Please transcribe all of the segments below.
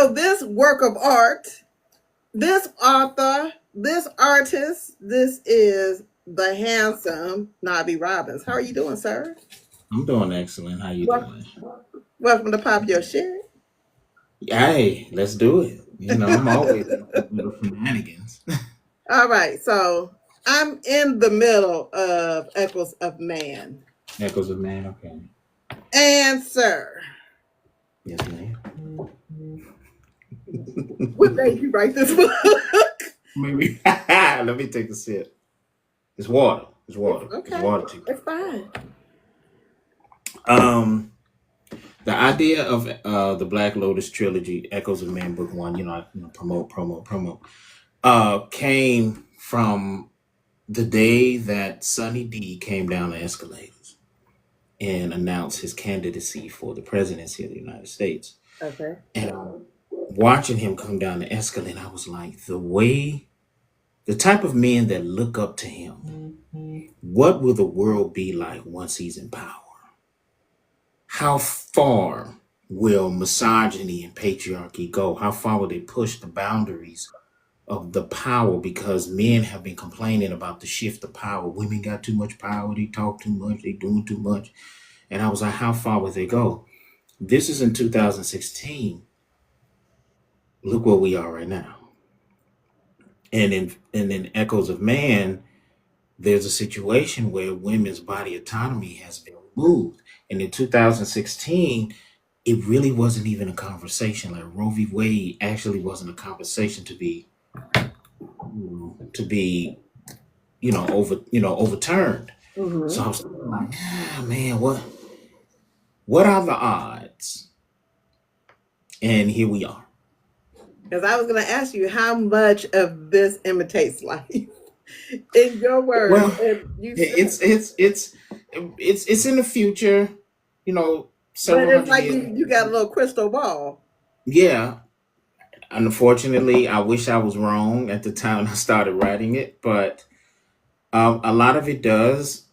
So this work of art, this author, this artist, this is the handsome Navi Robbins. How are you doing, sir? I'm doing excellent. How you Wel- doing? Welcome to Pop Your Shit. Hey, let's do it. I'm always up for little shenanigans. All right, so I'm in the middle of Echoes of Man. Echoes of Man. Okay. And, sir, Yes, ma'am. what made you write this book? Maybe. Let me take a sip. It's water. It's It's water. It's okay. water. Too. It's fine. Um, the idea of the Black Lotus trilogy, Echoes of Man, Book One. Promote. Came from the day that Sonny D came down the escalators and announced his candidacy for the presidency of the United States. Okay. And watching him come down the escalator, I was like, the type of men that look up to him, what will the world be like once he's in power? How far will misogyny and patriarchy go? How far will they push the boundaries of the power? Because men have been complaining about the shift of power. Women got too much power, they talk too much, they doing too much. And I was like, how far will they go? This is in 2016. Look where we are right now. And in Echoes of Man, there's a situation where women's body autonomy has been removed. And in 2016, it really wasn't even a conversation. Like Roe v. Wade actually wasn't a conversation to be overturned. So I Mm-hmm. was like, man, what are the odds? And here we are. Because I was going to ask you how much of this imitates life in your words. Well, And you said, it's in the future, you know, but several it's hundred like years. you got a little crystal ball. Yeah, unfortunately, I wish I was wrong at the time I started writing it, but a lot of it does.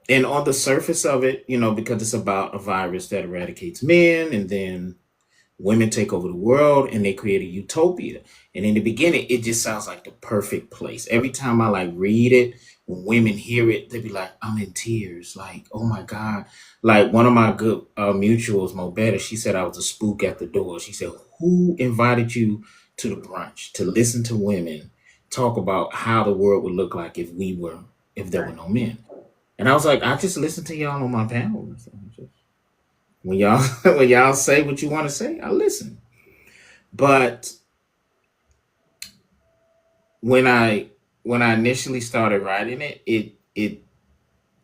And on the surface of it, because it's about a virus that eradicates men, and then women take over the world and they create a utopia. And in the beginning, it just sounds like the perfect place. Every time I like read it, when women hear it, they be like, I'm in tears. Like, oh my God. Like one of my good mutuals, Mo Better, she said I was a spook at the door. She said, who invited you to the brunch to listen to women talk about how the world would look like if there were Right. no men? And I was like, I just listen to y'all on my panel. When y'all when y'all say what you want to say, I listen. But when I when I initially started writing it,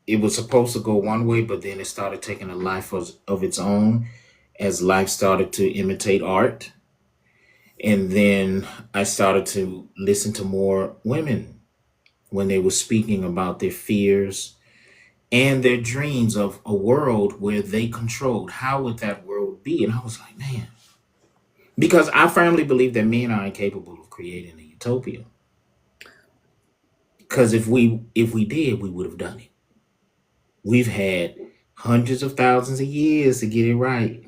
it was supposed to go one way, but then it started taking a life of its own as life started to imitate art. And then I started to listen to more women when they were speaking about their fears and their dreams of a world where they controlled. How would that world be? And I was like, man, because I firmly believe that men are incapable of creating a utopia. Because if we did, we would have done it. We've had hundreds of thousands of years to get it right.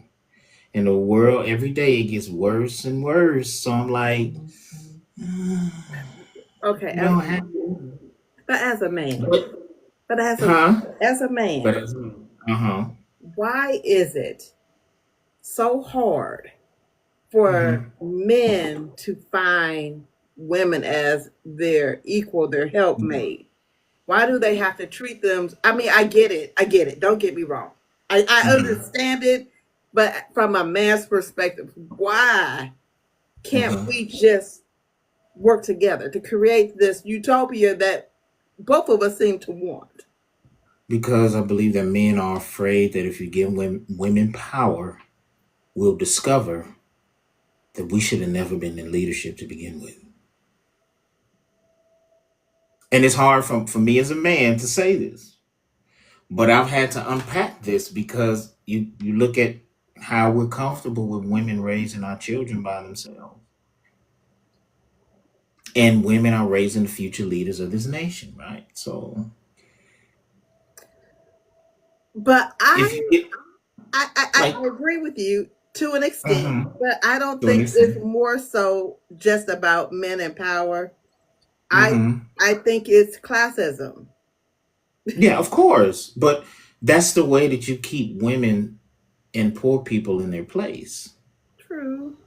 And the world every day it gets worse and worse. So I'm like, Okay. we don't have But as a man, but but huh? as a But man, uh-huh. why is it so hard for Hmm. men to find women as their equal, their helpmate? Why do they have to treat them? I mean, I get it. I get it. Don't get me wrong. I Hmm. understand it, but from a man's perspective, why can't Hmm. we just work together to create this utopia that both of us seem to want? Because I believe that men are afraid that if you give women power, we'll discover that we should have never been in leadership to begin with. And it's hard for me as a man to say this, but I've had to unpack this because you look at how we're comfortable with women raising our children by themselves. And women are raising the future leaders of this nation, right? So But if you get I like, agree with you. to an extent, Mm-hmm. but I don't To an think it's extent. more so just about men in power. I Mm-hmm. I think it's classism. Yeah, of course. But that's the way that you keep women and poor people in their place. True.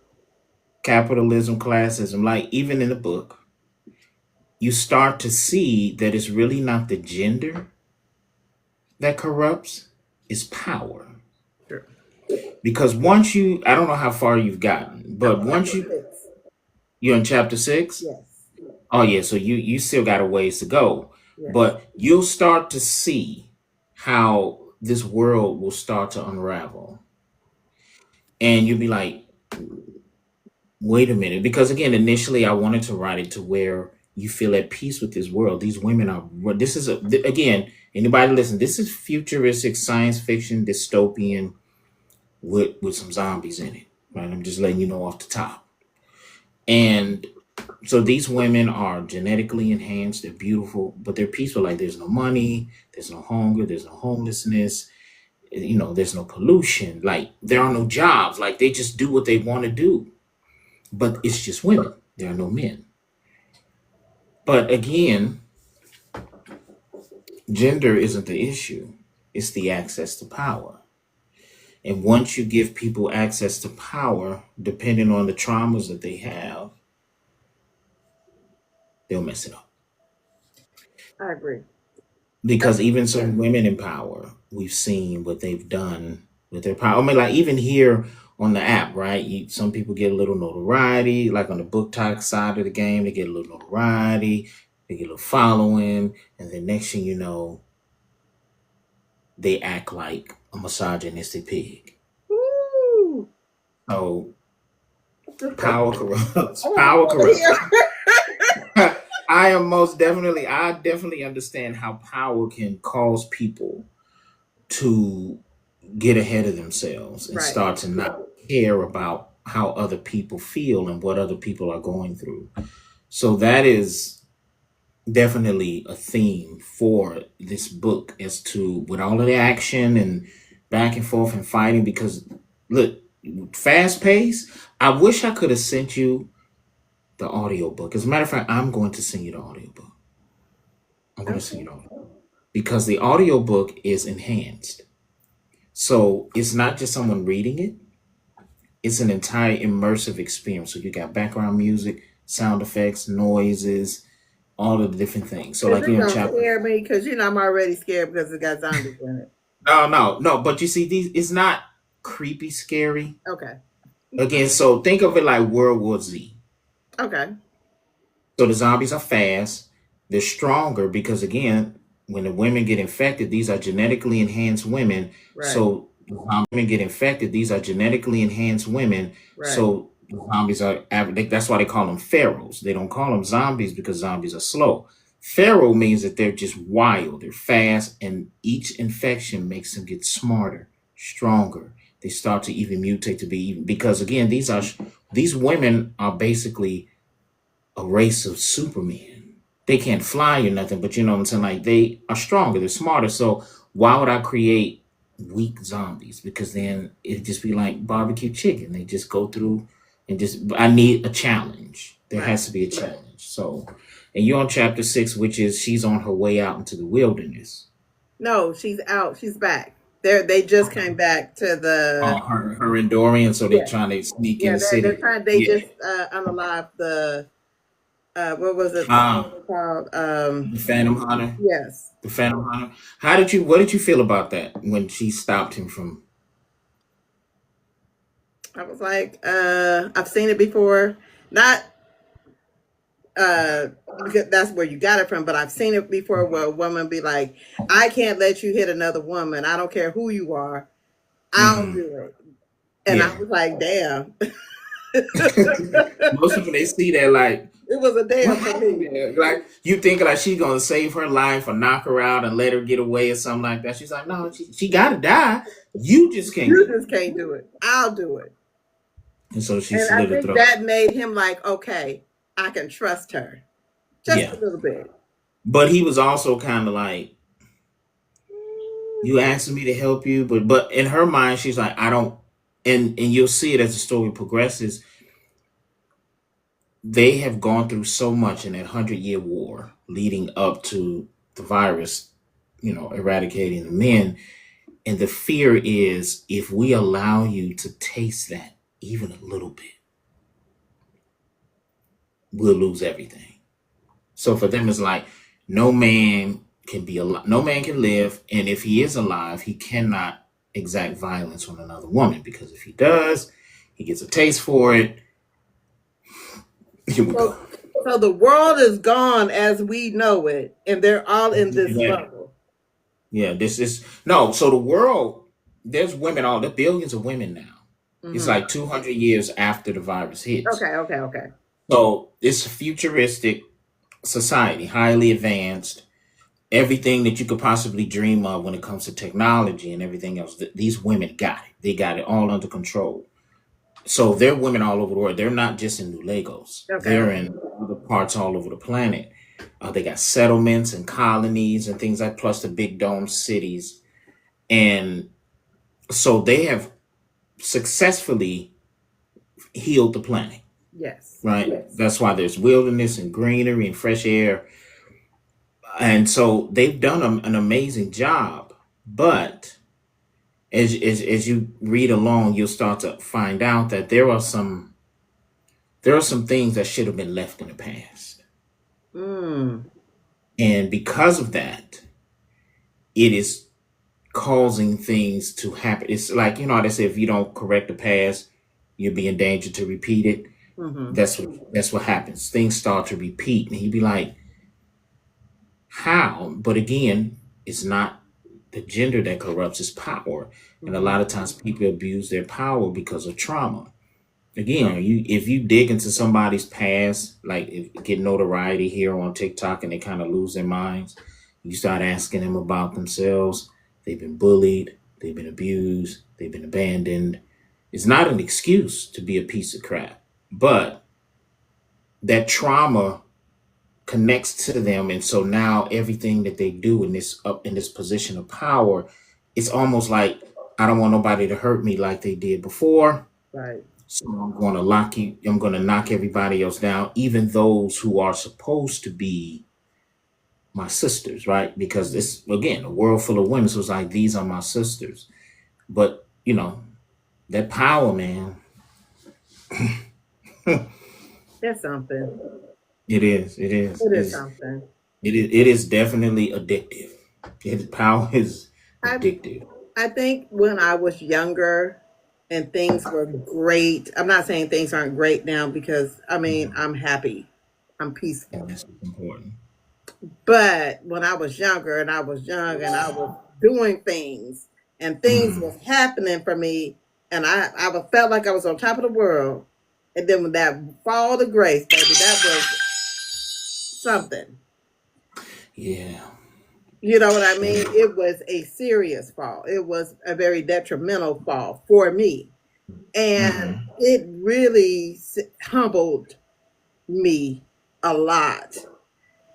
Capitalism, classism, like even in the book, you start to see that it's really not the gender that corrupts, it's power. True. Because once you, I don't know how far you've gotten, I'm but once chapter you, 6. you're in chapter six. Yes. Oh yeah, so you still got a ways to go, Yes. but you'll start to see how this world will start to unravel, and you'll be like, wait a minute, because again, initially I wanted to write it to where you feel at peace with this world. These women are. This is again, anybody listen. This is futuristic science fiction dystopian with some zombies in it. Right, I'm just letting you know off the top. And so these women are genetically enhanced. They're beautiful, but they're peaceful. Like there's no money, there's no hunger, there's no homelessness. There's no pollution. Like there are no jobs. Like they just do what they want to do. But it's just women. There are no men. But again, gender isn't the issue. It's the access to power. And once you give people access to power, depending on the traumas that they have, they'll mess it up. I agree. Because even some women in power, we've seen what they've done with their power. I mean, like even here on the app, right? Some people get a little notoriety, like on the book talk side of the game, they get a little notoriety, they get a little following, and then next thing you know, they act like a misogynistic pig. Ooh. So I power corrupts. want Power to corrupts. hear. I am most definitely. I definitely understand how power can cause people to get ahead of themselves and Right. start to not care about how other people feel and what other people are going through. So that is definitely a theme for this book as to with all of the action and back and forth and fighting because look, fast pace. I wish I could have sent you the audiobook. As a matter of fact, I'm going to send you the audiobook. I'm going to send Okay. you the audiobook because the audiobook is enhanced. So it's not just someone reading it, it's an entire immersive experience. So you got background music, sound effects, noises, all of the different things. So Is like it you're in gonna chapter. scare me? Because I'm already scared because it got zombies in it. No, no, no. But you see, these it's not creepy, scary. Okay. Again, so think of it like World War Z. Okay. So the zombies are fast. They're stronger because again, when the women get infected, these are genetically enhanced women. Right. So women get infected, these are genetically enhanced women. Right. So the zombies are that's why they call them pharaohs. They don't call them zombies because zombies are slow. Pharaoh means that they're just wild, they're fast, and each infection makes them get smarter, stronger. They start to even mutate to be even because again, these women are basically a race of supermen. They can't fly or nothing, but you know what I'm saying? Like they are stronger, they're smarter. So why would I create weak zombies? Because then it'd just be like barbecue chicken. They just go through and just I need a challenge. There Right. has to be a challenge. So and you're on chapter 6, which is she's on her way out into the wilderness. No, she's out. She's back. They just came back to the. Her Endorian, so they Yeah. trying to sneak in Yeah, the they're city. trying. They Yeah. just unalived the. What was it Um, called? the Phantom Hunter. Yes. The Phantom Hunter. What did you feel about that when she stopped him from I was like, I've seen it before. Not because that's where you got it from, but I've seen it before where a woman be like, I can't let you hit another woman. I don't care who you are. I'll hmm do it. And I Yeah. was like, damn. Most people they see that like It was a what damn for happened me. there? Like you think like she's gonna save her life or knock her out and let her get away or something like that. She's like, no, she gotta die. You just can't You get just away. can't do it. I'll do it. And so she And I slit her think throat. that made him like, okay, I can trust her just a Yeah. little bit. But he was also kind of like, you asking me to help you, but in her mind, she's like, I don't. And you'll see it as the story progresses. They have gone through so much in that 100-year war leading up to the virus, eradicating the men. And the fear is if we allow you to taste that even a little bit, we'll lose everything. So for them, it's like no man can be alive, no man can live, and if he is alive, he cannot exact violence on another woman because if he does, he gets a taste for it. Here we go. So, so the world is gone as we know it, and they're all in this Yeah, bubble. yeah. This is no. So the world, there's women. All the billions of women now. It's Hmm. like 200 years after the virus hits. Okay, okay, okay. So it's a futuristic society, highly advanced, everything that you could possibly dream of when it comes to technology and everything else. These women got it. They got it all under control. So they're women all over the world. They're not just in New Lagos. Okay, They're okay. in other parts all over the planet. They got settlements and colonies and things like plus the big dome cities. And so they have successfully healed the planet, Yes. right? Yes. That's why there's wilderness and greenery and fresh air. And so they've done an amazing job. But as you read along, you'll start to find out that there are some things that should have been left in the past. Mm. And because of that, it is causing things to happen. It's like, how they say if you don't correct the past, you'll be in danger to repeat it. Hmm. That's what happens. Things start to repeat. And he'd be like, how? But again, it's not the gender that corrupts, it's power. And a Hmm. lot of times people abuse their power because of trauma. Again, if you dig into somebody's past, like get notoriety here on TikTok and they kind of lose their minds, you start asking them about themselves. They've been bullied, they've been abused, they've been abandoned. It's not an excuse to be a piece of crap, but that trauma connects to them, and so now everything that they do in this position of power, it's almost like I don't want nobody to hurt me like they did before. Right. So I'm going to lock you. I'm going to knock everybody else down, even those who are supposed to be my sisters, right? Because Hmm. this, again, a world full of women. So it's like, these are my sisters. But, that power, man, it That's something. is. It is. It is something. It is definitely addictive. Power is I addictive. I think when I was younger and things were great, I'm not saying things aren't great now because I mean, Mhm. I'm happy. I'm And peaceful. that's what's important. But when I was younger and I was young and I was doing things and things Mhm. was happening for me and I felt like I was on top of the world. And then when that fall to grace, baby, that was something. Yeah. You know what I Yeah. mean? It was a serious fall. It was a very detrimental fall for me. And Hmm. it really humbled me a lot.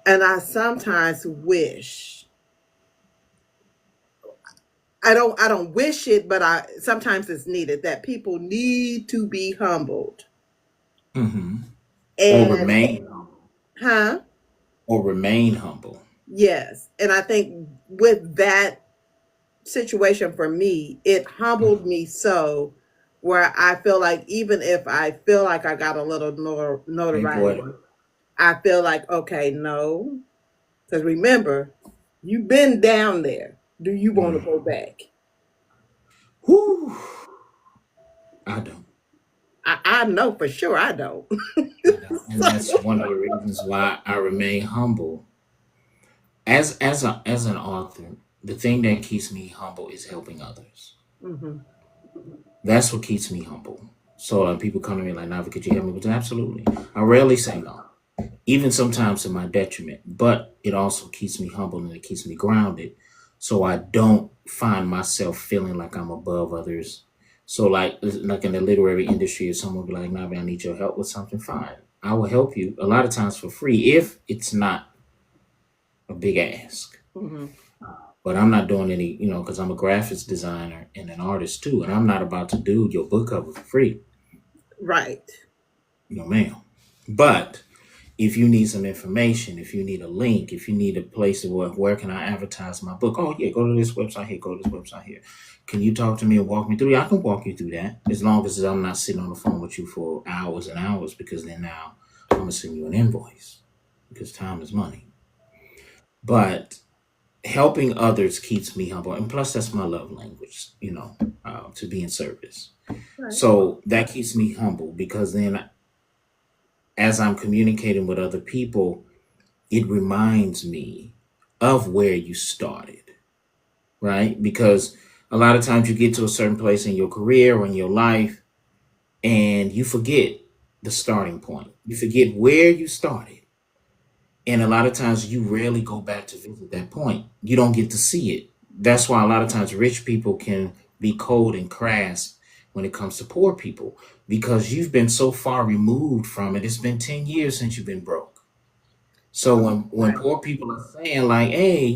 And I sometimes wish I don't wish it, but I sometimes it's needed that people need to be humbled. Hmm. Or And remain huh? or remain humble. Yes. And I think with that situation for me, it humbled Mhm. me so where I feel like even if I feel like I got a little Hey, notoriety, boy. I feel like, okay, no. Because remember, you've been down there. Do you want to Mm. go back? Whew. I don't. I know for sure I don't. I don't. And that's So, one of the reasons why I remain humble. As an author, the thing that keeps me humble is helping others. mhm. That's what keeps me humble. So people come to me like, Navi, could you help me with that? Absolutely. I rarely say no, even sometimes to my detriment, but it also keeps me humble and it keeps me grounded. So I don't find myself feeling like I'm above others. So like in the literary industry, if someone be like, Navi, I need your help with something, fine. I will help you a lot of times for free if it's not a big ask. Mhm. But I'm not doing any, because I'm a graphics designer and an artist too, and I'm not about to do your book cover for free. Right. No, ma'am. But if you need some information, if you need a link, if you need a place to work, where can I advertise my book? Oh yeah, go to this website here, go to this website here. Can you talk to me and walk me through? Yeah, I can walk you through that as long as I'm not sitting on the phone with you for hours and hours, because then now I'm gonna send you an invoice because time is money. But helping others keeps me humble, and plus that's my love language, to be in service. Right. So that keeps me humble because then as I'm communicating with other people, it reminds me of where you started, right? Because a lot of times you get to a certain place in your career or in your life and you forget the starting point. You forget where you started. And a lot of times you rarely go back to visit that point. You don't get to see it. That's why a lot of times rich people can be cold and crass when it comes to poor people because you've been so far removed from it. It's been 10 years since you've been broke. So when Right. poor people are saying like, "Hey,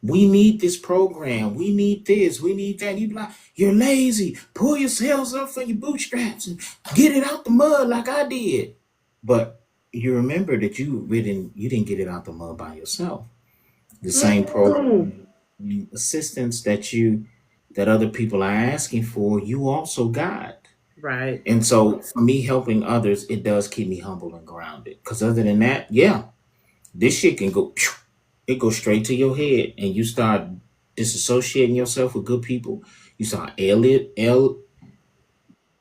we need this program, we need this, we need that," you be like, "You're lazy. Pull yourselves up from your bootstraps and get it out the mud like I did." But you remember that you didn't get it out the mud by yourself. The same Mm. program assistance that other people are asking for, you also got. Right. And so for me helping others, it does keep me humble and grounded. Because other than that, yeah, this shit can go, phew, it goes straight to your head, and you start disassociating yourself with good people. You start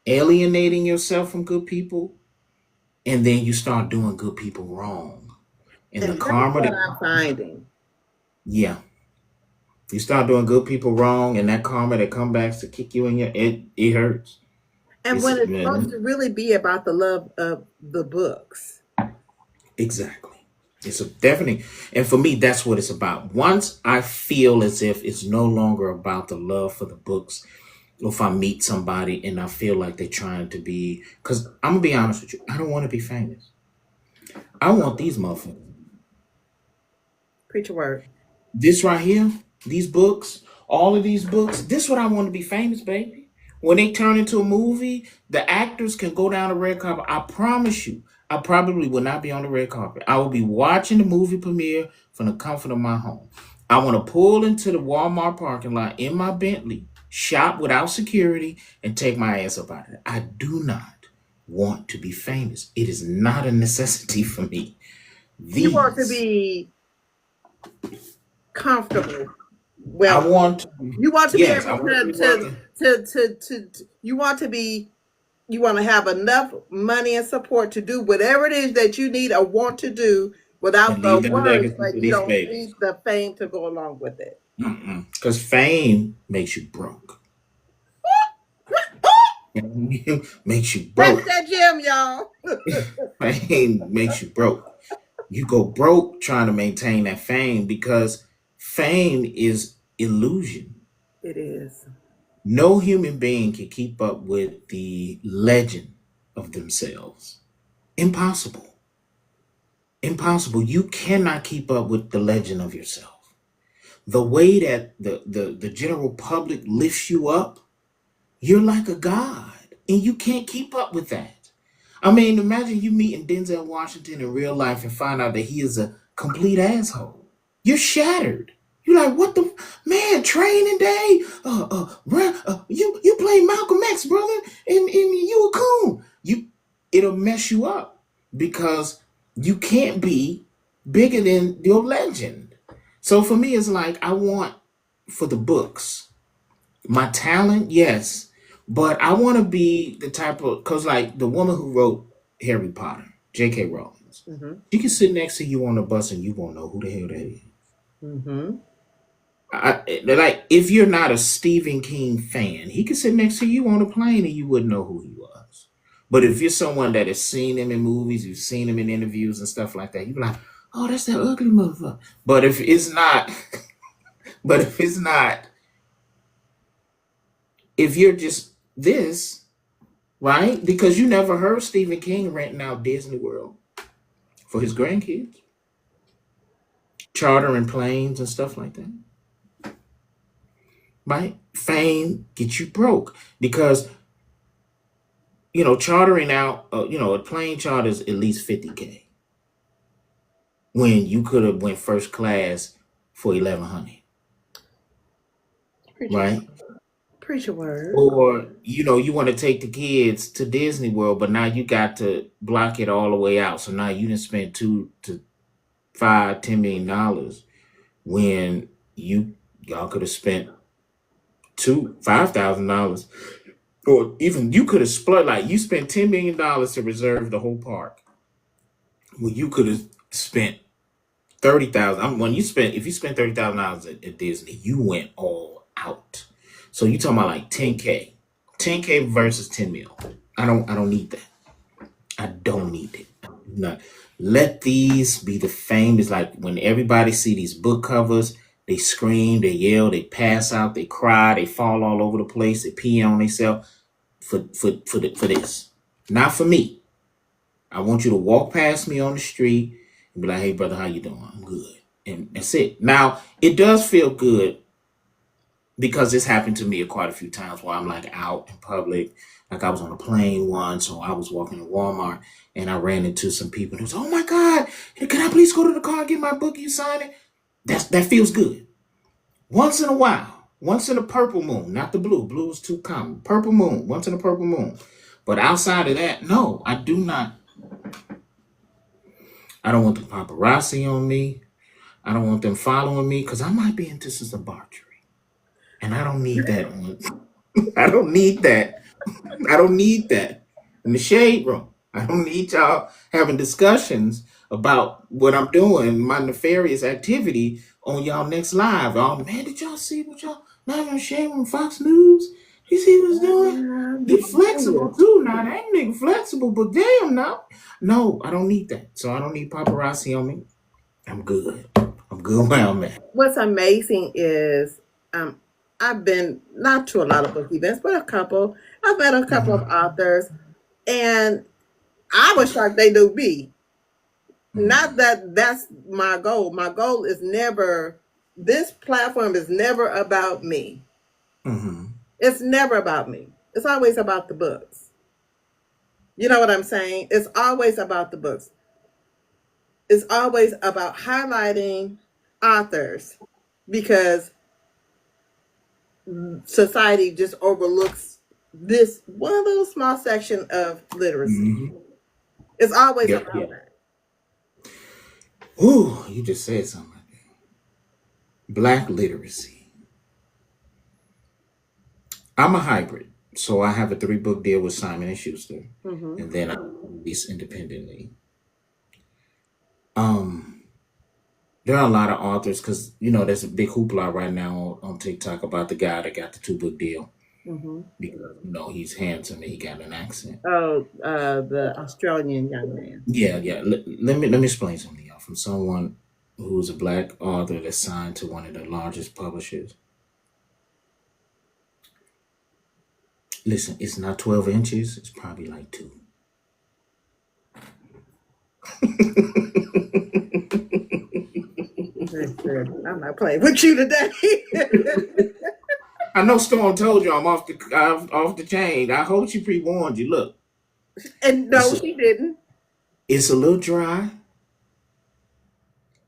alienating yourself from good people, and then you start doing good people wrong. And the And that's karma what that I'm finding. yeah, you start doing good people wrong, and that karma that comes back to kick you in it hurts. And It's when it's supposed to really be about the love of the books. exactly. It's a definitely, and for me, that's what it's about. Once I feel as if it's no longer about the love for the books, if I meet somebody and I feel like they're trying to be, because I'm gonna be honest with you, I don't want to be famous. I want these motherfuckers. Preach a word. This right here, these books, all of these books, this what I want to be famous, baby. When they turn into a movie, the actors can go down the red carpet. I promise you, I probably will not be on the red carpet. I will be watching the movie premiere from the comfort of my home. I want to pull into the Walmart parking lot in my Bentley, shop without security, and take my ass up out of it. I do not want to be famous. It is not a necessity for me. You want to These, be comfortable, I wealthy. want to, You want to be yes, I able want to be to wealthy. you want to be you want to have enough money and support to do whatever it is that you need or want to do without And the leave that worries, legacy for but you these don't babies. need the fame to go along with it. Because fame makes you broke. Makes you Catch broke. that gym, y'all. Fame makes you broke. You go broke trying to maintain that fame because fame is illusion. It is. No human being can keep up with the legend of themselves. Impossible. Impossible. You cannot keep up with the legend of yourself. The way that the general public lifts you up, you're like a god, and you can't keep up with that. I mean, imagine you meeting Denzel Washington in real life and find out that he is a complete asshole. You're shattered. You're like, what the man? Training day? You play Malcolm X, brother, and you a coon. It'll mess you up because you can't be bigger than your legend. So for me, it's like I want for the books. My talent, yes, but I want to be the type of because like the woman who wrote Harry Potter, J.K. Rowling, Mm-hmm. she can sit next to you on the bus and you won't know who the hell that is. Mm-hmm. Like if you're not a Stephen King fan, he could sit next to you on a plane and you wouldn't know who he was. But if you're someone that has seen him in movies, you've seen him in interviews and stuff like that, you'd be like, "Oh, that's that ugly motherfucker." But if it's not, but if it's not, if you're just this, right? Because you never heard Stephen King renting out Disney World for his grandkids, chartering planes and stuff like that. right? Fame gets you broke because chartering out, a plane charter is at least 50K when you could have went first class for 1100, Preach a word. right? Preach a word. Or you want to take the kids to Disney World, but now you got to block it all the way out. So now you didn't spend 2 to 5, $10 million when y'all could have spent $5,000, or even you could have split, like you spent $10 million to reserve the whole park. Well, you could have spent 30,000. When you spent if you spent $30,000 at Disney, you went all out. So you talking about like 10K, 10K versus 10 mil. I don't need that. I don't need it. Not let these be the fame. It's like when everybody see these book covers, they scream, they yell, they pass out, they cry, they fall all over the place, they pee on themselves for this. Not for me. I want you to walk past me on the street and be like, "Hey, brother, how you doing? I'm good." And that's it. Now, it does feel good because this happened to me quite a few times where I'm like out in public. Like I was on a plane once, or I was walking in Walmart and I ran into some people and it was, "Oh my God, can I please go to the car and get my book? You sign it?" That feels good. Once in a while, once in a purple moon, not the blue. Blue is too common. Purple moon, once in a purple moon. But outside of that, no, I do not. I don't want the paparazzi on me. I don't want them following me because I might be into some debauchery. And I don't need that. I don't need that. I don't need that in the shade room. I don't need y'all having discussions about what I'm doing, my nefarious activity on y'all next live. Oh man, did y'all see what y'all live in the shade room, Fox News? You see what's doing? He flexible Yes. too. Now that nigga flexible, but damn no. No, I don't need that. So I don't need paparazzi on me. I'm good. I'm good where I'm at. What's amazing is um, I've been not to a lot of book events, but a couple. I've met a couple of Mhm. authors, and I was shocked they knew me. Not Mhm. that that's my goal. My goal is never, this platform is never about me. Mhm. It's never about me. It's always about the books. You know what I'm saying? It's always about the books. It's always about highlighting authors because society just overlooks this one little small section of literacy. Mhm. It's always Yep. about Yeah. that. Ooh, you just said something. Black literacy. I'm a hybrid, so I have a 3 book deal with Simon and Schuster, Hmm. and then I release independently. Um, there are a lot of authors because there's a big hoopla right now on TikTok about the guy that got the 2 book deal Hmm. because he's handsome and he got an accent. Oh, the Australian young man. Yeah, yeah. Let me explain something to y'all from someone who's a black author that's signed to one of the largest publishers. Listen, it's not 12 inches. It's probably like 2. Listen, I'm not playing with you today. I know Storm told you I'm off the chain. I hope she pre-warned you. Look, And it's no, a, she didn't. it's a little dry.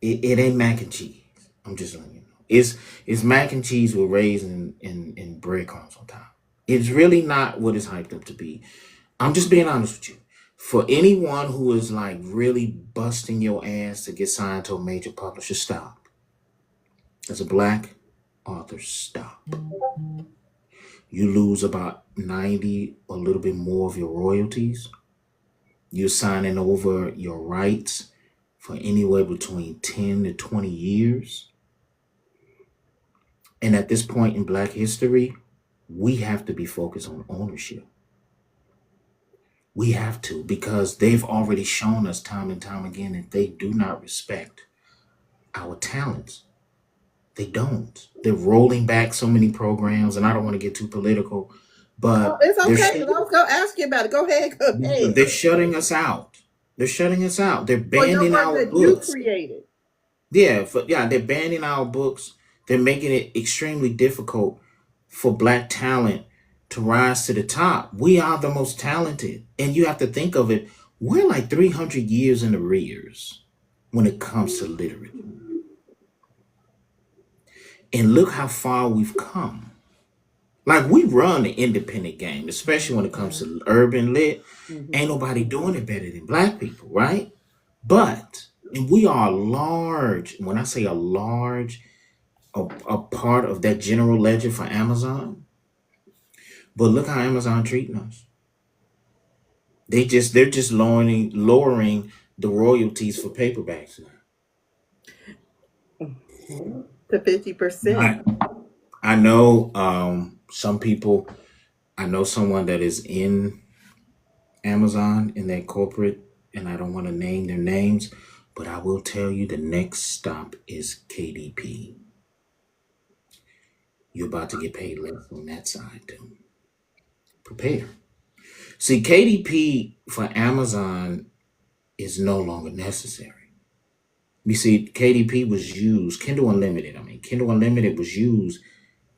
It ain't mac and cheese. I'm just letting you know. It's mac and cheese with raisin and breadcrumbs on top. It's really not what it's hyped up to be. I'm just being honest with you. For anyone who is like really busting your ass to get signed to a major publisher, stop. As a black author, stop. You lose about 90 or a little bit more of your royalties. You're signing over your rights for anywhere between 10 to 20 years. And at this point in Black history, we have to be focused on ownership. We have to because they've already shown us time and time again that they do not respect our talents. They don't. They're rolling back so many programs, and I don't want to get too political, Oh, but it's okay. I was going to ask you about it. Go ahead. Go ahead. they're shutting us out. They're shutting us out. They're For your banning work our that you books. created. Yeah, they're banning our books. They're making it extremely difficult for black talent to rise to the top. We are the most talented. And you have to think of it, we're like 300 years in arrears when it comes to literature. And look how far we've come. Like we run the independent game, especially when it comes Mhm. to urban lit. Ain't Mhm. nobody doing it better than black people, right? But and we are large. When I say a large, a part of that general ledger for Amazon. But look how Amazon treating us. They're just lowering the royalties for paperbacks now. Mhm. To 50%. I know some people. I know someone that is in Amazon in that corporate, and I don't want to name their names, but I will tell you the next stop is KDP. You're about to get paid less on that side too. Prepare. See, KDP for Amazon is no longer necessary. You see, KDP was used, Kindle Unlimited, Kindle Unlimited was used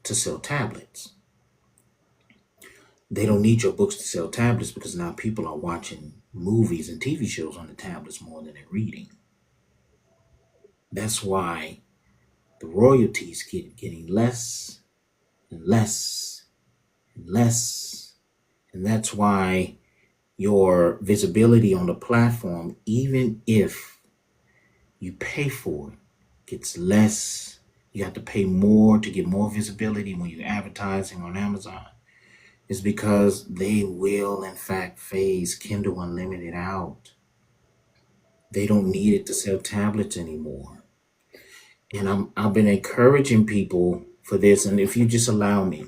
to sell tablets. They don't need your books to sell tablets because now people are watching movies and TV shows on the tablets more than they're reading. That's why the royalties getting less and less and less. And that's why your visibility on the platform, even if you pay for it, gets less. You have to pay more to get more visibility when you're advertising on Amazon. Is because they will, in fact, phase Kindle Unlimited out. They don't need it to sell tablets anymore. And I've been encouraging people for this. And if you just allow me,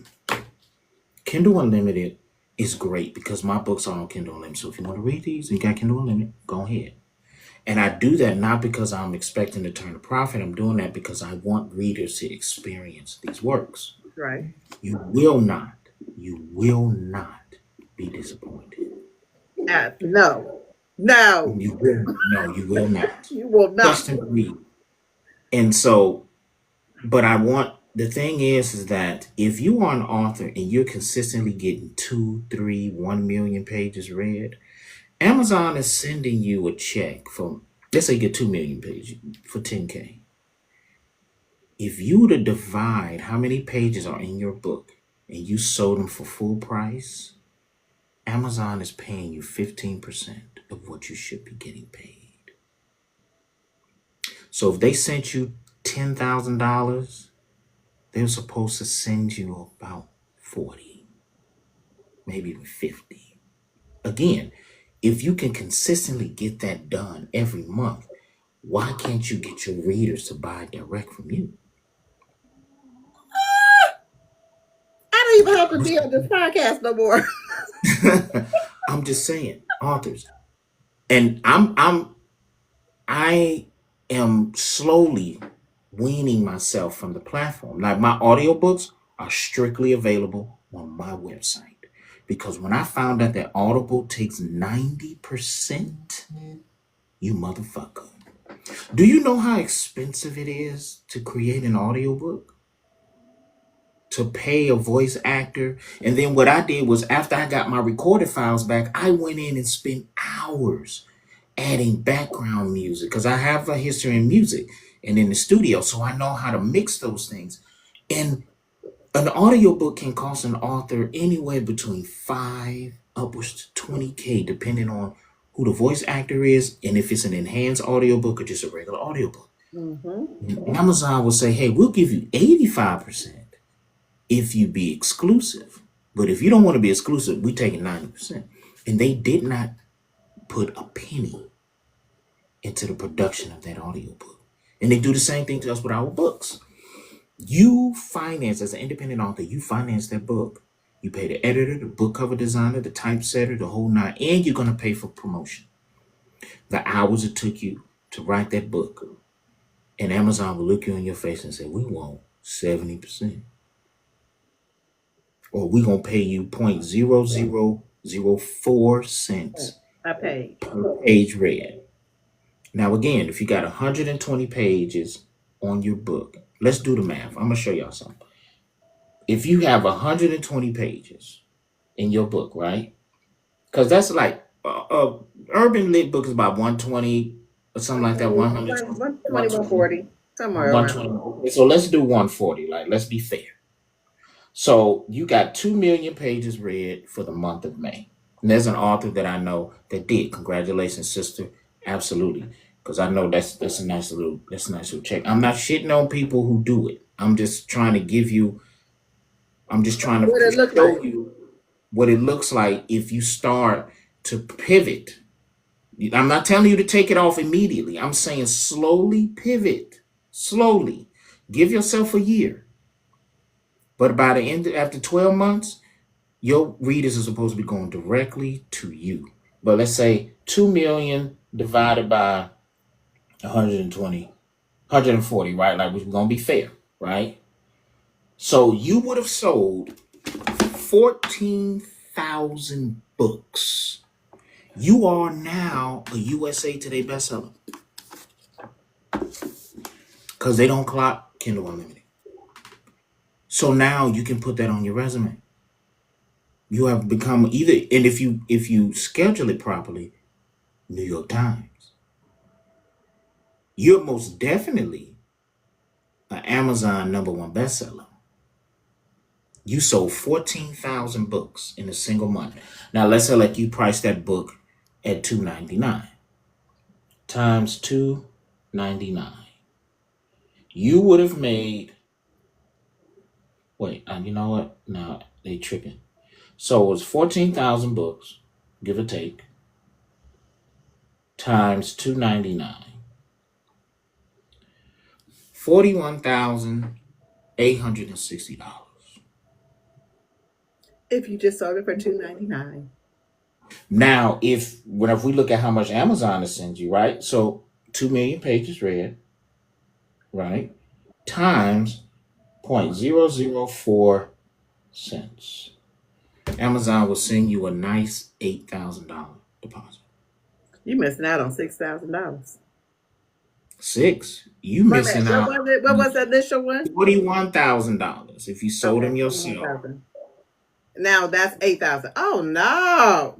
Kindle Unlimited is great because my books are on Kindle Unlimited. So if you want to read these and you got Kindle Unlimited, go ahead. And I do that not because I'm expecting to turn a profit. I'm doing that because I want readers to experience these works. Right. You will not, you will not be disappointed. No. No. You will, no, you will not. You will not. Trust and believe. And so, but I want the thing is that if you are an author and you're consistently getting 2, 3, 1 million pages read, Amazon is sending you a check for, let's say you get 2 million pages for 10K. If you were to divide how many pages are in your book and you sold them for full price, Amazon is paying you 15% of what you should be getting paid. So if they sent you $10,000, they're supposed to send you about 40, maybe even 50. Again, if you can consistently get that done every month, why can't you get your readers to buy direct from you? I don't even have to be on this podcast no more. I'm just saying, authors. And I am slowly weaning myself from the platform. Like my audiobooks are strictly available on my website. Because when I found out that Audible takes 90%, you motherfucker. Do you know how expensive it is to create an audiobook? To pay a voice actor. And then what I did was after I got my recorded files back, I went in and spent hours adding background music because I have a history in music and in the studio, so I know how to mix those things. And an audiobook can cost an author anywhere between 5 upwards to 20K, depending on who the voice actor is and if it's an enhanced audiobook or just a regular audiobook. Mm-hmm. And Amazon will say, hey, we'll give you 85% if you be exclusive. But if you don't want to be exclusive, we take it 90%. And they did not put a penny into the production of that audiobook. And they do the same thing to us with our books. You finance, as an independent author, you finance that book. You pay the editor, the book cover designer, the typesetter, the whole nine, and you're going to pay for promotion. The hours it took you to write that book. And Amazon will look you in your face and say, we want 70%. Or we're going to pay you 0.0004 cents I paid. per page read. Now, again, if you got 120 pages on your book, let's do the math. I'm going to show y'all something. If you have 120 pages in your book, right? Because that's like urban lit book is about 120 or something like that, 120, 120, 140, somewhere around. 120. Okay, so let's do 140. Like, let's be fair. So you got 2 million pages read for the month of May. And there's an author that I know that did. Congratulations, sister. Absolutely. Because I know that's a nice little check. I'm not shitting on people who do it. I'm just trying What to it look show like? you what it looks like if you start to pivot. I'm not telling you to take it off immediately. I'm saying slowly pivot. Slowly. Give yourself a year. But by the end, after 12 months, your readers are supposed to be going directly to you. But let's say 2 million divided by 120, 140, right? Like, we're going to be fair, right? So you would have sold 14,000 books. You are now a USA Today bestseller because they don't clock Kindle Unlimited. So now you can put that on your resume. You have become either, and if you schedule it properly, New York Times. You're most definitely an Amazon #1 bestseller. You sold 14,000 books in a single month. Now let's say like you price that book at $2.99 times 2.99. You would have made, wait, you know what? No, they tripping. So it was 14,000 books, give or take, times 2.99. $41,860. If you just sold it for 2.99. Now, if we look at how much Amazon is sends you, right? So 2 million pages read, right? Times 0.004 cents. Amazon will send you a nice $8,000 deposit. You missing out on $6,000. Six, you Wait a minute. missing What out was it? What was the initial one? $41,000 if you sold Okay, them yourself. 41,000. Now that's 8,000. Oh no!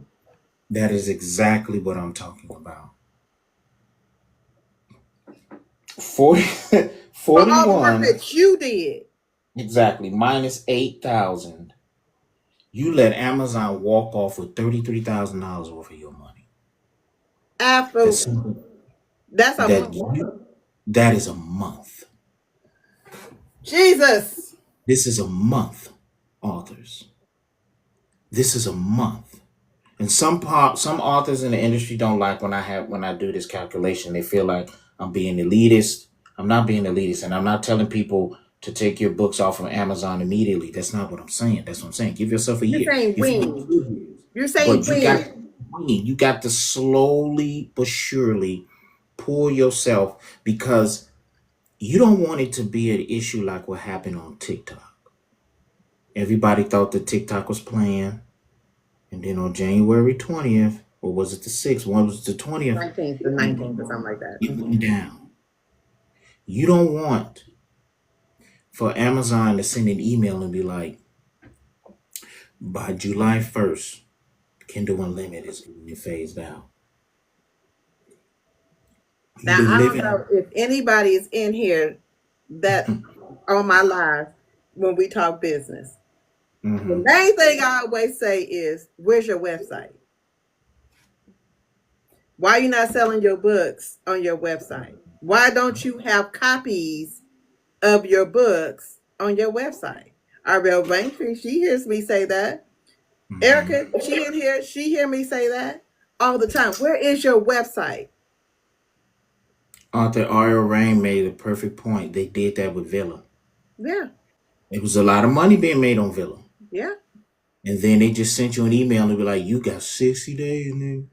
That is exactly what I'm talking about. 40, For all the work 41, that you did. exactly, minus 8,000. You let Amazon walk off with $33,000 worth of your money. That's Absolutely. something That's a that month. that is a month. Jesus. This is a month, authors. This is a month. And some authors in the industry don't like when I do this calculation. They feel like I'm being elitist. I'm not being elitist, and I'm not telling people to take your books off of Amazon immediately. That's not what I'm saying. That's what I'm saying. Give yourself a You're year. saying If you do when. 2 years, You're saying but when. you got to slowly but surely pull yourself, because you don't want it to be an issue like what happened on TikTok. Everybody thought that TikTok was playing. And then on January 20th, or was it the 6th? One was the 20th, 19th, the it 19th, or something like that. went down. You don't want for Amazon to send an email and be like, by July 1st, Kindle Unlimited is going to be phased out. You've Now been I don't living. know if anybody is in here that on my live when we talk business. The Hmm. main thing I always say is, where's your website? Why are you not selling your books on your website? Why don't you have copies of your books on your website? Ariel Braintree, she hears me say that. Hmm. Erica, she in here, she hear me say that all the time. Where is your website? Author Ariel Rain made a perfect point. They did that with Villa. Yeah, It was a lot of money being made on Villa. yeah. And then they just sent you an email and be like, you got 60 days, nigga.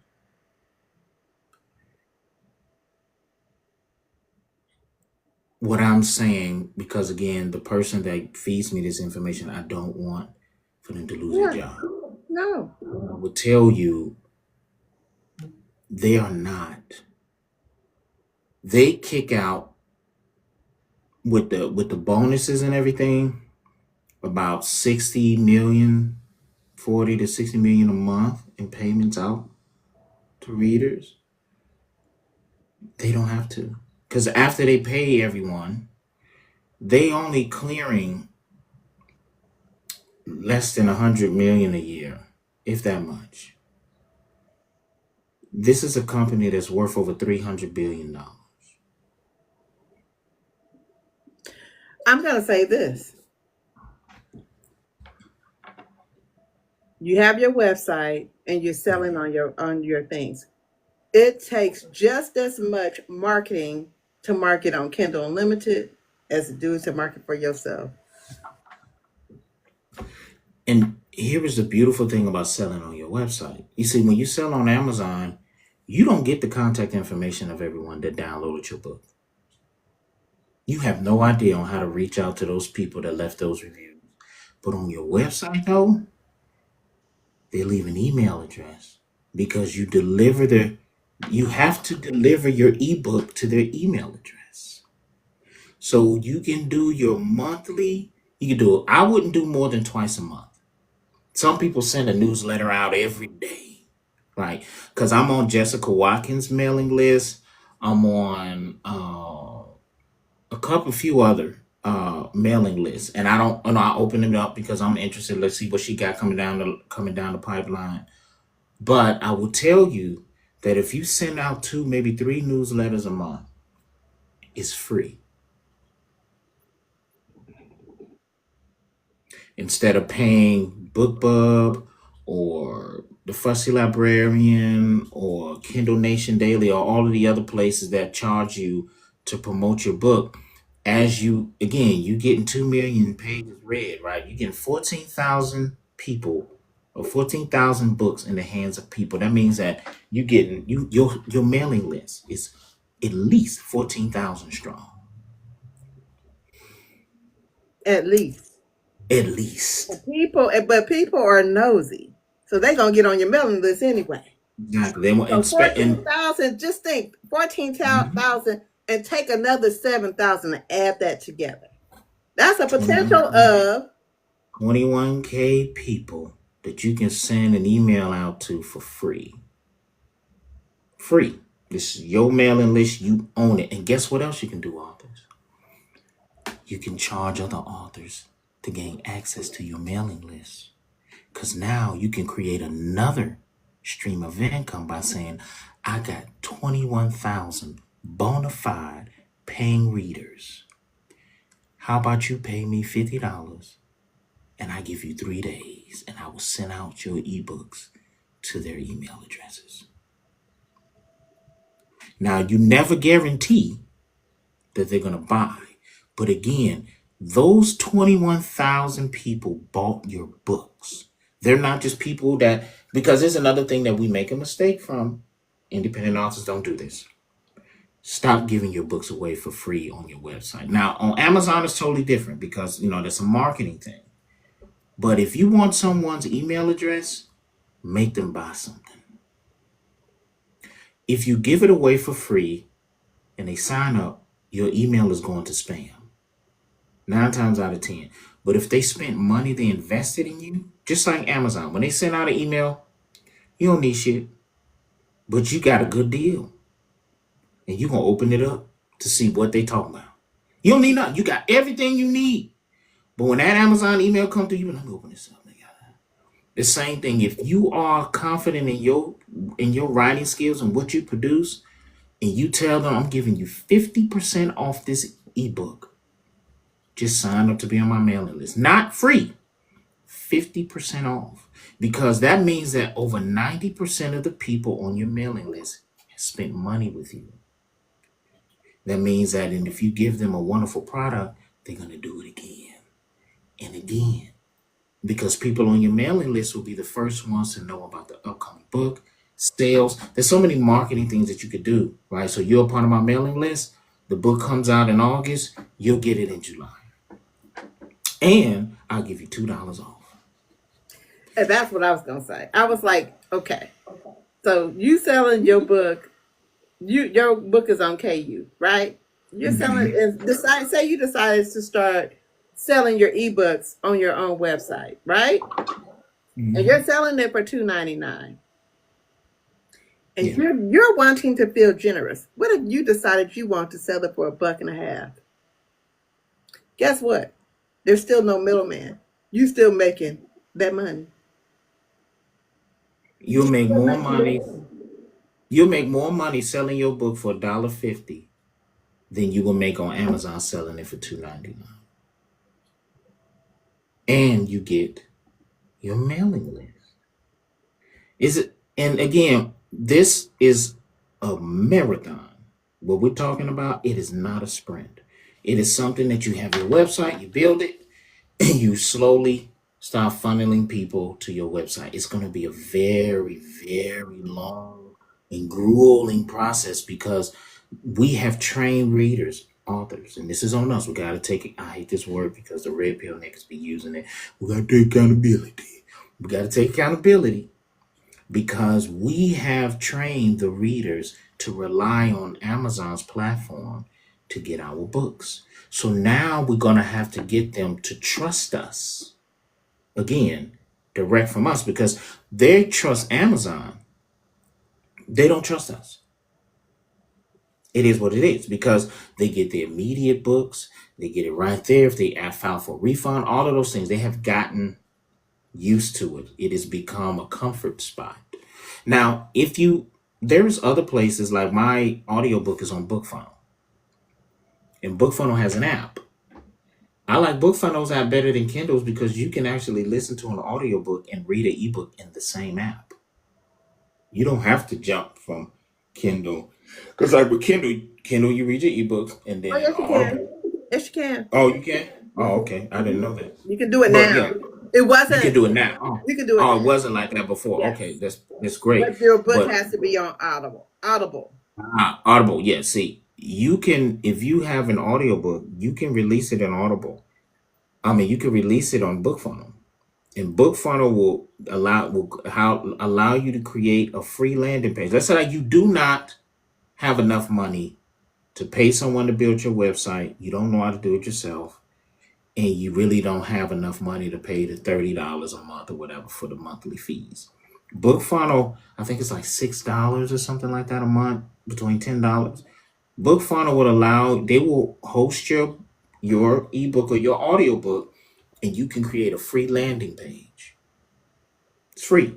What I'm saying, because again, the person that feeds me this information, I don't want for them to lose their Yeah. job. No. I would tell you they are not. They kick out with the bonuses and everything. about 60 million, 40 to 60 million a month in payments out to readers. They don't have to. Because after they pay everyone, they only clearing less than 100 million a year, if that much. This is a company that's worth over $300 billion. I'm going to say this. You have your website and you're selling on your things. It takes just as much marketing to market on Kindle Unlimited as it do to market for yourself. And here is the beautiful thing about selling on your website. You see, when you sell on Amazon, you don't get the contact information of everyone that downloaded your book. You have no idea on how to reach out to those people that left those reviews. But on your website, though, they leave an email address because you have to deliver your ebook to their email address. So you can do your monthly, you can do it. I wouldn't do more than twice a month. Some people send a newsletter out every day, right? Because I'm on Jessica Watkins' mailing list. I'm on few other mailing lists, and I open it up because I'm interested. Let's see what she got coming down the pipeline. But I will tell you that if you send out two, maybe three newsletters a month, it's free. Instead of paying BookBub or the Fussy Librarian or Kindle Nation Daily or all of the other places that charge you to promote your book, as you getting 2 million pages read, right? You're getting 14,000 people or 14,000 books in the hands of people. That means that your mailing list is at least 14,000 strong. At least. At least. But people are nosy. So they're going to get on your mailing list anyway. Exactly. They want So inspect and 14,000, just think mhm, 14,000 and take another 7,000 and add that together. That's a potential 21K, of 21K people that you can send an email out to for free. Free. This is your mailing list. You own it. And guess what else you can do, authors? You can charge other authors to gain access to your mailing list. Because now you can create another stream of income by saying, I got 21,000 bona fide paying readers. How about you pay me $50 and I give you 3 days and I will send out your ebooks to their email addresses? Now, you never guarantee that they're going to buy. But again, those 21,000 people bought your books. They're not just people that, because there's another thing that we make a mistake from. Independent authors don't do this. Stop giving your books away for free on your website. Now, on Amazon, it's totally different because, that's a marketing thing. But if you want someone's email address, make them buy something. If you give it away for free and they sign up, your email is going to spam. 9 times out of 10. But if they spent money, they invested in you, just like Amazon. When they send out an email, you don't need shit, but you got a good deal. And you're going to open it up to see what they talking about. You don't need nothing. You got everything you need. But when that Amazon email comes to you, let me open this up. The same thing. If you are confident in your writing skills and what you produce, and you tell them, I'm giving you 50% off this ebook, just sign up to be on my mailing list. Not free, 50% off. Because that means that over 90% of the people on your mailing list spent money with you. That means that, and if you give them a wonderful product, they're going to do it again and again. Because people on your mailing list will be the first ones to know about the upcoming book, sales. There's so many marketing things that you could do, right? So you're a part of my mailing list. The book comes out in August. You'll get it in July. And I'll give you $2 off. and that's what I was gonna say. I was like, okay, so you selling your book, your book is on KU, right? You're selling Mhm. and say you decided to start selling your ebooks on your own website, right? And you're Hmm. selling it for $2.99. And Yeah. you're wanting to feel generous. What if you decided you want to sell it for $1.50? Guess what? There's still no middleman. You still making that money. You'll You make still more making that money. money. You'll make more money selling your book for $1.50 than you will make on Amazon selling it for $2.99. And you get your mailing list. Is it? And again, this is a marathon. What we're talking about, it is not a sprint. It is something that you have your website, you build it, and you slowly start funneling people to your website. It's going to be a very, very long and grueling process because we have trained readers, authors, and this is on us. We got to take it. I hate this word because the red pill niggas be using it. We got to take accountability. We got to take accountability because we have trained the readers to rely on Amazon's platform to get our books. So now we're going to have to get them to trust us again, direct from us because they trust Amazon. They don't trust us. It is what it is because they get the immediate books. They get it right there. If they file for refund, all of those things, they have gotten used to it. It has become a comfort spot. Now, if you there's other places like my audiobook is on BookFunnel, and BookFunnel has an app. I like BookFunnel's app better than Kindle's because you can actually listen to an audiobook and read an ebook in the same app. You don't have to jump from Kindle. Because like with Kindle, you read your ebook and Oh, then yes, you can. Audible. Yes, you can. Oh, you can? Oh, Mhm, okay. I didn't mhm. know that. You can do it But now. yeah, It you can wasn't. do it now. Oh, You can do it oh, it now. wasn't like that before. Okay, Yes, that's great. but your book But has to be on Audible. Audible. Audible, yeah. See, you can if you have an audiobook, you can release it in Audible. I mean, you can release it on BookFunnel, and BookFunnel will allow you to create a free landing page. Let's say like you do not have enough money to pay someone to build your website. You don't know how to do it yourself, and you really don't have enough money to pay the $30 a month or whatever for the monthly fees. BookFunnel, I think it's like $6 or something like that a month, between $10. BookFunnel would allow they will host your ebook or your audiobook, and you can create a free landing page. It's free,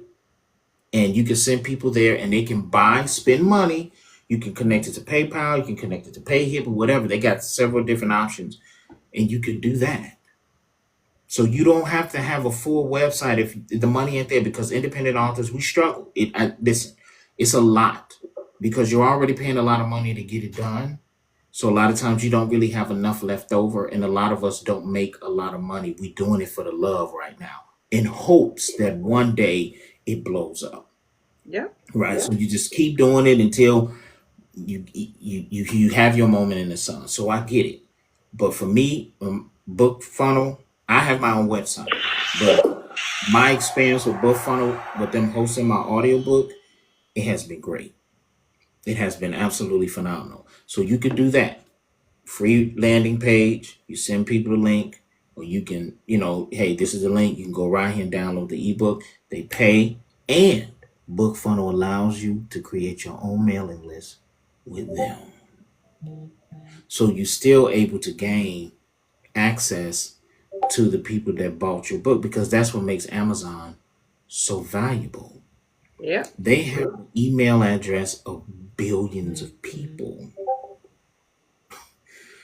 and you can send people there, and they can spend money. You can connect it to PayPal, you can connect it to PayHip or whatever. They got several different options, and you can do that. So you don't have to have a full website if the money ain't there because independent authors we struggle. Listen, it's a lot because you're already paying a lot of money to get it done. So a lot of times you don't really have enough left over, and a lot of us don't make a lot of money. We're doing it for the love right now, in hopes that one day it blows up. Yep. Right. So you just keep doing it until you have your moment in the sun. So I get it. But for me, Book Funnel, I have my own website, but my experience with Book Funnel, with them hosting my audiobook, it has been great. It has been absolutely phenomenal. So you could do that. Free landing page. You send people the link, or you can, hey, this is the link. You can go right here and download the ebook. They pay, and BookFunnel allows you to create your own mailing list with them. So you're still able to gain access to the people that bought your book because that's what makes Amazon so valuable. Yep. They have an email address of billions of people.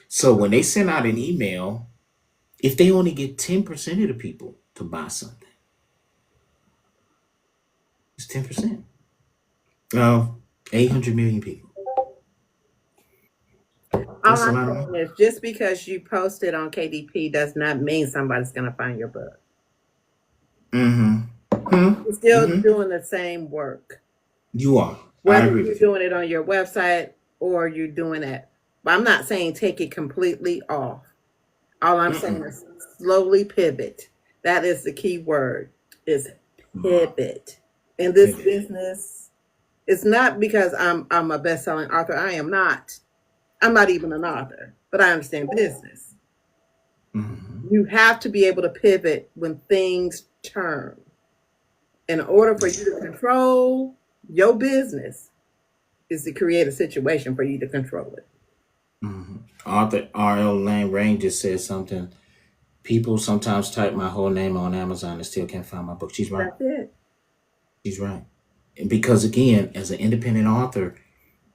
So when they send out an email, if they only get 10% of the people to buy something, it's 10% of 800 million people. All That's a I'm lot of saying money. is just because you posted on KDP does not mean somebody's going to find your book. Mm-hmm. Hmm. You're still Mm-hmm. doing the same work, You are. I whether agree you're with you. doing it on your website or you're doing it. But I'm not saying take it completely off. All I'm saying Mm-mm. is slowly pivot. That is the key word. Is pivot. In this Pivot. business, it's not because I'm a best-selling author. I am not. I'm not even an author, but I understand business. Hmm. You have to be able to pivot when things turn. In order for you to control your business, is to create a situation for you to control it. Hmm. Arthur R.L. Lane Rain just said something. People sometimes type my whole name on Amazon and still can't find my book. She's right. That's it. She's right. Because again, as an independent author,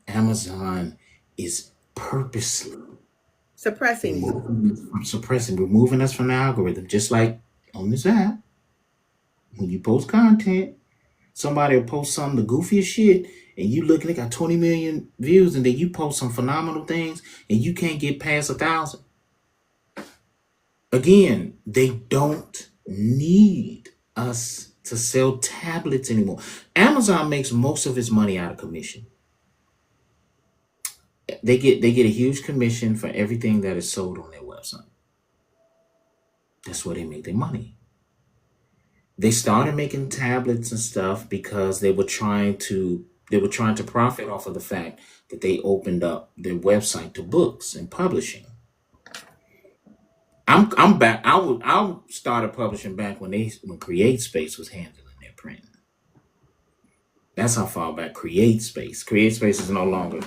Amazon is purposely Suppressing you. removing us from the algorithm. Just like on this app, when you post content, somebody will post some of the goofiest shit, and you look and they got 20 million views, and then you post some phenomenal things, and you can't get past 1,000. Again, they don't need us to sell tablets anymore. Amazon makes most of its money out of commission. They get a huge commission for everything that is sold on their website. That's where they make their money. They started making tablets and stuff because they were trying to profit off of the fact that they opened up their website to books and publishing. I'm back. I started publishing back when Create Space was handling their print. That's how far back Create Space. Create Space is no longer.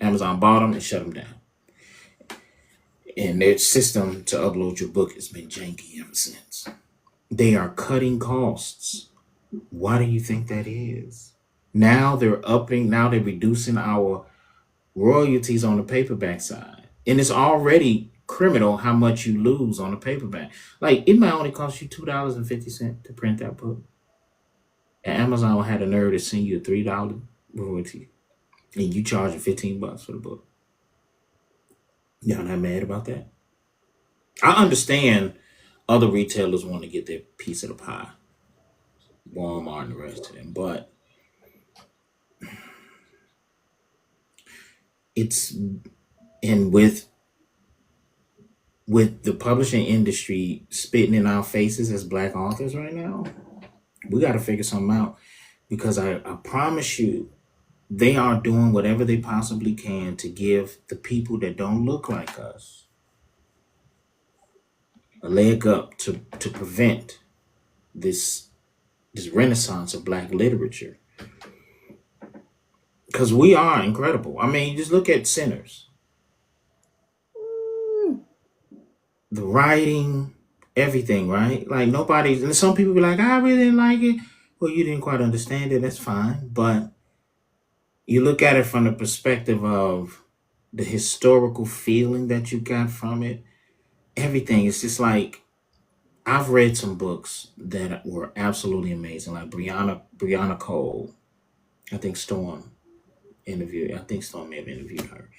Amazon bought them and shut them down. And their system to upload your book has been janky ever since. They are cutting costs. Why do you think that is? Now they're reducing our royalties on the paperback side. And it's already criminal how much you lose on the paperback. Like it might only cost you $2.50 to print that book. And Amazon had a nerve to send you a $3 royalty. And you charging $15 for the book. Y'all not mad about that? I understand other retailers want to get their piece of the pie. Walmart and the rest of them. But it's and with the publishing industry spitting in our faces as black authors right now, we got to figure something out because I promise you, they are doing whatever they possibly can to give the people that don't look like us a leg up to prevent this this renaissance of black literature because we are incredible. I mean, just look at Sinners, Mm, the writing, everything, right? Like nobody's, and some people be like, I really didn't like it. Well, you didn't quite understand it. That's fine, but you look at it from the perspective of the historical feeling that you got from it. Everything is just like I've read some books that were absolutely amazing, like Brianna Cole. I think Storm interviewed. I think Storm may have interviewed her.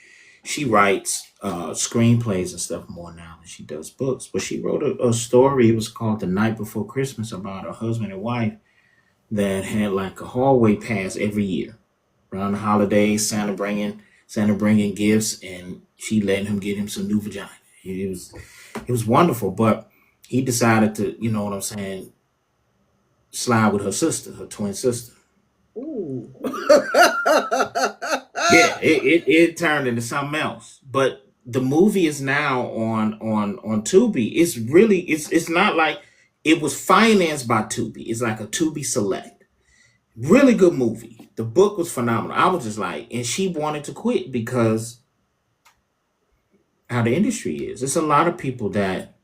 She writes screenplays and stuff more now than she does books. But she wrote a story. It was called The Night Before Christmas about a husband and wife that had like a hallway pass every year around the holidays. Santa bringing gifts, and she letting him get him some new vagina. It was wonderful, but he decided to, you know what I'm saying, slide with her sister, her twin sister. ooh. Yeah, it turned into something else. But the movie is now on Tubi. It's not like it was financed by Tubi. It's like a Tubi Select. Really good movie. The book was phenomenal. I was just like, and she wanted to quit because how the industry is. There's a lot of people that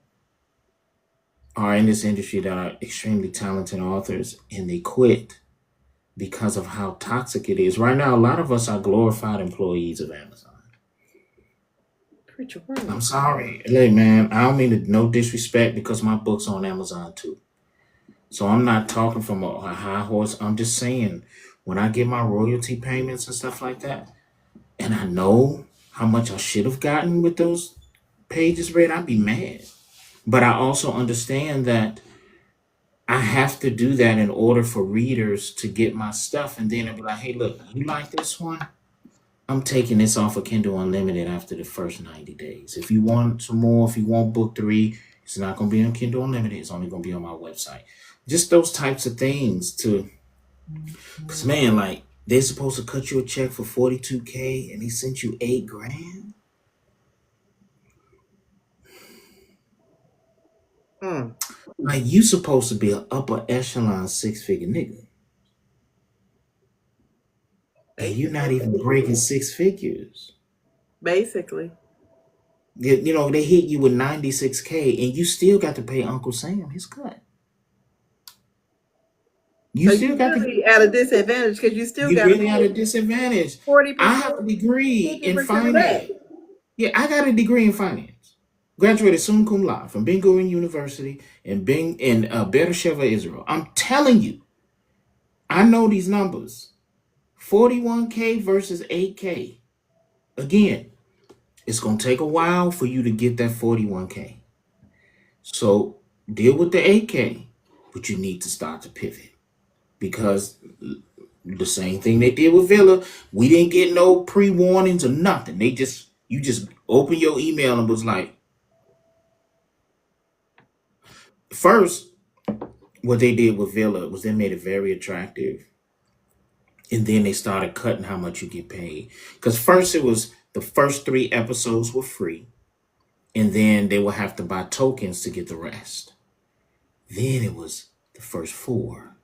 are in this industry that are extremely talented authors and they quit because of how toxic it is. Right now, a lot of us are glorified employees of Amazon. Preacher I'm word. sorry. Hey man, I don't mean to no disrespect because my book's on Amazon too. So I'm not talking from a high horse. I'm just saying when I get my royalty payments and stuff like that, and I know how much I should have gotten with those pages read, I'd be mad. But I also understand that I have to do that in order for readers to get my stuff. And then I'll be like, hey, look, you like this one? I'm taking this off of Kindle Unlimited after the first 90 days. If you want some more, if you want book 3, it's not going to be on Kindle Unlimited. It's only going to be on my website. Just those types of things because man, like they're supposed to cut you a check for 42K and they sent you 8 grand. Mm, Like you supposed to be an upper echelon 6 figure nigga, and you're not basically. even breaking 6 figures. Basically. You know they hit you with 96K, and you still got to pay Uncle Sam his cut. You So still you got to. really at a disadvantage because you still You got to really at a pay disadvantage. I 40%, have a degree in 50% of that. finance. Yeah, I got a degree in finance. Graduated summa cum laude from Ben Gurion University in Beersheba, Israel. I'm telling you, I know these numbers. 41K versus 8K. Again, it's gonna take a while for you to get that 41K. So deal with the 8K, but you need to start to pivot because the same thing they did with Villa. We didn't get no pre warnings or nothing. They just you just open your email and was like, first, what they did with Villa was they made it very attractive, and then they started cutting how much you get paid. Because first it was the first 3 episodes were free, and then they would have to buy tokens to get the rest. Then it was the first 4.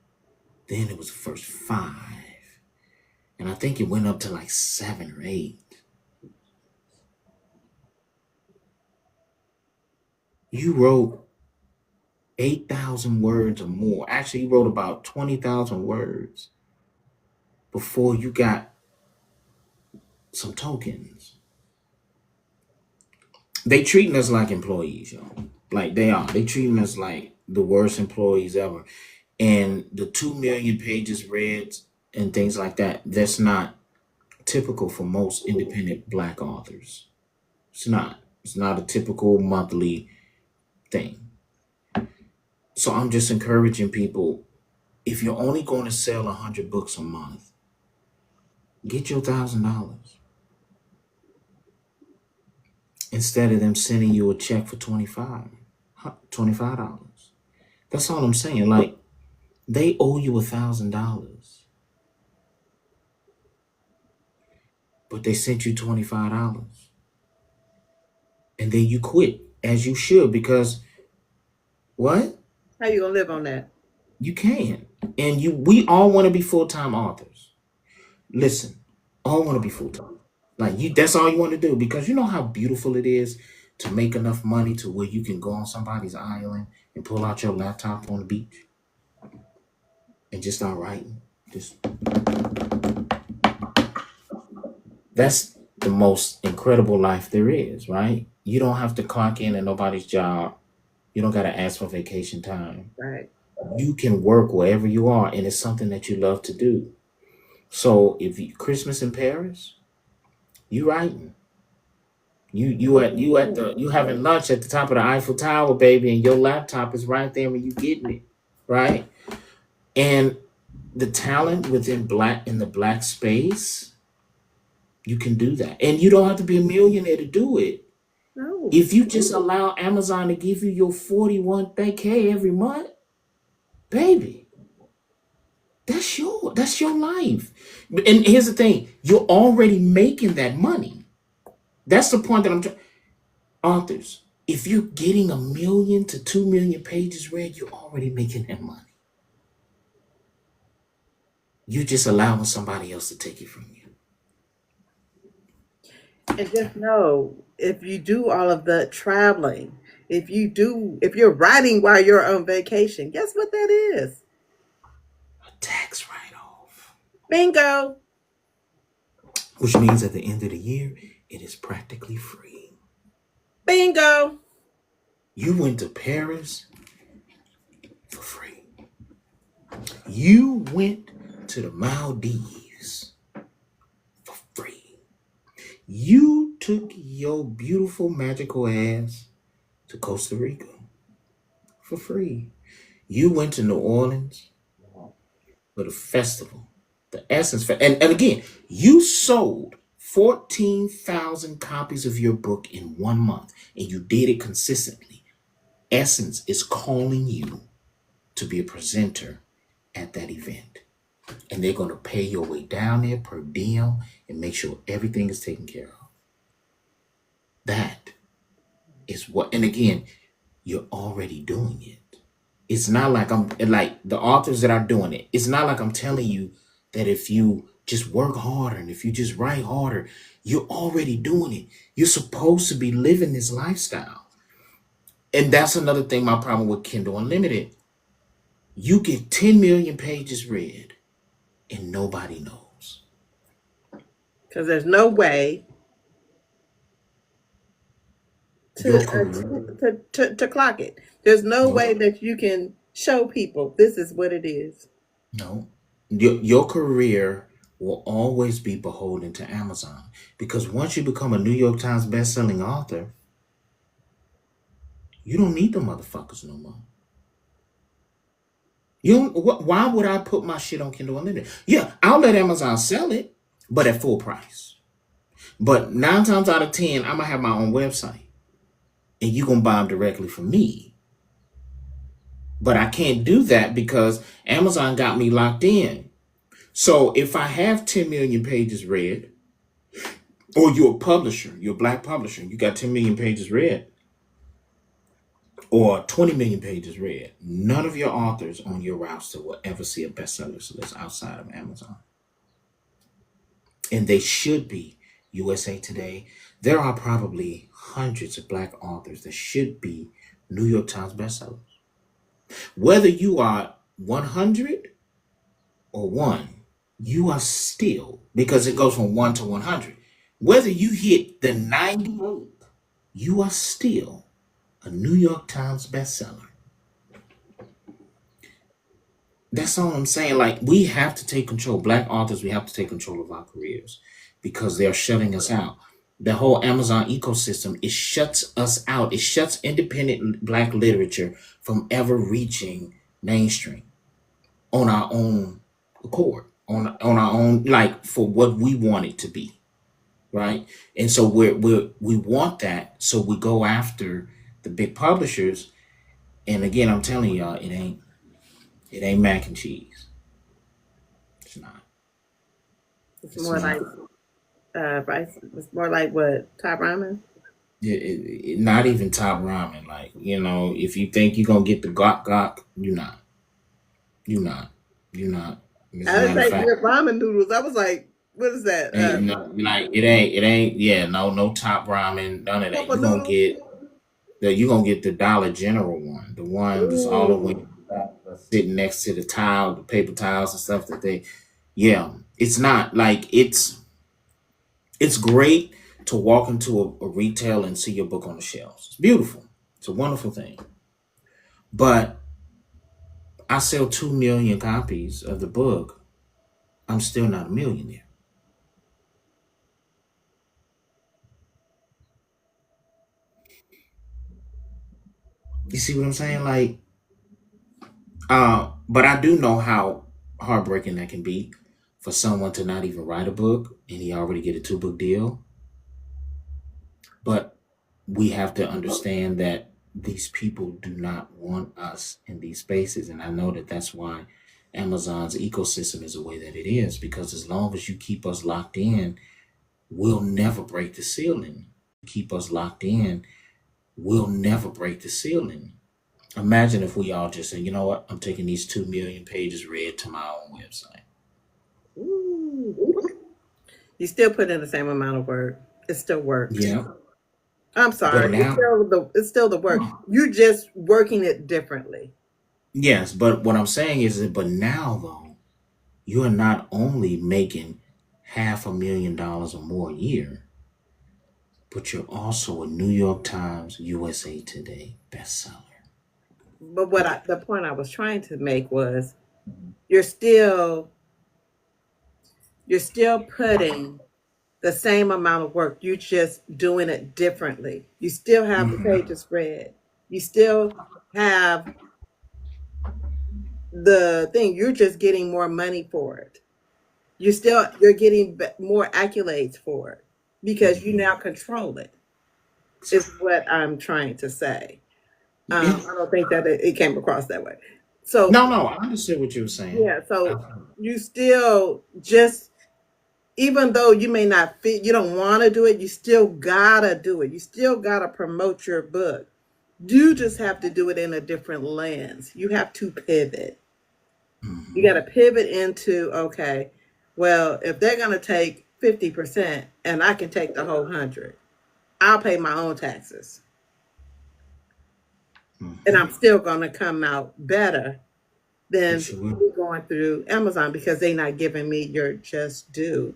Then it was the first 5, and I think it went up to like 7 or 8. You wrote 8,000 words or more. Actually, you wrote about 20,000 words before you got some tokens. They treating us like employees, yo. Like they are. They treating us like the worst employees ever. And the 2 million pages read and things like that, that's not typical for most independent black authors. It's not. It's not a typical monthly thing. So I'm just encouraging people, if you're only going to sell 100 books a month, get your $1,000 instead of them sending you a check for $25. That's all I'm saying. Like they owe you $1,000, but they sent you $25, and then you quit as you should because what How you gonna live on that? you can, and we all want to be full-time authors. Listen, all want to be full-time. Like you, that's all you want to do because you know how beautiful it is to make enough money to where you can go on somebody's island and pull out your laptop on the beach and just start writing. Just that's the most incredible life there is, right? You don't have to clock in at nobody's job. You don't got to ask for vacation time. Right. You can work wherever you are, and it's something that you love to do. So if you Christmas in Paris, you writing. You having lunch at the top of the Eiffel Tower, baby, and your laptop is right there when you getting it, right? And the talent within black in the black space, you can do that, and you don't have to be a millionaire to do it. No. If you just allow Amazon to give you your 41K every month, baby, that's your life. And here's the thing: you're already making that money. That's the point that I'm trying. Authors, if you're getting 1 million to 2 million pages read, you're already making that money. You're just allowing somebody else to take it from you. And just know if you do all of the traveling, if you're writing while you're on vacation, guess what that is? A tax write-off, Bingo. which means at the end of the year, it is practically free. Bingo. You went to Paris for free. You went to the Maldives for free. You took your beautiful magical ass to Costa Rica for free. You went to New Orleans for the festival, the and again, you sold 14,000 copies of your book in 1 month, and you did it consistently. Essence is calling you to be a presenter at that event, and they're going to pay your way down there per diem and make sure everything is taken care of. That is what, and again, you're already doing it. It's not like I'm like the authors that are doing it. It's not like I'm telling you that if you just work harder and if you just write harder, you're already doing it. You're supposed to be living this lifestyle. And that's another thing, my problem with Kindle Unlimited. You get 10 million pages read and nobody knows. Because there's no way Your career, to clock it. There's no no, way that you can show people this is what it is. no. Your career will always be beholden to Amazon because once you become a New York Times best-selling author, you don't need the motherfuckers no more. You don't, why would I put my shit on Kindle Unlimited? Yeah, I'll let Amazon sell it, but at full price. But 9 times out of 10, I'm gonna have my own website, and you gonna buy them directly from me. But I can't do that because Amazon got me locked in. So if I have 10 million pages read, or you're a publisher, you're a black publisher, you got 10 million pages read, or 20 million pages read, none of your authors on your roster will ever see a bestsellers list outside of Amazon. And they should be. USA Today, there are probably hundreds of black authors that should be New York Times bestsellers. Whether you are 100 or one, you are still, because it goes from 1 to 100. Whether you hit the 98, you are still a New York Times bestseller. That's all I'm saying. Like, we have to take control. Black authors, we have to take control of our careers because they're shutting us out. The whole Amazon ecosystem, it shuts us out. It shuts independent black literature from ever reaching mainstream on our own accord, on our own, like for what we want it to be, right? And so we want that, so we go after the big publishers. And again, I'm telling y'all, it ain't mac and cheese. It's not. It's It's more like not. rice. It's more like what, top ramen. Not even top ramen. Like, if you think you're gonna get the gok, you're not. You're not. You're not. As a I didn't matter of say fact, good ramen noodles. I was like, what is that? ain't no, like it ain't. Yeah, no top ramen, none of that. Cup of noodles. You're gonna get the Dollar General one, the one that's all the way Ooh. sitting next to the towel, the paper towels and stuff that they. Yeah, it's not like it's great to walk into a retail and see your book on the shelves. It's beautiful. It's a wonderful thing. But I sell 2 million copies of the book. I'm still not a millionaire. You see what I'm saying? Like, but I do know how heartbreaking that can be for someone to not even write a book and he already get a 2 book deal. But we have to understand that these people do not want us in these spaces. And I know that that's why Amazon's ecosystem is the way that it is, because as long as you keep us locked in, we'll never break the ceiling. Keep us locked in, we'll never break the ceiling. Imagine if we all just say, you know what, I'm taking these 2 million pages read to my own website. Ooh. You still put in the same amount of work. It still works. Yeah. I'm But sorry. now, It's still the work. You're just working it differently. yes, but what I'm saying is that, but now though, you are not only making $500,000 or more a year, but you're also a New York Times USA Today bestseller. But the point I was trying to make was you're still you're still putting the same amount of work. You're just doing it differently. You still have the Mhm. pages spread. You still have the thing. You're just getting more money for it. You're getting more accolades for it because you Mhm. now control it. Is what I'm trying to say. Yeah. I don't think that it came across that way. So No, I understood what you were saying. yeah, so you still just, even though you may not fit, you don't want to do it, you still gotta do it. You still gotta promote your book. You just have to do it in a different lens. You have to pivot. You Hmm. got to pivot into, okay, well, if they're going to take 50% and I can take the whole 100, I'll pay my own taxes and I'm Hmm. still going to come out better than Yes, you will. me going through Amazon because they're not giving me your just due.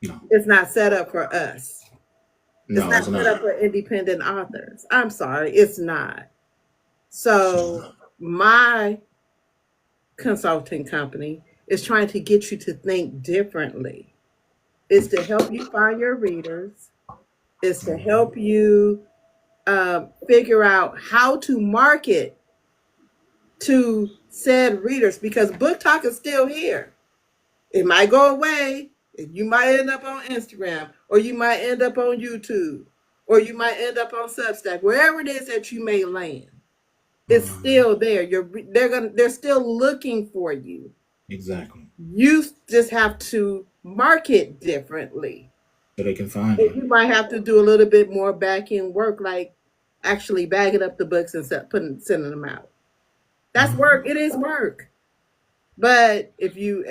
No, It's not set up for us. It's no, not it's set not. up for independent authors. I'm sorry, it's not. It's just So not. my consulting company is trying to get you to think differently. It's to help you find your readers. It's to Hmm. help you figure out how to market to said readers because book talk is still here. It might go away. You might end up on Instagram, or you might end up on YouTube, or you might end up on Substack, wherever it is that you may land. It's Hmm. still there. They're still looking for you. Exactly. You just have to market differently. So they can find And you. you might have to do a little bit more back end work, like actually bagging up the books and sending them out. That's work. Hmm. It is work. But if you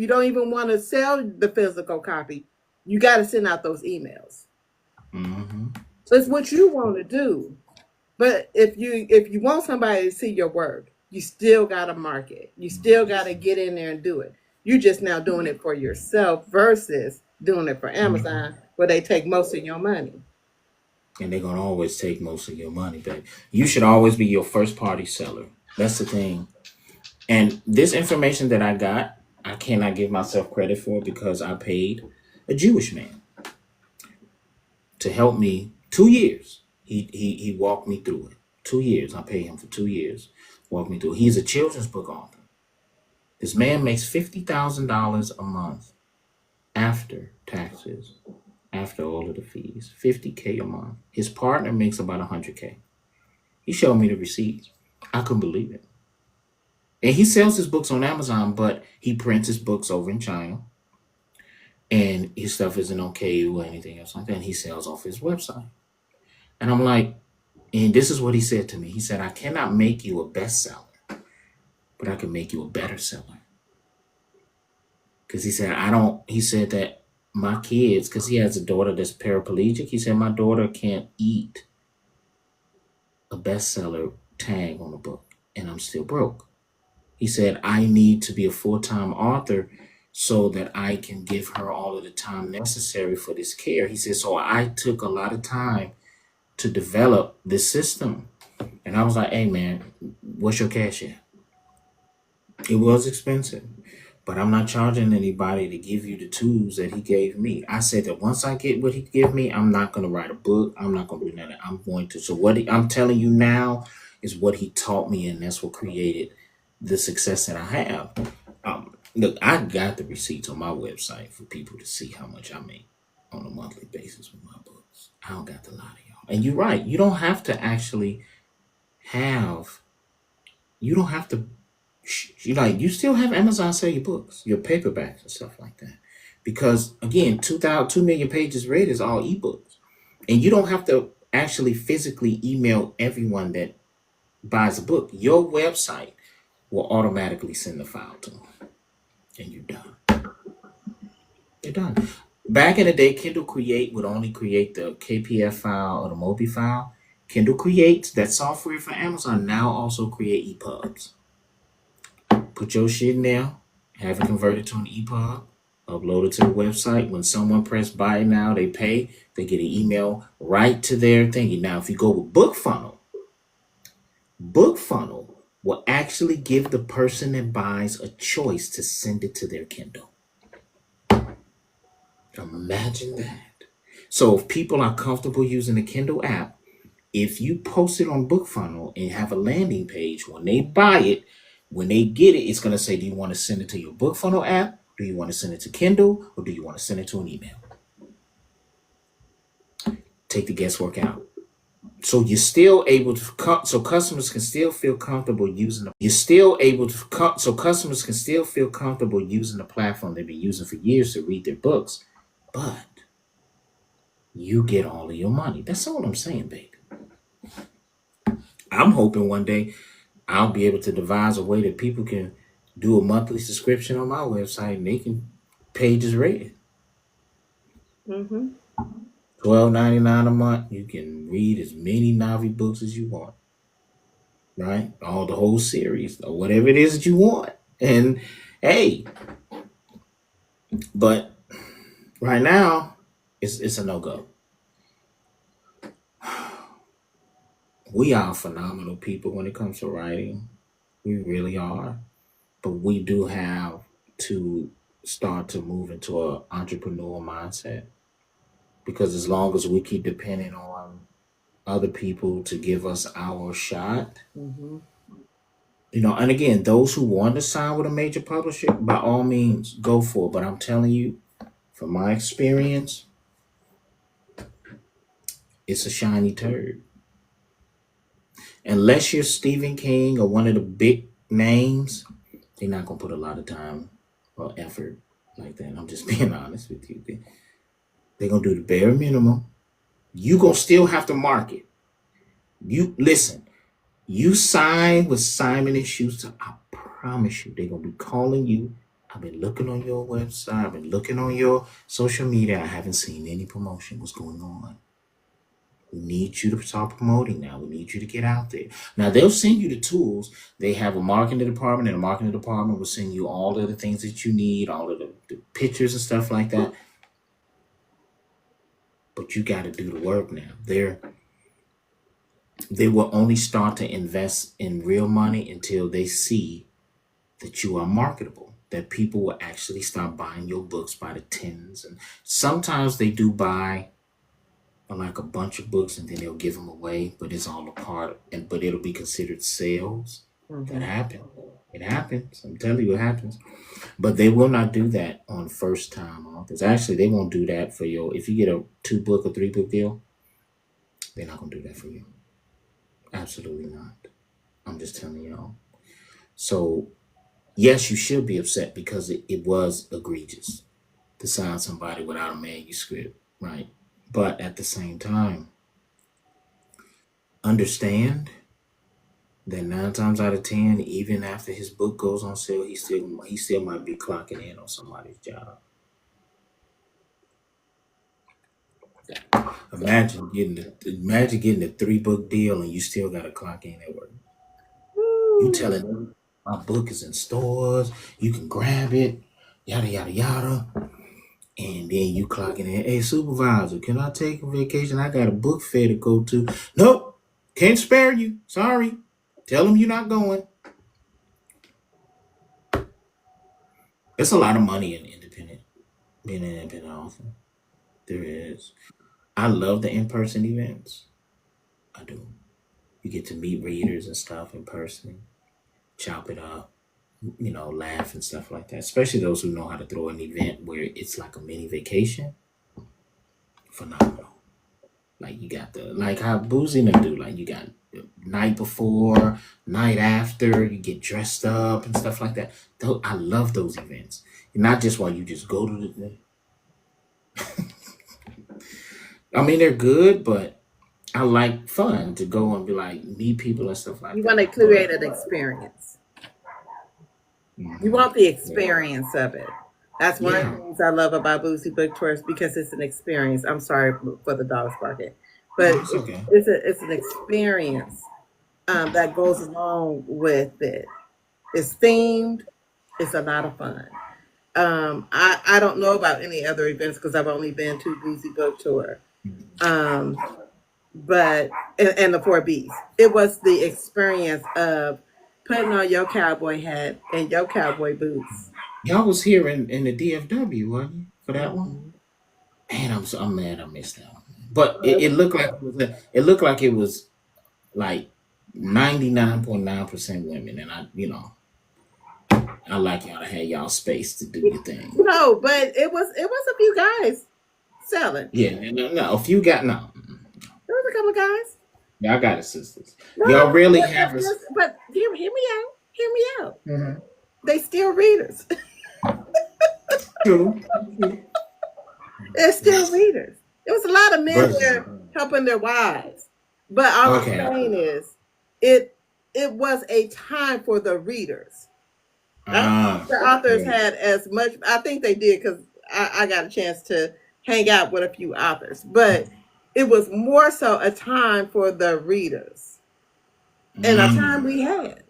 don't even want to sell the physical copy, you got to send out those emails. Hmm. So it's what you want to do. But if you want somebody to see your work, you still got to market. You still got to get in there and do it. You're just now doing it for yourself versus doing it for Hmm. Amazon, where they take most of your money. And they're gonna always take most of your money, baby. You should always be your first party seller. That's the thing. And this information that I got, I cannot give myself credit for because I paid a Jewish man to help me 2 years. He walked me through it. 2 years. I paid him for 2 years. Walk me through it. He's a children's book author. This man makes $50,000 a month after taxes, after all of the fees. 50K a month. His partner makes about 100K. He showed me the receipts. I couldn't believe it. And he sells his books on Amazon, but he prints his books over in China. And his stuff isn't on KU or anything else like that. And he sells off his website. And I'm like, and this is what he said to me. He said, I cannot make you a bestseller, but I can make you a better seller. Because he said, he said that my kids, because he has a daughter that's paraplegic, he said, my daughter can't eat a bestseller tag on a book, and I'm still broke. He said, I need to be a full time author so that I can give her all of the time necessary for this care. He said, so I took a lot of time to develop this system. And I was like, hey, man, what's your cash at? It was expensive, but I'm not charging anybody to give you the tools that he gave me. I said that once I get what he gave me, I'm not going to write a book. I'm not going to do nothing. I'm going to. So I'm telling you now is what he taught me, and that's what created the success that I have. Look, I got the receipts on my website for people to see how much I make on a monthly basis with my books. I don't got to lie to y'all. And you're right. Have you don't have to you still have Amazon sell your books, your paperbacks and stuff like that. Because again, 2 million pages read is all ebooks. And you don't have to actually physically email everyone that buys a book. Your website will automatically send the file to them. And you're done. You're done. Back in the day, Kindle Create would only create the KPF file or the Mobi file. Kindle Create, that software for Amazon, now also create EPUBs. Put your shit in there, have it converted to an EPUB, upload it to the website. When someone press buy now, they pay, they get an email right to their thingy. Now, if you go with BookFunnel will actually give the person that buys a choice to send it to their Kindle. Imagine that. So if people are comfortable using the Kindle app, if you post it on BookFunnel and have a landing page, when they buy it, when they get it, it's going to say, do you want to send it to your BookFunnel app? Do you want to send it to Kindle? Or do you want to send it to an email? Take the guesswork out. So you're still able to, so customers can still feel comfortable using you're still able to, so customers can still feel comfortable using the platform they've been using for years to read their books. But you get all of your money. That's all I'm saying, baby. I'm hoping one day I'll be able to devise a way that people can do a monthly subscription on my website and they can pages rated. Mm-hmm. $12.99 a month. You can read as many Navi books as you want, right? All the whole series or whatever it is that you want. And hey, but right now it's a no go. We are phenomenal people when it comes to writing. We really are. But we do have to start to move into a entrepreneurial mindset because as long as we keep depending on other people to give us our shot, Mm-hmm. and again, those who want to sign with a major publisher, by all means, go for it. But I'm telling you, from my experience, it's a shiny turd. Unless you're Stephen King or one of the big names, they're not gonna put a lot of time or effort like that. I'm just being honest with you. They're gonna do the bare minimum. You gonna still have to market. You listen. You sign with Simon and Schuster. I promise you, they're gonna be calling you. I've been looking on your website. I've been looking on your social media. I haven't seen any promotion. What's going on? We need you to start promoting now. We need you to get out there. Now they'll send you the tools. They have a marketing department, and the marketing department will send you all of the things that you need, all of the pictures and stuff like that. But you got to do the work now. They will only start to invest in real money until they see that you are marketable, that people will actually start buying your books by the tens. And sometimes they do buy like a bunch of books and then they'll give them away, but it's all a part, and but it'll be considered sales. That Mm-hmm. happens. It happens. I'm telling you, it happens. But they will not do that on first time authors. Actually, they won't do that for you. If you get a 2 book or 3 book deal, they're not gonna do that for you. Absolutely not. I'm just telling y'all. So yes, you should be upset because it was egregious to sign somebody without a manuscript, right? But at the same time, understand that 9 times out of 10, even after his book goes on sale, he still might be clocking in on somebody's job. Imagine getting a 3 book deal and you still got to clock in at work. You Woo. telling them my book is in stores, you can grab it, yada yada yada, and then you clocking in. Hey supervisor, can I take a vacation? I got a book fair to go to. Nope, can't spare you. Sorry. Tell them you're not going. It's a lot of money in independent being an independent author. There is. I love the in-person events. I do. You get to meet readers and stuff in person, chop it up, laugh and stuff like that. Especially those who know how to throw an event where it's like a mini vacation. Phenomenal. Like you got the like how Boozy and them do. Like you got night before, night after. You get dressed up and stuff like that. I love those events. Not just while you just go to the. I mean, they're good, but I like fun to go and be like meet people and stuff like You want to that. But create an experience. You mhm, want the yeah, experience of it. That's one of the yeah, things I love about Boozy Book Tours because it's an experience. I'm sorry for the dogs barking, but no, it's okay. it's an experience that goes along with it. It's themed. It's a lot of fun. I don't know about any other events because I've only been to Boozy Book Tour. Um, but and the four B's. It was the experience of putting on your cowboy hat and your cowboy boots. Y'all was here in the DFW, wasn't you, for that one? Mhm. Man, I'm mad I missed that one. But Well, it looked like it was like 99.9% women, and I like y'all to have y'all space to do your thing. no, but it was a few guys selling. Yeah, no, no, if you got no, There was a couple of guys. y'all got it, sisters. No, Y'all really but, have us. but hear me out. Hear me out. Mhm. They still readers. True, true. They're still readers. There was a lot of men But there helping their wives. But all I'm okay, saying is, it it was a time for the readers. I don't think Ah, the authors yeah. had as much. I think they did because I got a chance to hang out with a few authors, but it was more so a time for the readers and a time Mm. we had.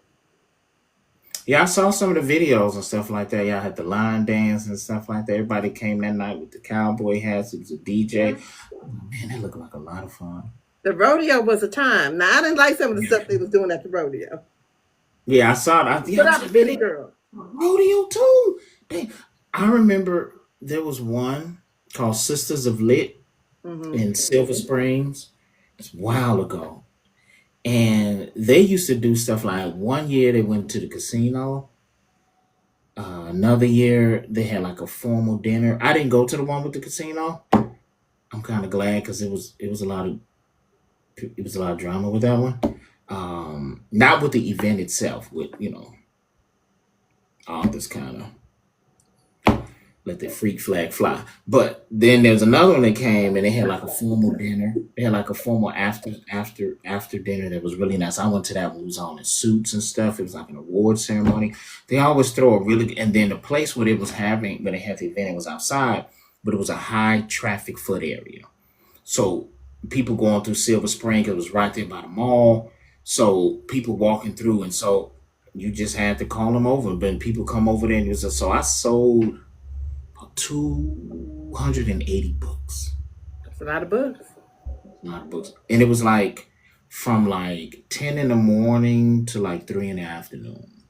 Yeah, I saw some of the videos and stuff like that. Y'all had the line dance and stuff like that. Everybody came that night with the cowboy hats. It was a DJ. Yeah. Man, that looked like a lot of fun. The rodeo was a time. Now I didn't like some of the Yeah, stuff they was doing at the rodeo, yeah, I saw that. Yeah, but I I was was like, a man, city they girl. rodeo too. Dang. I remember there was one called Sisters of Lit Hmm. in Silver Springs. It's a while ago. And they used to do stuff like one year they went to the casino. Another year they had like a formal dinner. I didn't go to the one with the casino. I'm kind of glad because it was a lot of it was a lot of drama with that one. Not with the event itself, with all this kind of let the freak flag fly. But then there's another one that came and they had like a formal dinner. They had like a formal after dinner that was really nice. I went to that one. It was all in suits and stuff. It was like an award ceremony. They always throw a really and then the place where they had the event, it was outside, but it was a high traffic foot area. So people going through Silver Spring, it was right there by the mall. So people walking through, and so you just had to call them over. But people come over there, and it was so I sold 280 books. That's a lot of books. Not books. And it was like from like 10 in the morning to like 3 in the afternoon.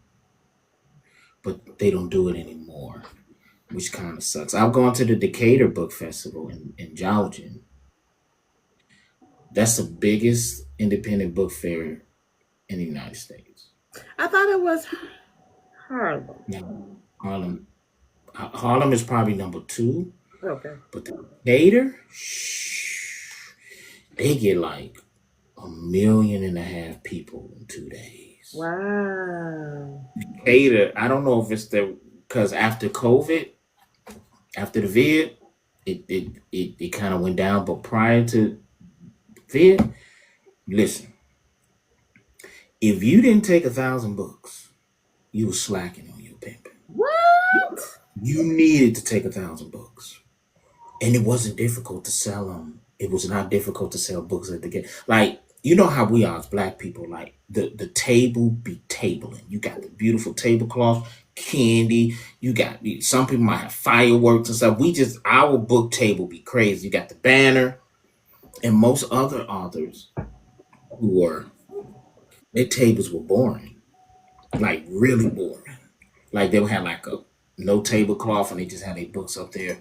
But they don't do it anymore, which kind of sucks. I've gone to the Decatur Book Festival in Georgia. That's the biggest independent book fair in the United States. I thought it was Harlem. Now, Harlem is probably number two, Okay. but the Decatur, shh, they get like 1.5 million people in 2 days. Wow. Decatur, I don't know if it's because after COVID, after the vid, it kind of went down. But prior to vid, listen, if you didn't take 1,000 books, you were slacking on your pimping. What? You needed to take 1,000 books, and it wasn't difficult to sell them. It was not difficult to sell books at the gate. Like you know how we are as black people. Like the table be tabling. You got the beautiful tablecloth, candy. You got some people might have fireworks and stuff. We just our book table be crazy. You got the banner, and most other authors who were their tables were boring, like really boring. Like they would have like a no tablecloth and they just had their books up there.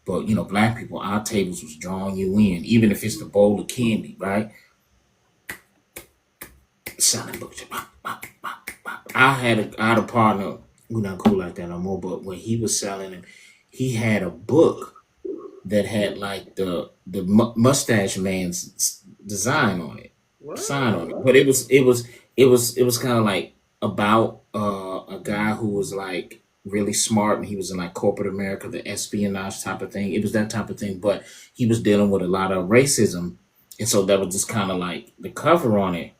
But black people, our tables was drawing you in, even if it's the bowl of candy, right? Selling books. I had a partner. We're not cool like that no more. But when he was selling them, he had a book that had like the mustache man's design on it, sign on it. What? But it was kind of like about a guy who was like really smart and he was in like corporate America, the espionage type of thing. It was that type of thing, but he was dealing with a lot of racism, and so that was just kind of like the cover on it.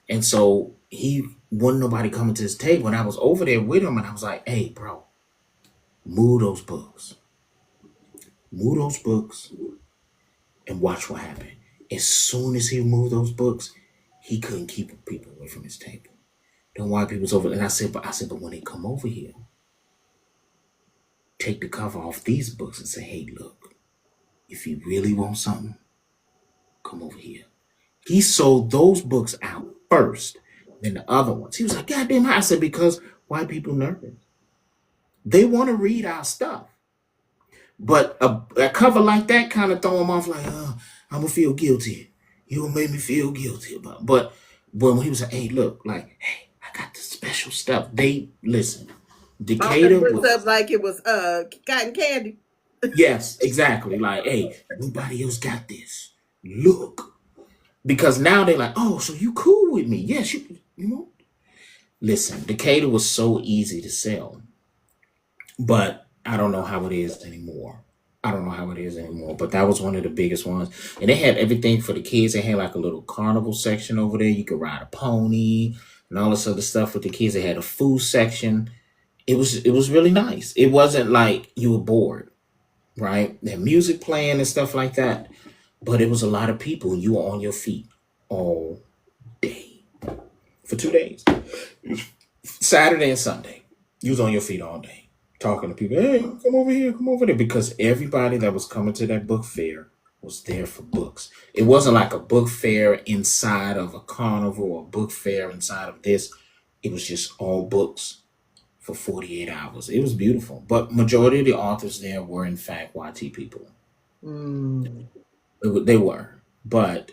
And so he wasn't nobody coming to his table, and I was over there with him, and I was like, "Hey, bro, move those books, move those books." And watch what happened. As soon as he moved those books, he couldn't keep people away from his table. The white people's over, and but when they come over here, take the cover off these books and say, hey, look, if you really want something, come over here. He sold those books out first, then the other ones. He was like, God damn, I said, because white people nervous. They want to read our stuff. But a cover like that kind of throw them off like, I'm gonna feel guilty. You gonna make me feel guilty about. But when he was like, hey, look, like, hey, I got the special stuff. They listen. Bought them Decatur books was up like it was cotton candy. yes, exactly. Like, hey, nobody else got this. Look, because now they're like, oh, so you cool with me? Yes, you know. Listen, Decatur was so easy to sell, but I don't know how it is anymore. I don't know how it is anymore, but that was one of the biggest ones. And they had everything for the kids. They had like a little carnival section over there. You could ride a pony and all this other stuff with the kids. They had a food section. It was really nice. It wasn't like you were bored, right? They had music playing and stuff like that. But it was a lot of people. You were on your feet all day for 2 days. Saturday and Sunday. You was on your feet all day, talking to people. Hey, come over here, come over there. Because everybody that was coming to that book fair was there for books. It wasn't like a book fair inside of a carnival or a book fair inside of this. It was just all books for 48 hours. It was beautiful. But majority of the authors there were in fact YT people. Mm. They were. But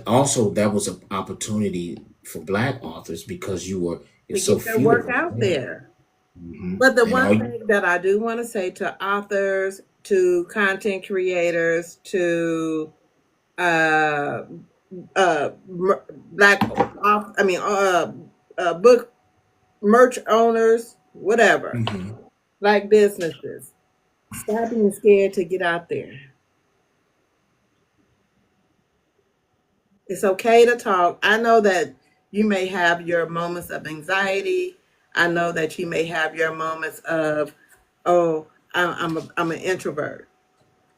also that was an opportunity for black authors because To it's so get their few of work us out there. there. Hmm. But the And all one you, thing that I do want to say to authors, to content creators, to uh, black, I mean, book merch owners, whatever, hmm like businesses, stop being scared to get out there. It's okay to talk. I know that you may have your moments of anxiety. I know that you may have your moments of, oh, I'm an introvert.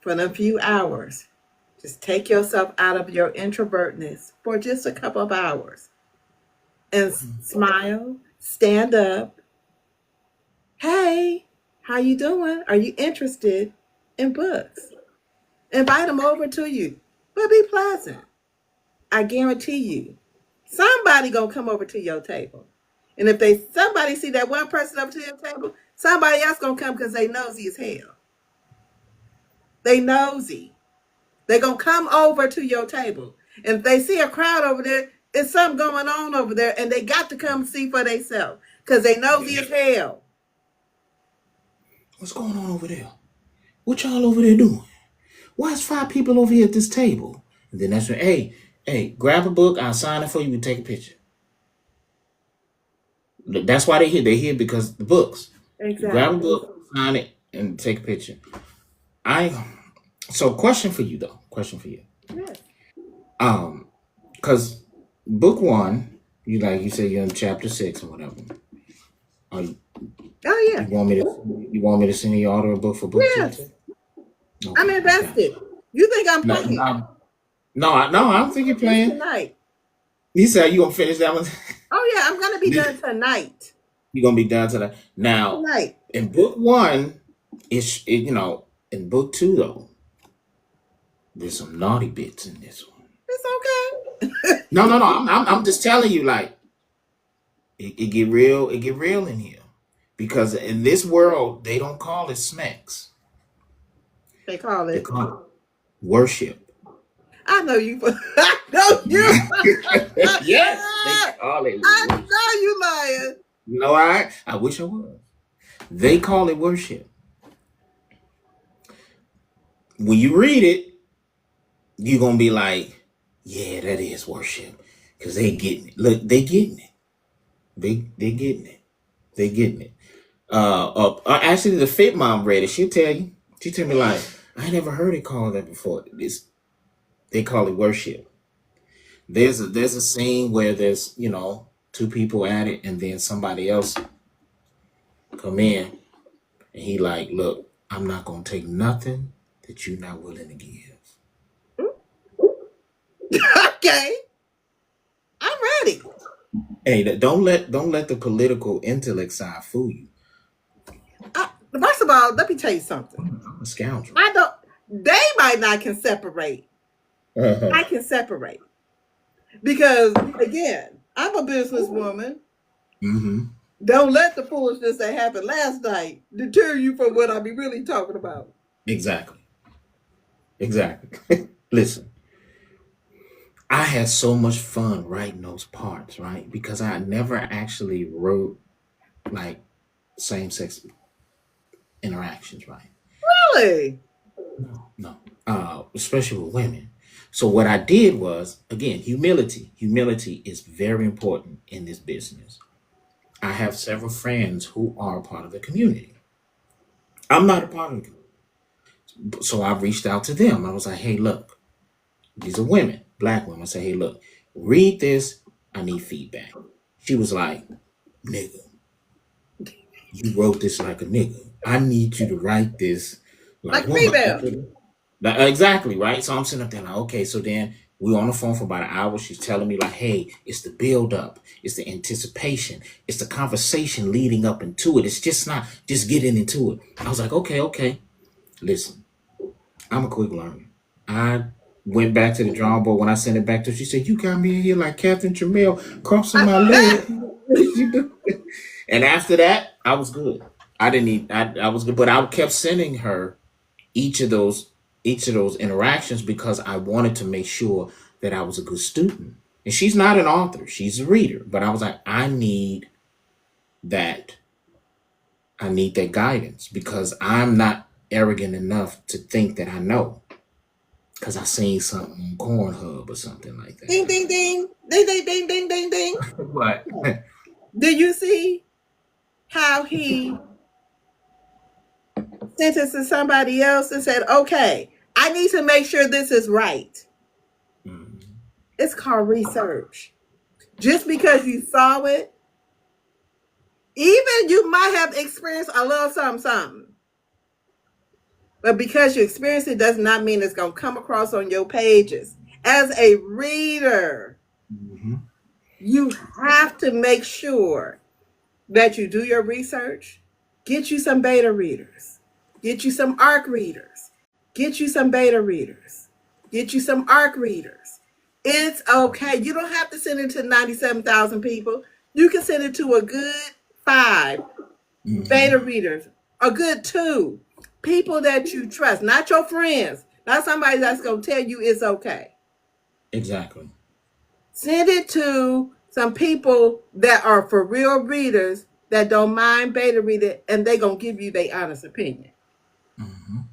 For a few hours, just take yourself out of your introvertness for just a couple of hours and smile, stand up. Hey, how you doing? Are you interested in books? Invite them over to you, but be pleasant. I guarantee you, somebody gonna come over to your table. And if they somebody see that one person up to your table, somebody else gonna come because they nosy as hell. They nosy. They gonna come over to your table. And if they see a crowd over there, it's something going on over there, and they got to come see for themselves. Because they nosy as hell. what's going on over there? What y'all over there doing? Why is 5 people over here at this table? And then that's when, hey, grab a book. I'll sign it for you and take a picture. That's why they here. They here because the books. You grab a Exactly. book, sign it, and take a picture. I so question for you though. Question for you. Yes. Um, because book one, you say you're in chapter 6 or whatever. Are you, Oh yeah. you want me to send you order a book for book 2 Yes. too? I'm Okay, I got invested. you. You think I'm No, playing? no, no, I don't think you're This playing. tonight. You said you gonna finish that one. Oh yeah, I'm gonna be done tonight. You're gonna be done to that. Now, Tonight. in book one, in book two though, there's some naughty bits in this one. It's okay. No. I'm just telling you, like it get real. It get real in here because in this world they don't call it smacks. They call They it. call it worship. I know you. I know you. Yes, they call it I worship. know you lying. No, I wish I was. They call it worship. When you read it, you're gonna be like, yeah, that is worship. Cause they getting it. Look, they getting it. They getting it. They getting it. Actually the fit mom read it. She'll tell you. She tell me like, I never heard it called that before. They call it worship. There's a scene where there's, 2 people at it and then somebody else come in and he like, look, I'm not gonna take nothing that you're not willing to give. Okay, I'm ready. Hey, don't let the political intellect side fool you. First of all, let me tell you something. I'm a scoundrel. I don't. They might not can separate. Uh-huh. I can separate because again, I'm a businesswoman. Mm-hmm. Don't let the foolishness that happened last night deter you from what I be really talking about. Exactly. Exactly. Listen, I had so much fun writing those parts, right? Because I never actually wrote like same sex interactions, right? Really? No. Especially with women. So what I did was, again, humility. Humility is very important in this business. I have several friends who are a part of the community. I'm not a part of the community. So I reached out to them. I was like, hey, look, these are women, black women. I said, hey, look, read this. I need feedback. She was like, nigga, you wrote this like a nigga. I need you to write this like Like a woman. female. Exactly, right? So I'm sitting up there like, okay, so then we on the phone for about an hour. She's telling me like, hey, it's the build up, it's the anticipation, it's the conversation leading up into it. It's just not just getting into it. I was like, okay, okay. Listen, I'm a quick learner. I went back to the drawing board when I sent it back to her. She said, you got me in here like Captain Jamel crossing my leg. What did you do? And after that, I was good. I didn't need I was good, but I kept sending her each of those interactions because I wanted to make sure that I was a good student. And she's not an author, she's a reader. But I was like, that I need that guidance because I'm not arrogant enough to think that I know. Because I seen something on Cornhub or something like that. Ding, ding, ding. Ding, ding, ding, ding, ding, ding. What? Did you see how he sent it to somebody else and said, okay, I need to make sure this is right? Mhm. It's called research. Just because you saw it, even you might have experienced a little something. But because you experienced it does not mean it's going to come across on your pages. As a reader, Mhm. you have to make sure that you do your research. Get you some beta readers. Get you some ARC readers. Get you some beta readers. Get you some ARC readers. It's okay. You don't have to send it to 97,000 people. You can send it to a good 5 beta Mhm. readers, a good 2 people that you trust, not your friends, not somebody that's going to tell you it's okay. Exactly. Send it to some people that are for real readers that don't mind beta reading, and they're going to give you their honest opinion. Mhm.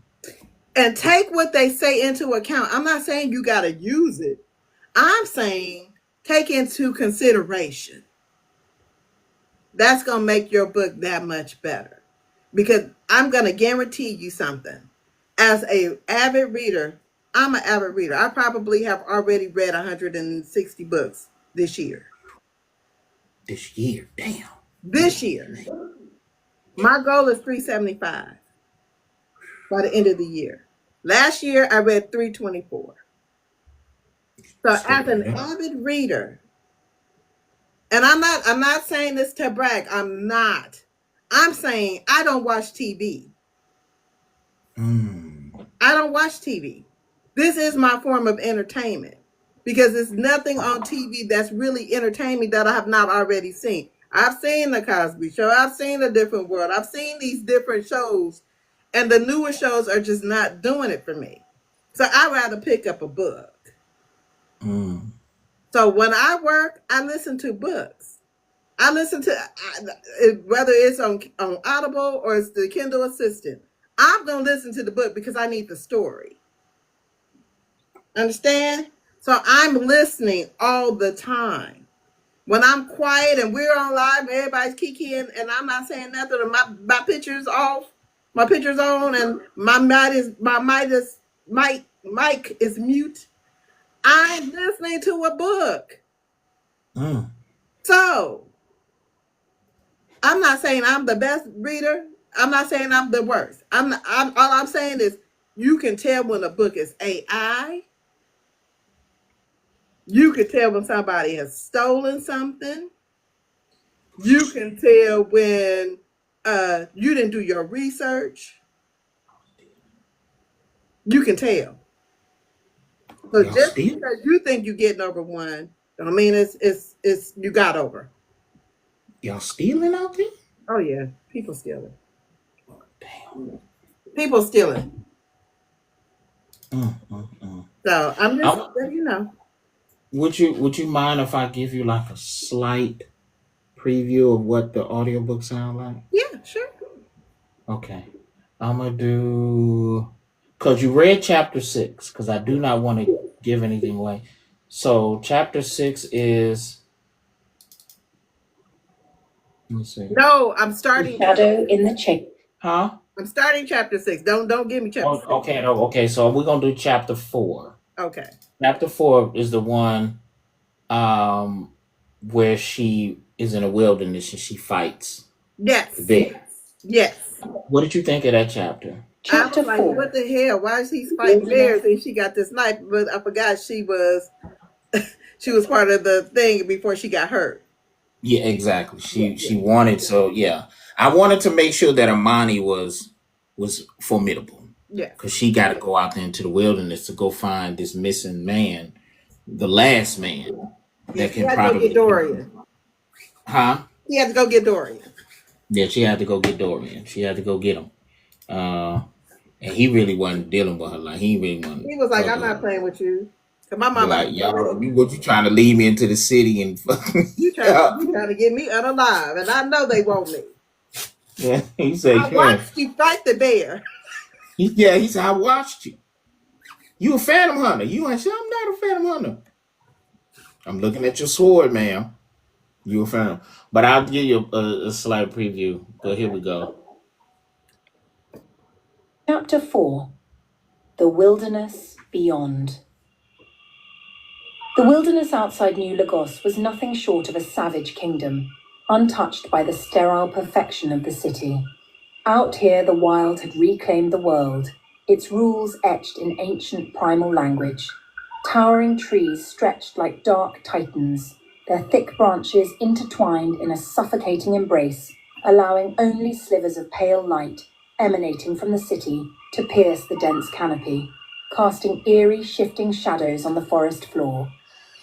And take what they say into account. I'm not saying you got to use it. I'm saying take into consideration. That's going to make your book that much better. Because I'm going to guarantee you something. As a avid reader, I'm an avid reader. I probably have already read 160 books this year. This year, damn. This year. My goal is 375 by the end of the year. Last year I read 324. So as Steady an on that. avid reader, and I'm not saying this to brag. I'm not. I'm saying I don't watch TV. Mm. I don't watch TV. This is my form of entertainment because there's nothing on TV that's really entertaining that I have not already seen. I've seen the Cosby Show. I've seen A Different World. I've seen these different shows, and the newer shows are just not doing it for me. So I'd rather pick up a book. Mm. So when I work, I listen to books. I listen to whether it's on Audible or it's the Kindle Assistant. I'm gonna listen to the book because I need the story. Understand? So I'm listening all the time. When I'm quiet and we're on live, everybody's kikiing, and I'm not saying nothing, and my picture's off, my picture's on, and my mic is mute. I'm listening to a book. Mm. So I'm not saying I'm the best reader. I'm not saying I'm the worst. All I'm saying is you can tell when a book is AI. You can tell when somebody has stolen something. You can tell when you didn't do your research. You can tell. So Y'all just steal? because you think you're getting over one, don't mean it's you got over. Y'all stealing out there? Oh yeah, people stealing. Damn. People stealing. Mm. So I'm just I, letting you know. would you mind if I give you like a slight preview of what the audiobook sound like? Yeah, sure. Okay. I'm gonna do because you read chapter 6, because I do not want to give anything away. So chapter 6 is, let me see. No, I'm The starting. shadow in the chamber. Huh? I'm starting chapter 6. Don't give me chapter Oh, 6. okay, no, okay. So we're gonna do chapter 4. Okay. Chapter 4 is the one um where she is in a wilderness and she fights the Yes. bear. Yes. What did you think of that chapter? I was Chapter like, what 4. the hell? Why is he The fighting Wilderness. bears and she got this knife? But I forgot she was part of the thing before she got hurt. Yeah, exactly. Yeah, She yeah, wanted, so yeah. I wanted to make sure that Amani was formidable yes. because she got to go out there into the wilderness to go find this missing man, the last man Yeah, that she can had to go get probably, Dorian. huh? She had to go get Dorian. Yeah, she had to go get Dorian. She had to go get him. Uh, and he really wasn't dealing with her. Like he really wasn't He was like, I'm fucking with not her. playing with you. Cause my Be mama like, had told y'all, me, what you trying to lead me into the city and fucking yeah. you trying to get me unalive, and I know they want me. Yeah, he said, I yeah. watched you fight the bear. He said, I watched you. You a phantom hunter. You ain't say, I'm not a phantom hunter. I'm looking at your sword, ma'am. You a phantom. But I'll give you a slight preview. But here we go. Chapter 4. The Wilderness Beyond. The wilderness outside New Lagos was nothing short of a savage kingdom, untouched by the sterile perfection of the city. Out here, the wild had reclaimed the world, its rules etched in ancient primal language. Towering trees stretched like dark titans, their thick branches intertwined in a suffocating embrace, allowing only slivers of pale light emanating from the city to pierce the dense canopy, casting eerie, shifting shadows on the forest floor.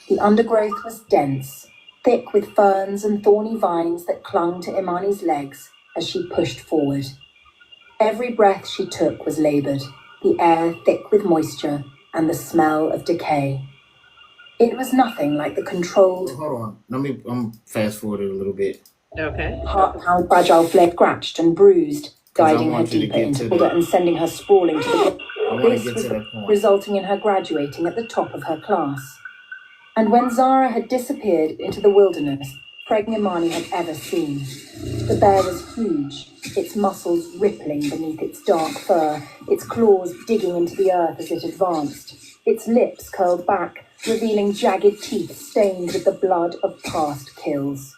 The undergrowth was dense, thick with ferns and thorny vines that clung to Imani's legs as she pushed forward. Every breath she took was labored, the air thick with moisture and the smell of decay. It was nothing like the controlled, Hold on. I'm fast forwarded a little bit. Okay. heart-pound fragile flesh scratched and bruised, Because I guiding her want you to deeper get into to the the and sending her sprawling to the ground. I want to This get was to that point. resulting in her graduating at the top of her class. And when Zara had disappeared into the wilderness Preg Imani had ever seen, the bear was huge, its muscles rippling beneath its dark fur, its claws digging into the earth as it advanced, its lips curled back, revealing jagged teeth stained with the blood of past kills.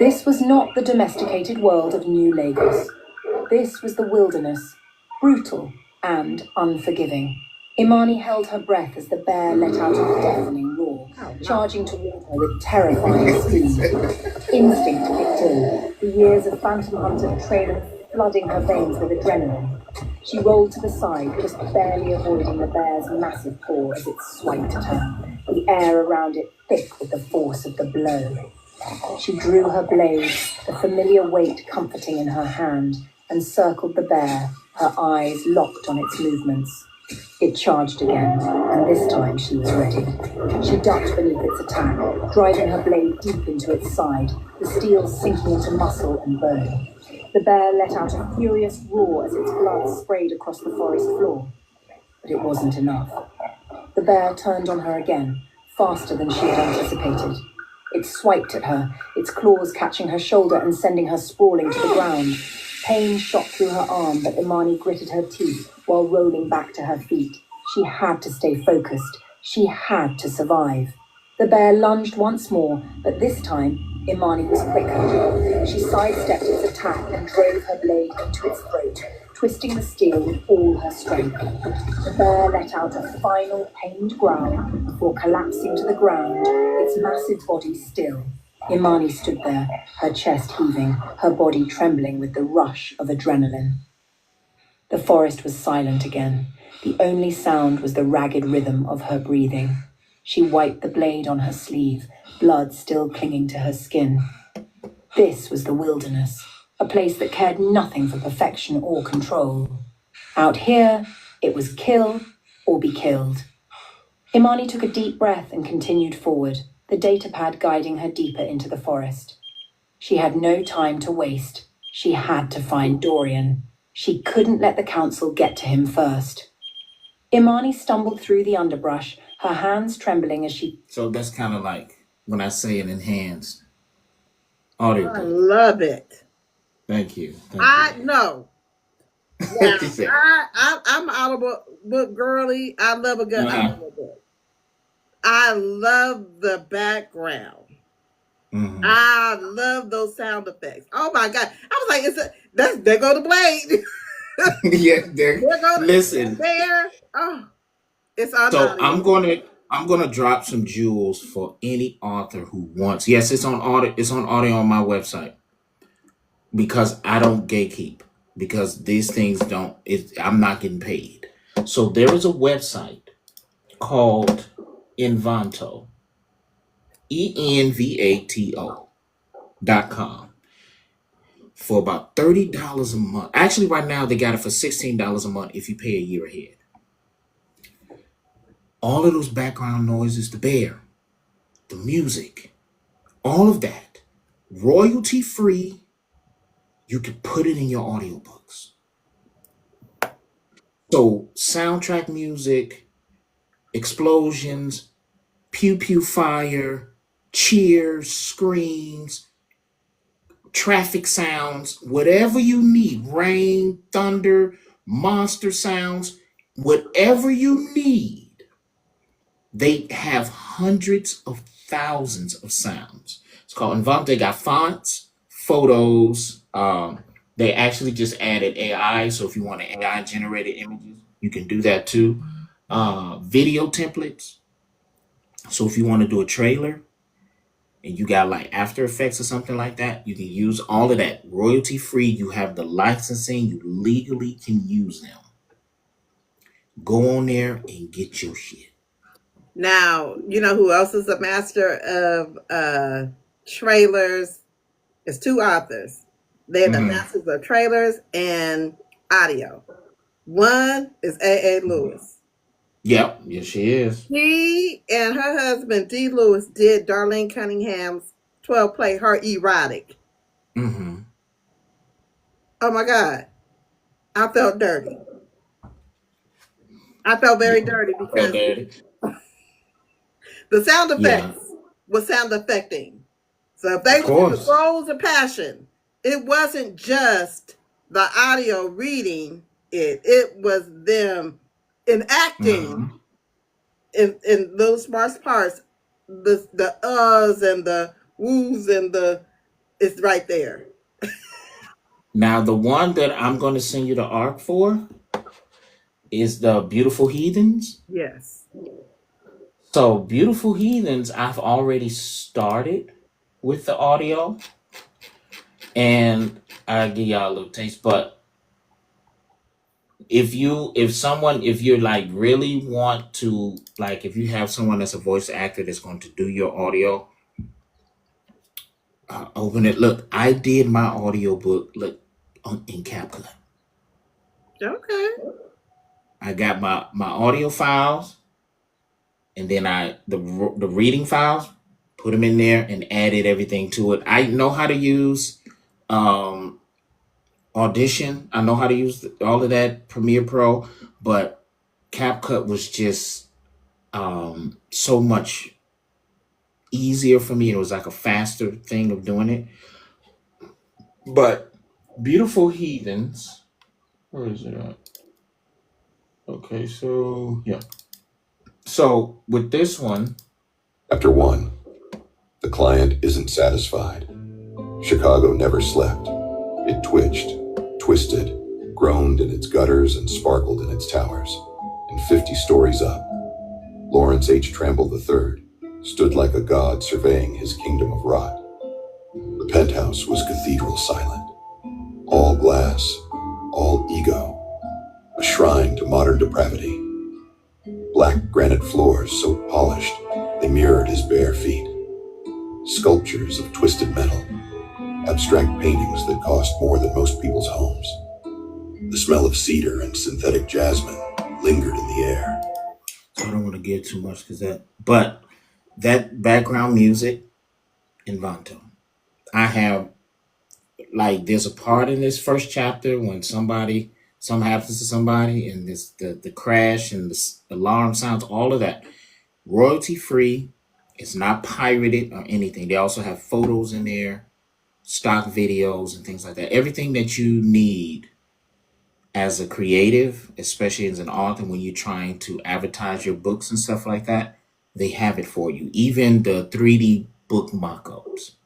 This was not the domesticated world of New Lagos. This was the wilderness, brutal and unforgiving. Imani held her breath as the bear let out a deafening roar, charging toward her with terrifying speed. Instinct kicked in, the years of phantom hunter training flooding her veins with adrenaline. She rolled to the side, just barely avoiding the bear's massive paw as it swiped at her, the air around it thick with the force of the blow. She drew her blade, the familiar weight comforting in her hand, and circled the bear, her eyes locked on its movements. It charged again, and this time she was ready. She ducked beneath its attack, driving her blade deep into its side, the steel sinking into muscle and bone. The bear let out a furious roar as its blood sprayed across the forest floor. But it wasn't enough. The bear turned on her again, faster than she had anticipated. It swiped at her, its claws catching her shoulder and sending her sprawling to the ground. Pain shot through her arm, but Imani gritted her teeth while rolling back to her feet. She had to stay focused. She had to survive. The bear lunged once more, but this time Imani was quicker. She sidestepped its attack and drove her blade into its throat, twisting the steel with all her strength. The bear let out a final pained growl before collapsing to the ground, its massive body still. Imani stood there, her chest heaving, her body trembling with the rush of adrenaline. The forest was silent again. The only sound was the ragged rhythm of her breathing. She wiped the blade on her sleeve, blood still clinging to her skin. This was the wilderness, a place that cared nothing for perfection or control. Out here, it was kill or be killed. Imani took a deep breath and continued forward, the datapad guiding her deeper into the forest. She had no time to waste. She had to find Dorian. She couldn't let the council get to him first. Imani stumbled through the underbrush, her hands trembling as she... So that's kind of like when I say an enhanced audio I book. love it. Thank you. Thank I you. know. Now, He said, I'm an audible book girly. I love a good uh-huh. audible book. I love the background. Hmm. I love those sound effects. Oh my god! I was like, there go the blade. Yeah, There go that listen. bear. Oh, it's on So audio. I'm gonna drop some jewels for any author who wants. Yes, it's on audio. It's on audio on my website because I don't gatekeep because these things don't. I'm not getting paid. So there is a website called Envanto, ENVATO.com for about $30 a month. Actually, right now they got it for $16 a month if you pay a year ahead. All of those background noises, the bear, the music, all of that, royalty free. You can put it in your audiobooks. So soundtrack music, explosions, pew pew fire, cheers, screams, traffic sounds, whatever you need, rain, thunder, monster sounds, whatever you need. They have hundreds of thousands of sounds. It's called Envato. They got fonts, photos. They actually just added AI. So if you want AI generated images, you can do that too. Video templates. So if you want to do a trailer and you got like After Effects or something like that, you can use all of that royalty free. You have the licensing. You legally can use them. Go on there and get your shit. Now, you know who else is a master of trailers? It's two authors. They're the Hmm. masters of trailers and audio. One is A. A. Lewis. Yep. Yes, she is. She and her husband, D. Lewis, did Darlene Cunningham's 12 play Her Erotic. Hmm. Oh my God. I felt dirty. I felt Yeah. very dirty So because there. the sound Yeah. effects was sound affecting. So if they Of was in the course. throes of passion, it wasn't just the audio reading it. It was them enacting Hmm. in those sparse parts, the uhs and the woos and the it's right there. Now, the one that I'm going to send you the arc for is the Beautiful Heathens. Yes. So, Beautiful Heathens, I've already started with the audio, and I'll give y'all a little taste. But if you're like really want to, like, if you have someone that's a voice actor that's going to do your audio, open it. Look, I did my audiobook, look, in CapCut. Okay. I got my audio files and then the reading files, put them in there and added everything to it. I know how to use um, Audition. I know how to use all of that Premiere Pro, but CapCut was just so much easier for me. It was like a faster thing of doing it. But Beautiful Heathens, where is it at? Okay, so yeah. So with this one, Chapter 1. The client isn't satisfied. Chicago never slept. It twitched, twisted, groaned in its gutters and sparkled in its towers. And 50 stories up, Lawrence H. Tramble III stood like a god surveying his kingdom of rot. The penthouse was cathedral silent. All glass, all ego, a shrine to modern depravity. Black granite floors so polished they mirrored his bare feet. Sculptures of twisted metal, abstract paintings that cost more than most people's homes. The smell of cedar and synthetic jasmine lingered in the air. so I don't want to give too much because but that background music in Vanto. I have like there's a part in this first chapter when something happens to somebody and the crash and the alarm sounds, all of that royalty free. It's not pirated or anything. They also have photos in there, stock videos and things like that. Everything that you need as a creative, especially as an author, when you're trying to advertise your books and stuff like that, they have it for you. Even the 3D book mock-ups,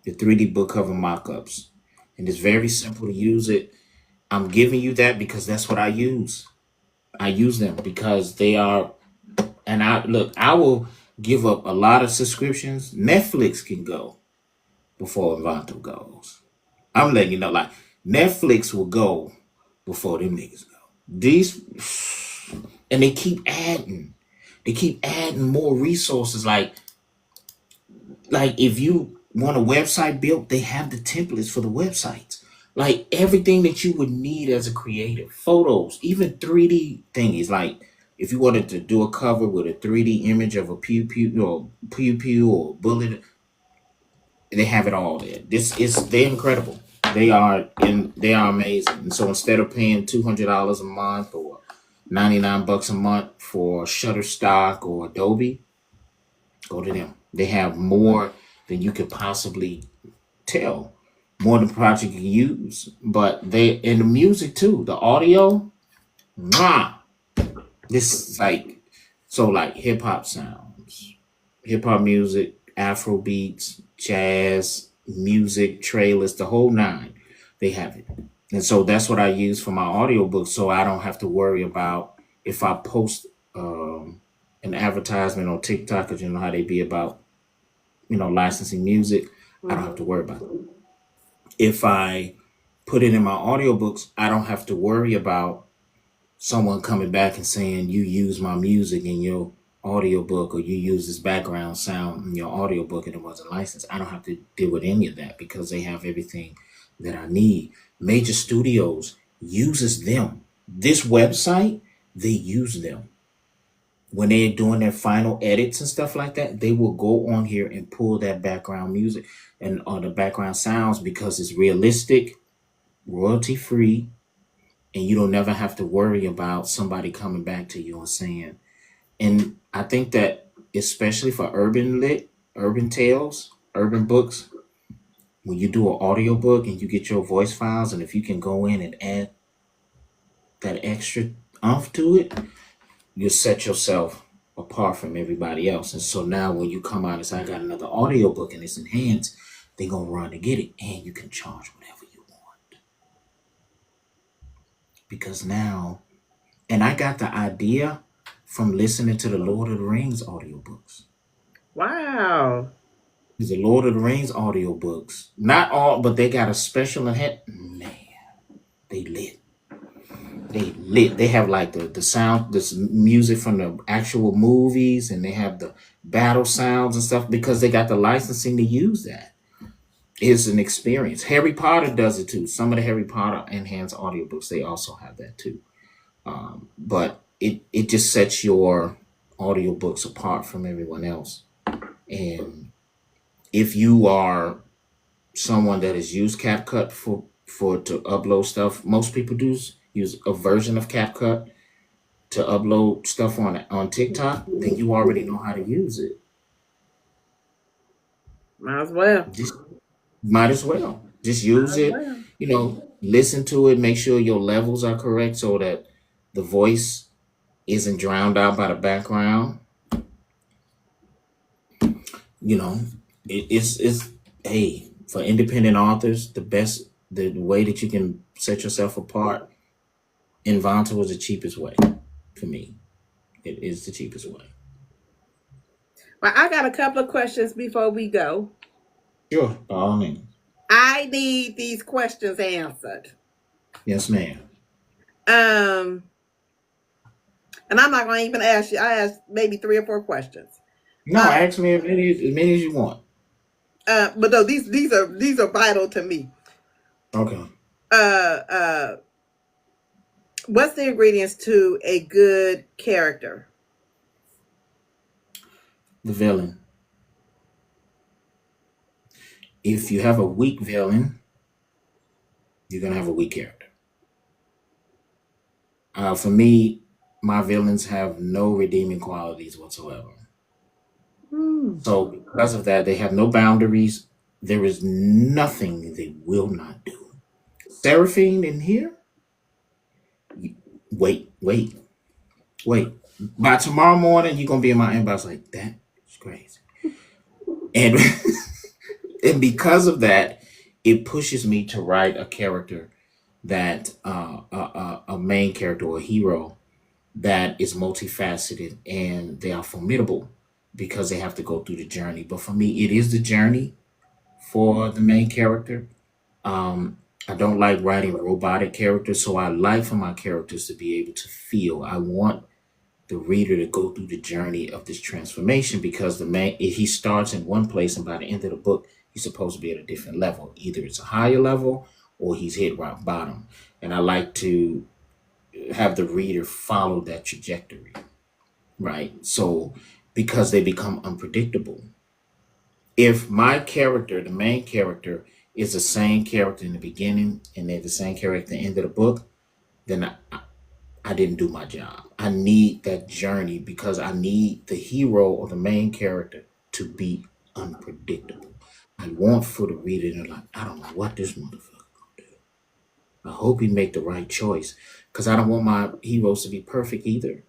the 3D book cover mock-ups. And it's very simple to use it. I'm giving you that because that's what I use. I use them because they are, and I look, I will give up a lot of subscriptions. Netflix can go before Envato goes. I'm letting you know, like Netflix will go before them niggas go. These, and they keep adding. They keep adding more resources. Like if you want a website built, they have the templates for the websites. Like everything that you would need as a creative, photos, even 3D thingies. Like if you wanted to do a cover with a 3D image of a pew pew or bullet, they have it all there. They're incredible. They are amazing. And so instead of paying $200 a month or $99 a month for Shutterstock or Adobe, go to them. They have more than you could possibly tell, more than project you can use. But they in the music too, the audio, mwah, this is like so like hip hop sounds, hip hop music, Afro beats, jazz, music, trailers, the whole nine. They have it. And so that's what I use for my audiobooks so I don't have to worry about if I post an advertisement on TikTok, because you know how they be about, licensing music. I don't have to worry about it. If I put it in my audiobooks, I don't have to worry about someone coming back and saying you use my music in your audiobook or you use this background sound in your audiobook and it wasn't licensed. I don't have to deal with any of that because they have everything that I need. Major studios uses them. This website, they use them. When they're doing their final edits and stuff like that, they will go on here and pull that background music and or the background sounds because it's realistic, royalty free, and you don't never have to worry about somebody coming back to you and saying. And I think that especially for urban tales, urban books, when you do an audiobook and you get your voice files, and if you can go in and add that extra umph to it, you set yourself apart from everybody else. And so now when you come out and say, I got another audiobook and it's enhanced, they're going to run to get it. And you can charge whatever you want. Because now, and I got the idea from listening to the Lord of the Rings audiobooks. Wow. The Lord of the Rings audiobooks, not all, but they got a special ahead. Man, they lit. They lit. They have like the sound, this music from the actual movies, and they have the battle sounds and stuff because they got the licensing to use that. It's an experience. Harry Potter does it too. Some of the Harry Potter enhanced audiobooks, they also have that too. But it just sets your audiobooks apart from everyone else. And if you are someone that has used CapCut for to upload stuff, most people do use a version of CapCut to upload stuff on TikTok, then you already know how to use it. Might as well. Just might as well. Just Might use as it, well. listen to it, make sure your levels are correct so that the voice isn't drowned out by the background. You know, it's hey, for independent authors, the way that you can set yourself apart, Invanta was the cheapest way for me. It is the cheapest way. Well, I got a couple of questions before we go. Sure, by all means. I need these questions answered. Yes, ma'am. Um, and I'm not going to even ask you. I asked maybe 3 or 4 questions. No, ask me as many as you want. But no, these are vital to me. Okay. What's the ingredients to a good character? The villain. If you have a weak villain, you're gonna have a weak character. For me, my villains have no redeeming qualities whatsoever. So because of that, they have no boundaries. There is nothing they will not do. Seraphine in here, wait, wait. By tomorrow morning, you're gonna be in my inbox like that. It's crazy. And and because of that, it pushes me to write a character that a main character or a hero that is multifaceted and they are formidable because they have to go through the journey. But for me, it is the journey for the main character. I don't like writing robotic characters, so I like for my characters to be able to feel. I want the reader to go through the journey of this transformation because the man, if he starts in one place and by the end of the book, he's supposed to be at a different level. Either it's a higher level or he's hit rock bottom. And I like to have the reader follow that trajectory, right? So, because they become unpredictable. If my character, the main character, is the same character in the beginning and they're the same character at the end of the book, then I didn't do my job. I need that journey because I need the hero or the main character to be unpredictable. I want for the reader to like, I don't know what this motherfucker gonna do. I hope he make the right choice because I don't want my heroes to be perfect either.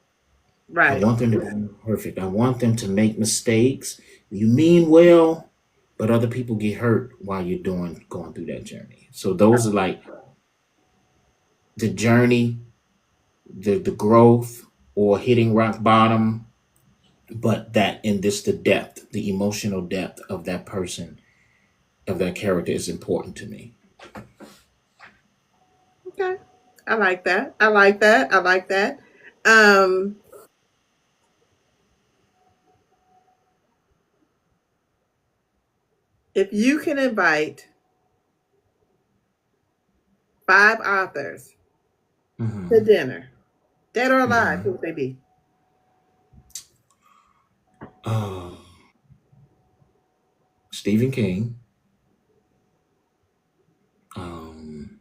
I Right. want them to be perfect. I want them to make mistakes. You mean well, but other people get hurt while you're going through that journey. So those are like the journey, the growth, or hitting rock bottom. But that in this, the depth, the emotional depth of that person, of that character, is important to me. Okay. I like that. I like that. I like that. Um, if you can invite 5 authors to Hmm. dinner, dead or alive, who Hmm. would they be? Uh, Stephen King. Um,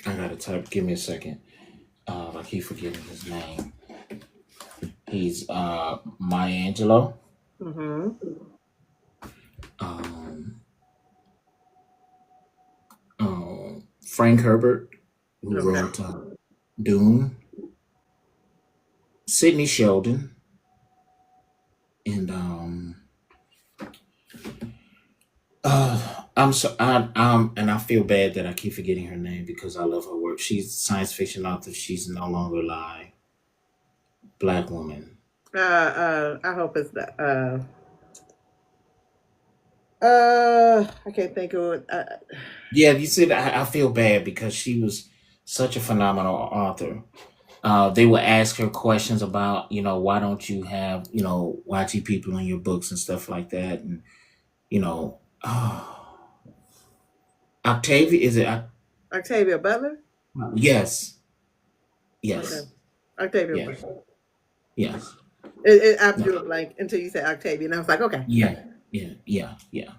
I gotta type. Give me a second. I keep forgetting his name. He's Maya Angelou. Mm-hmm. Um, Frank Herbert, who Okay. wrote Dune. Sidney Sheldon, and I'm so and I feel bad that I keep forgetting her name because I love her work. She's a science fiction author. She's no longer alive. Black woman. I hope it's the I can't think of it. Yeah, you see, I feel bad because she was such a phenomenal author. They would ask her questions about, why don't you have, YT people in your books and stuff like that, and you know, Octavia, is it? Octavia Butler. Yes, Okay. yes, Octavia yes, Butler. yes. I No. drew a blank until you said Octavia, and I was like, okay. Yeah, yeah, yeah, yeah.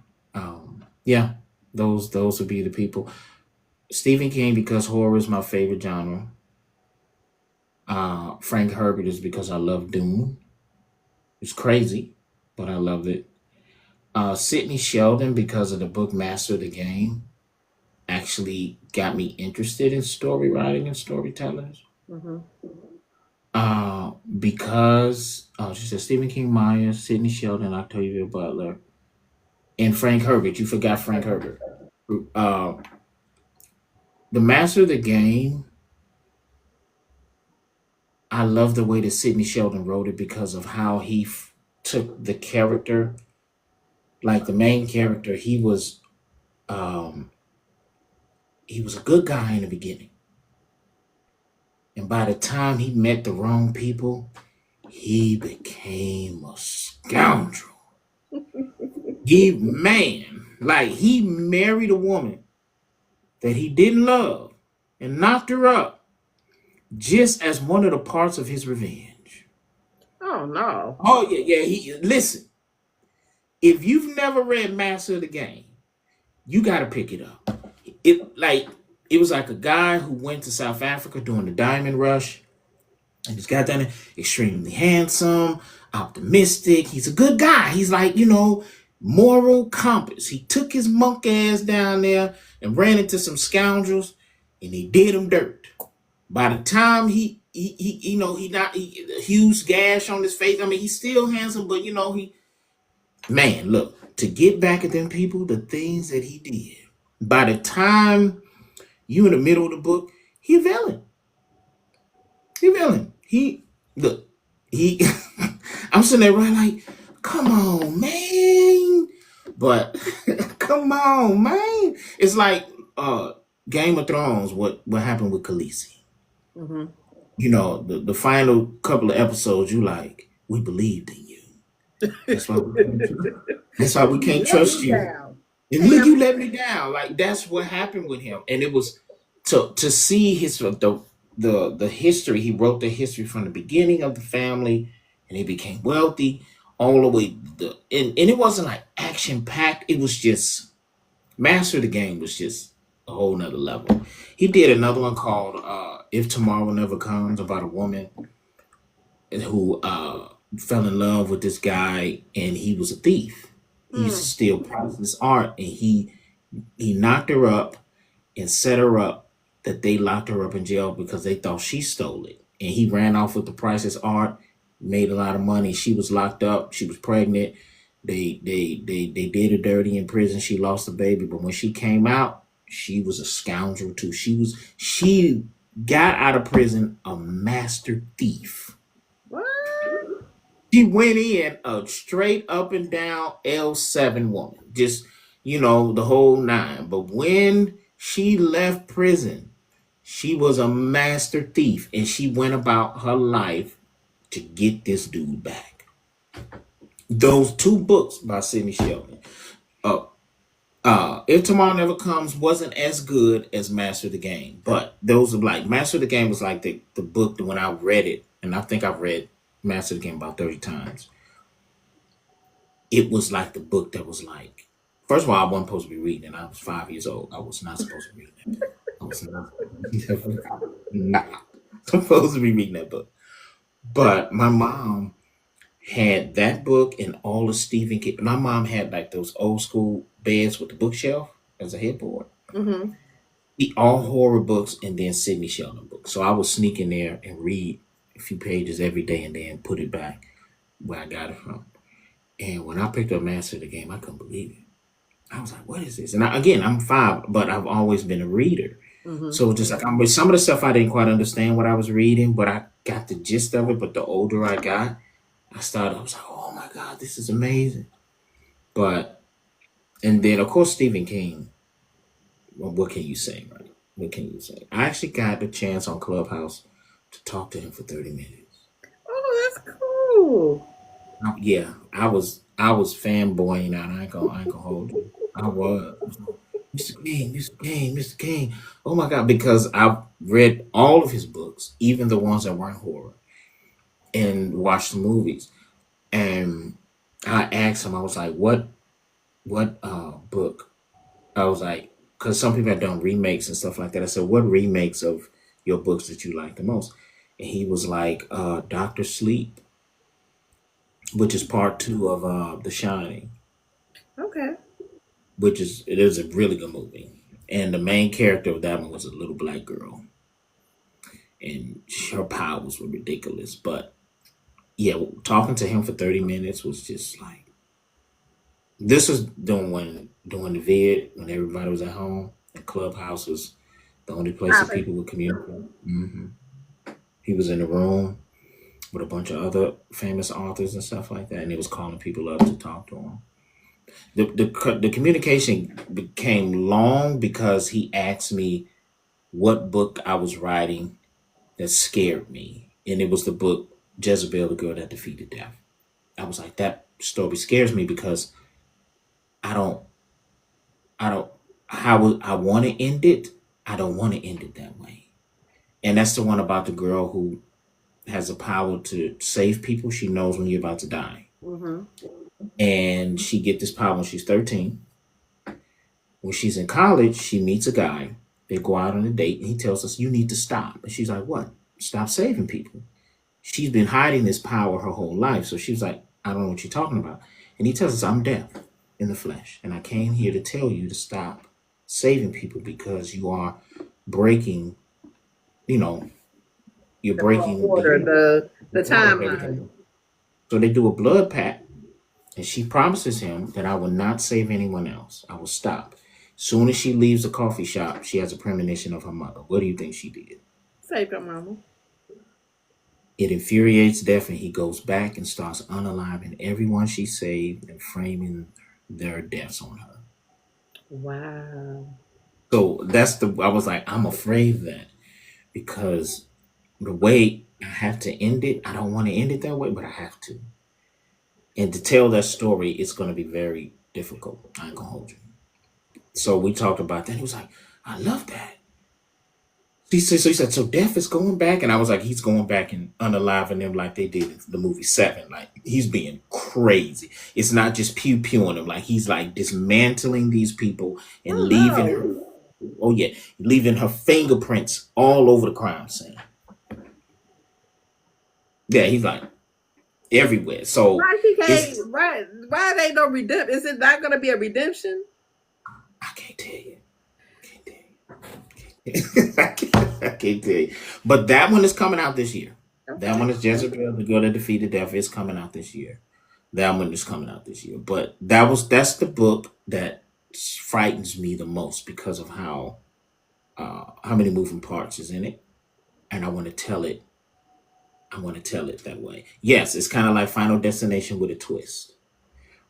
Yeah. Those would be the people. Stephen King because horror is my favorite genre. Frank Herbert is because I love Dune. It's crazy, but I love it. Sidney Sheldon because of the book Master of the Game actually got me interested in story writing and storytelling. Mm-hmm. Because she said Stephen King, Maya, Sidney Sheldon, Octavia Butler, and Frank Herbert. You forgot Frank Herbert. Uh, the Master of the Game. I love the way that Sidney Sheldon wrote it because of how he took the character, like the main character. Um, he was a good guy in the beginning, and by the time he met the wrong people, he became a scoundrel. He married a woman that he didn't love and knocked her up just as one of the parts of his revenge. Oh no. Oh yeah, yeah. He listen. If you've never read Master of the Game, you got to pick it up. It was like a guy who went to South Africa during the Diamond Rush, and he's got that extremely handsome, optimistic. He's a good guy. He's like moral compass. He took his monk ass down there and ran into some scoundrels, and they did him dirt. By the time he not a huge gash on his face. I mean, he's still handsome, but man, look, to get back at them people, the things that he did. By the time you in the middle of the book, he a villain. He a villain. He look, he I'm sitting there right like, come on, man. But come on, man. It's like Game of Thrones, what happened with Khaleesi. Mm-hmm. The final couple of episodes, you like, we believed in you. That's why we can't, that's why we You can't let trust me you. down. And Hey, look, I'm you let me down. Like that's what happened with him. And it was to see his the history. He wrote the history from the beginning of the family, and he became wealthy all the way. And it wasn't like action packed. It was just Master of the Game was just a whole nother level. He did another one called If Tomorrow Never Comes, about a woman who fell in love with this guy, and he was a thief. He used to mm, steal priceless art, and he knocked her up and set her up that they locked her up in jail because they thought she stole it. And he ran off with the priceless art, made a lot of money. She was locked up. She was pregnant. They did her dirty in prison. She lost the baby, but when she came out, she was a scoundrel too. She got out of prison a master thief. what? She went in a straight up and down L7 woman, just the whole nine. But when she left prison, she was a master thief, and she went about her life to get this dude back. Those two books by Sidney Sheldon. Uh, If Tomorrow Never Comes wasn't as good as Master of the Game, but those are like Master of the Game was like the book that when I read it, and I think I've read Master of the Game about 30 times. It was like the book that was like, first of all, I wasn't supposed to be reading it. I was 5 years old. I was not supposed to be reading that book. I was not supposed to be reading that book. But my mom had that book and all the Stephen King. My mom had like those old school beds with the bookshelf as a headboard. Mm-hmm. All horror books and then Sidney Sheldon books. So I would sneak in there and read a few pages every day and then put it back where I got it from. And when I picked up Master of the Game, I couldn't believe it. I was like, what is this? And again, I'm 5, but I've always been a reader. Mm-hmm. So just like some of the stuff I didn't quite understand what I was reading, but I got the gist of it. But the older I got, I was like, oh my God, this is amazing. And then of course, Stephen King, well, what can you say, right? What can you say? I actually got the chance on Clubhouse to talk to him for 30 minutes. Oh, that's cool. Yeah, I was fanboying out. I ain't gonna hold you. I was. Mr. King, Mr. King, Mr. King. Oh my God, because I've read all of his books, even the ones that weren't horror, and watched the movies. And I asked him, I was like, what book? I was like, because some people have done remakes and stuff like that. I said, what remakes of your books that you like the most? And he was like, Doctor Sleep, which is part 2 of The Shining, Okay. it is a really good movie. And the main character of that one was a little black girl, and her powers were ridiculous. But yeah, talking to him for 30 minutes was just like, this was during the vid when everybody was at home, and Clubhouse was the only place that Popping. people would communicate. He was in the room with a bunch of other famous authors and stuff like that, and he was calling people up to talk to them. The communication became long because he asked me what book I was writing that scared me, and it was the book Jezebel, the Girl That Defeated Death. I was like, that story scares me because I don't, how I want to end it. I don't want to end it that way. And that's the one about the girl who has the power to save people. She knows when you're about to die, Mm-hmm. and she get this power when she's 13. When she's in college, she meets a guy. They go out on a date, and he tells us, "You need to stop." And she's like, "What? Stop saving people." She's been hiding this power her whole life. So she was like, "I don't know what you're talking about." And he tells us, "I'm death in the flesh, and I came here to tell you to stop saving people because you are breaking, you know, you're The whole breaking order, the the order of timeline. everything. So they do a blood pact, and she promises him that I will not save anyone else. I will stop. Soon as she leaves the coffee shop, she has a premonition of her mother. What do you think she did? Save your mama. It infuriates Death, and he goes back and starts unaliving everyone she saved and framing their deaths on her. Wow. So that's I was like, I'm afraid of that because the way I have to end it, I don't want to end it that way, but I have to. And to tell that story, it's going to be very difficult. I ain't going to hold you. So we talked about that. He was like, I love that. He said, so Death is going back? And I was like, he's going back and unaliving them like they did in the movie Seven. Like, he's being crazy. It's not just pew-pewing them. Like, he's like dismantling these people and Oh leaving her, no. oh yeah, leaving her fingerprints all over the crime scene. Yeah, he's like everywhere. So Why she it's, can't? Why there ain't no redemption? Is it not going to be a redemption? I can't tell you. I can't tell you. But that one is coming out this year. That Okay. one is Jezebel, the girl that defeated death. It's coming out this year. That one is coming out this year. But that's the book that frightens me the most because of how many moving parts is in it. And I want to tell it. I want to tell it that way. Yes, it's kind of like Final Destination with a twist.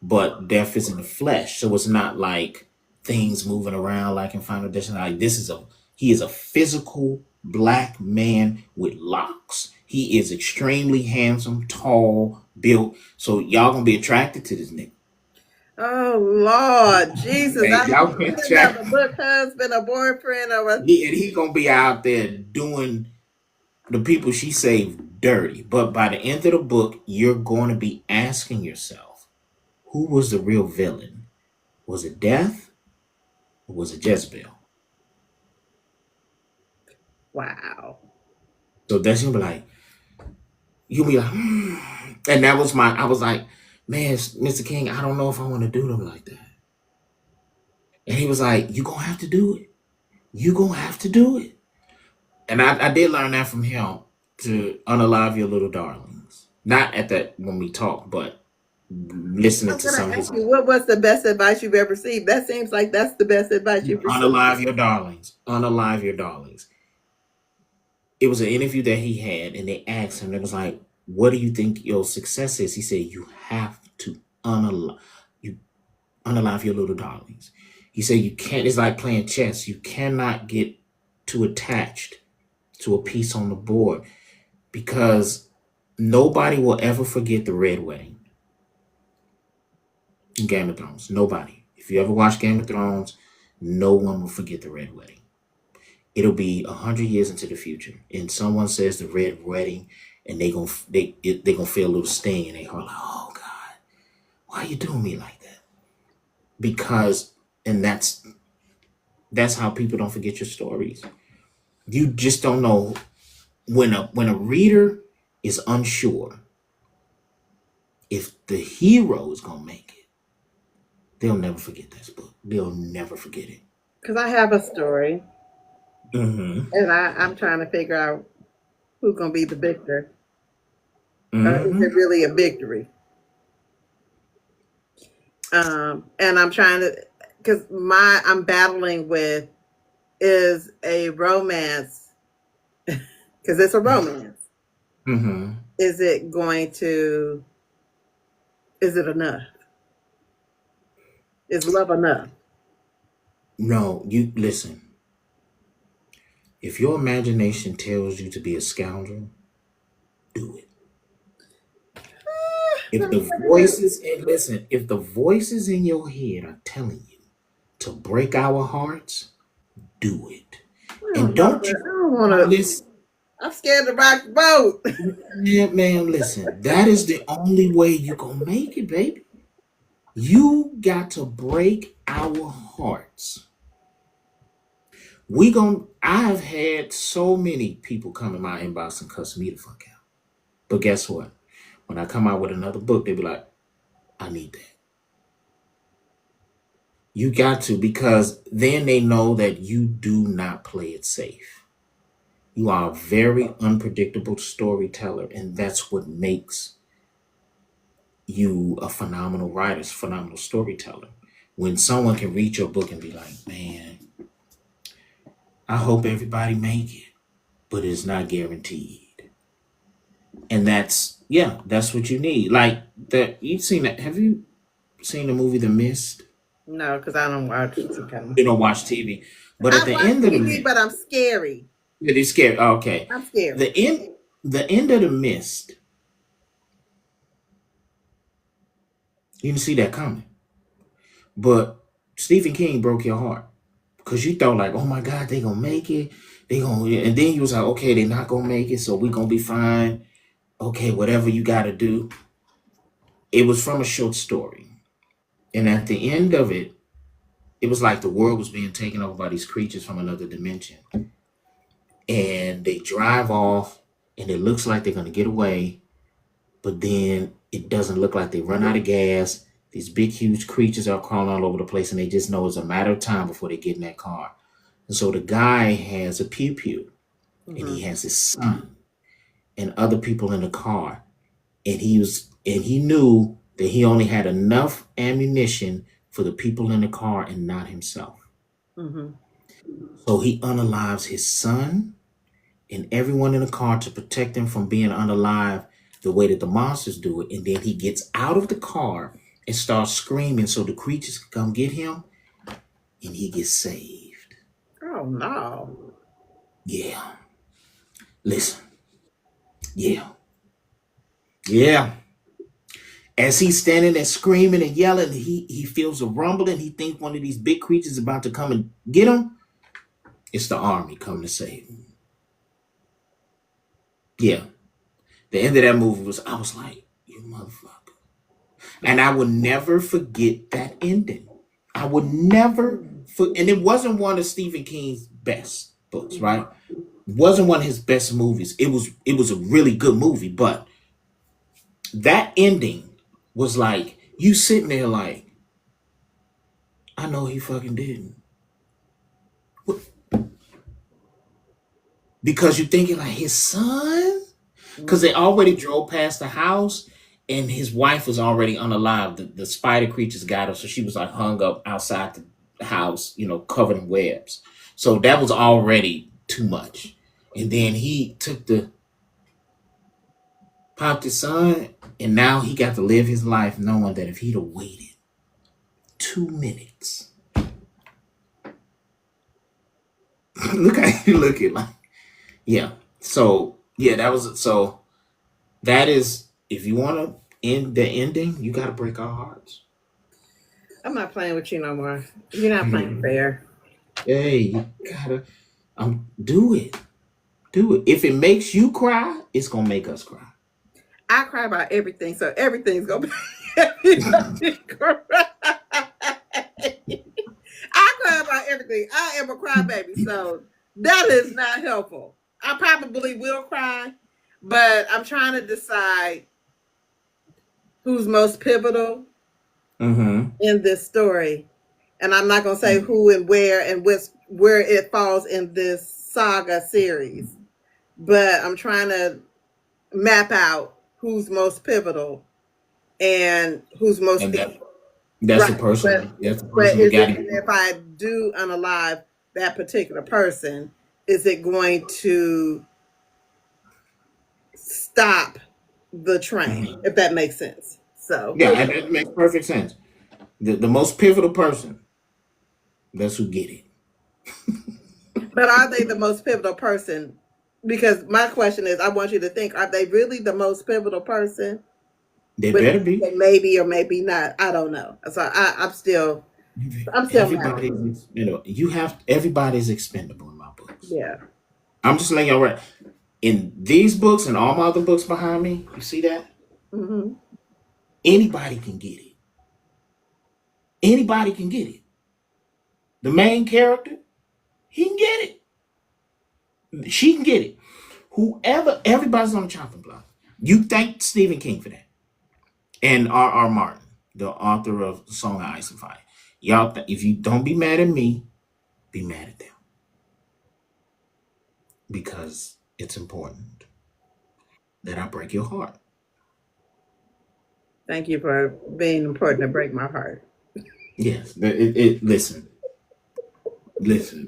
But death is in the flesh. So it's not like things moving around like in Final Destination. Like he is a physical black man with locks. He is extremely handsome, tall, built. So y'all gonna be attracted to this nigga. Oh Lord, Jesus! Hey, I y'all don't gonna be need another attracted. book husband, a boyfriend, or a. He gonna be out there doing the people she saved dirty. But by the end of the book, you're going to be asking yourself, who was the real villain? Was it Death or was it Jezebel? Wow. So that's gonna be like, you'll be like, and that was I was like, man, Mr. King, I don't know if I want to do them like that. And he was like, you gonna have to do it. You gonna have to do it. And I did learn that from him to unalive your little darlings. Not at that when we talk, but listening I'm to gonna some of ask his you, what was the best advice you've ever received? That seems like that's the best advice you've received. unalive your darlings. Unalive your darlings. It was an interview that he had, and they asked him, it was like, what do you think your success is? He said, you have to you unalive your little darlings. He said, you can't, it's like playing chess. You cannot get too attached to a piece on the board because nobody will ever forget the Red Wedding in Game of Thrones. Nobody. If you ever watch Game of Thrones, no one will forget the Red Wedding. It'll be 100 years into the future, and someone says the Red Wedding, and they gonna feel a little sting in their heart, like, oh God, why are you doing me like that? Because, and that's how people don't forget your stories. You just don't know when a reader is unsure if the hero is gonna make it. They'll never forget this book. They'll never forget it. Because I have a story, Mm-hmm. and I'm trying to figure out who's gonna be the victor. Is it Mm-hmm. really a victory? And I'm trying to, because I'm battling with, is a romance, because it's a romance. Mm-hmm. Is it going to? Is it enough? Is love enough? No, you listen. If your imagination tells you to be a scoundrel, do it. If the voices and listen, if the voices in your head are telling you to break our hearts, do it. I And don't know, don't but you I don't want to. listen, I'm scared to rock the boat. man, listen. That is the only way you gonna make it, baby. You got to break our hearts. I have had so many people come in my inbox and cuss me the fuck out. But guess what? When I come out with another book, they be like, I need that. You got to, because then they know that you do not play it safe. You are a very unpredictable storyteller, and that's what makes you a phenomenal writer, phenomenal storyteller. When someone can read your book and be like, man, I hope everybody make it, but it's not guaranteed. And that's what you need. Like that, you've seen that. Have you seen the movie The Mist? No, because I don't watch some kind You don't watch TV, but at I the watch end of the TV, Mist, but I'm scary. it is scary. Oh, okay, I'm scary. the end of the Mist, you didn't see that coming. But Stephen King broke your heart because you thought like, oh my God, they gonna make it. They gonna, and then you was like, okay, they not gonna make it, so we gonna be fine. Okay, whatever you gotta do. It was from a short story, and at the end of it, it was like the world was being taken over by these creatures from another dimension, and they drive off, and it looks like they're gonna get away, but then it doesn't look like they run out of gas. These big, huge creatures are crawling all over the place, and they just know it's a matter of time before they get in that car. And so the guy has a pew pew, and he Mm-hmm. has his son and other people in the car, and he knew that he only had enough ammunition for the people in the car and not himself. Mm-hmm. So he unalives his son and everyone in the car to protect them from being unalive the way that the monsters do it. And then he gets out of the car and starts screaming so the creatures can come get him, and he gets saved. Oh no. Yeah. Listen. Yeah. Yeah. As he's standing there screaming and yelling, he feels a rumbling. He thinks one of these big creatures is about to come and get him. It's the army coming to save him. Yeah. The end of that movie was, I was like, you motherfucker. And I will never forget that ending. I would never, and it wasn't one of Stephen King's best books, right? It wasn't one of his best movies. It was a really good movie, but that ending was like, you sitting there like, I know he fucking didn't. Because you're thinking like his son? Because they already drove past the house and his wife was already unalive. The spider creatures got her, so she was like hung up outside the house, covered in webs. So that was already too much. And then he took popped his son, and now he got to live his life knowing that if he'd have waited 2 minutes, look how you looking like, yeah. So yeah, that is, if you want to end the ending, you got to break our hearts. I'm not playing with you no more. You're not playing fair. Hey, you gotta do it. Do it. If it makes you cry, it's gonna make us cry. I cry about everything, so everything's gonna be everybody cry. I cry about everything. I am a crybaby, so that is not helpful. I probably will cry, but I'm trying to decide who's most pivotal Mm-hmm. in this story. And I'm not going to say who and where it falls in this saga series, but I'm trying to map out who's most pivotal and who's most And that's the right. person. That's the But person we is got. it, if I do unalive that particular person, is it going to stop the train? Mhm. If that makes sense. So Yeah, that makes perfect sense. The most pivotal person. That's who get it. but are they the most pivotal person? Because my question is, I want you to think: are they really the most pivotal person? They But better be. maybe or maybe not. I don't know. So I'm still mad. Everybody's, everybody's expendable in my books. Yeah. I'm just letting y'all right. In these books and all my other books behind me, you see that? Mm-hmm. Anybody can get it. Anybody can get it. The main character, he can get it. She can get it. Everybody's on the chopping block. You thank Stephen King for that. And R. R. Martin, the author of Song of Ice and Fire. Y'all, if you don't be mad at me, be mad at them because it's important that I break your heart. Thank you for being important to break my heart. Yes, listen,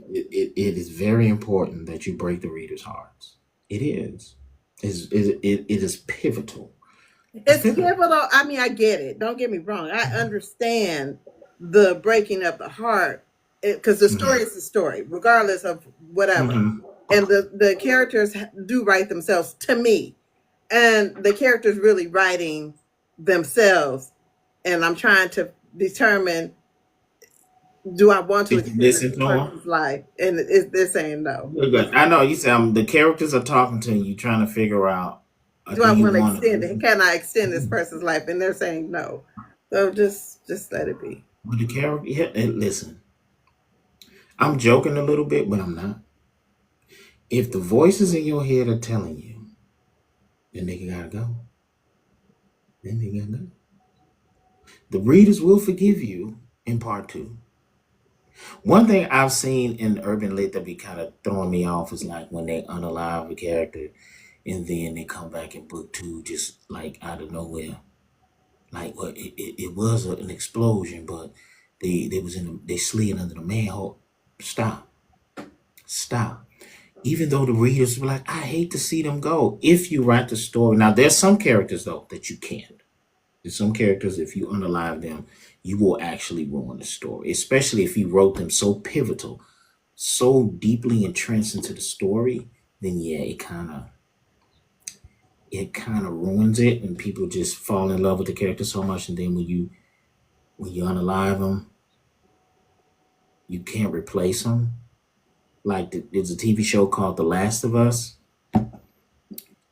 it is very important that you break the reader's hearts. It is. It is pivotal. It's It's pivotal. pivotal. I mean, I get it. Don't get me wrong. I understand the breaking of the heart because the story Hmm. is the story, regardless of whatever. Hmm. And the characters do write themselves to me, and the characters really writing themselves. And I'm trying to determine, do I want to Did you extend listen this to him? person's life? And they're saying no. You're good. I know you said the characters are talking to you, trying to figure out, Do do I you want to want extend it? to? Can I extend this person's life? And they're saying no. So just let it be. But the character, yeah, and listen, I'm joking a little bit, but I'm not. If the voices in your head are telling you, then nigga gotta go. Then nigga gotta go. The readers will forgive you in part two. One thing I've seen in urban lit that be kind of throwing me off is like when they unalive a character and then they come back in book two just like out of nowhere. Like well, it was an explosion, but they was they slid under the manhole. Stop, stop. Even though the readers were like, I hate to see them go. If you write the story, now there's some characters though that you can't. There's some characters if you unalive them, you will actually ruin the story, especially if you wrote them so pivotal, so deeply entrenched into the story. Then yeah, it kind of ruins it, and people just fall in love with the character so much, and then when you unalive them, you can't replace them. Like there's a TV show called The Last of Us.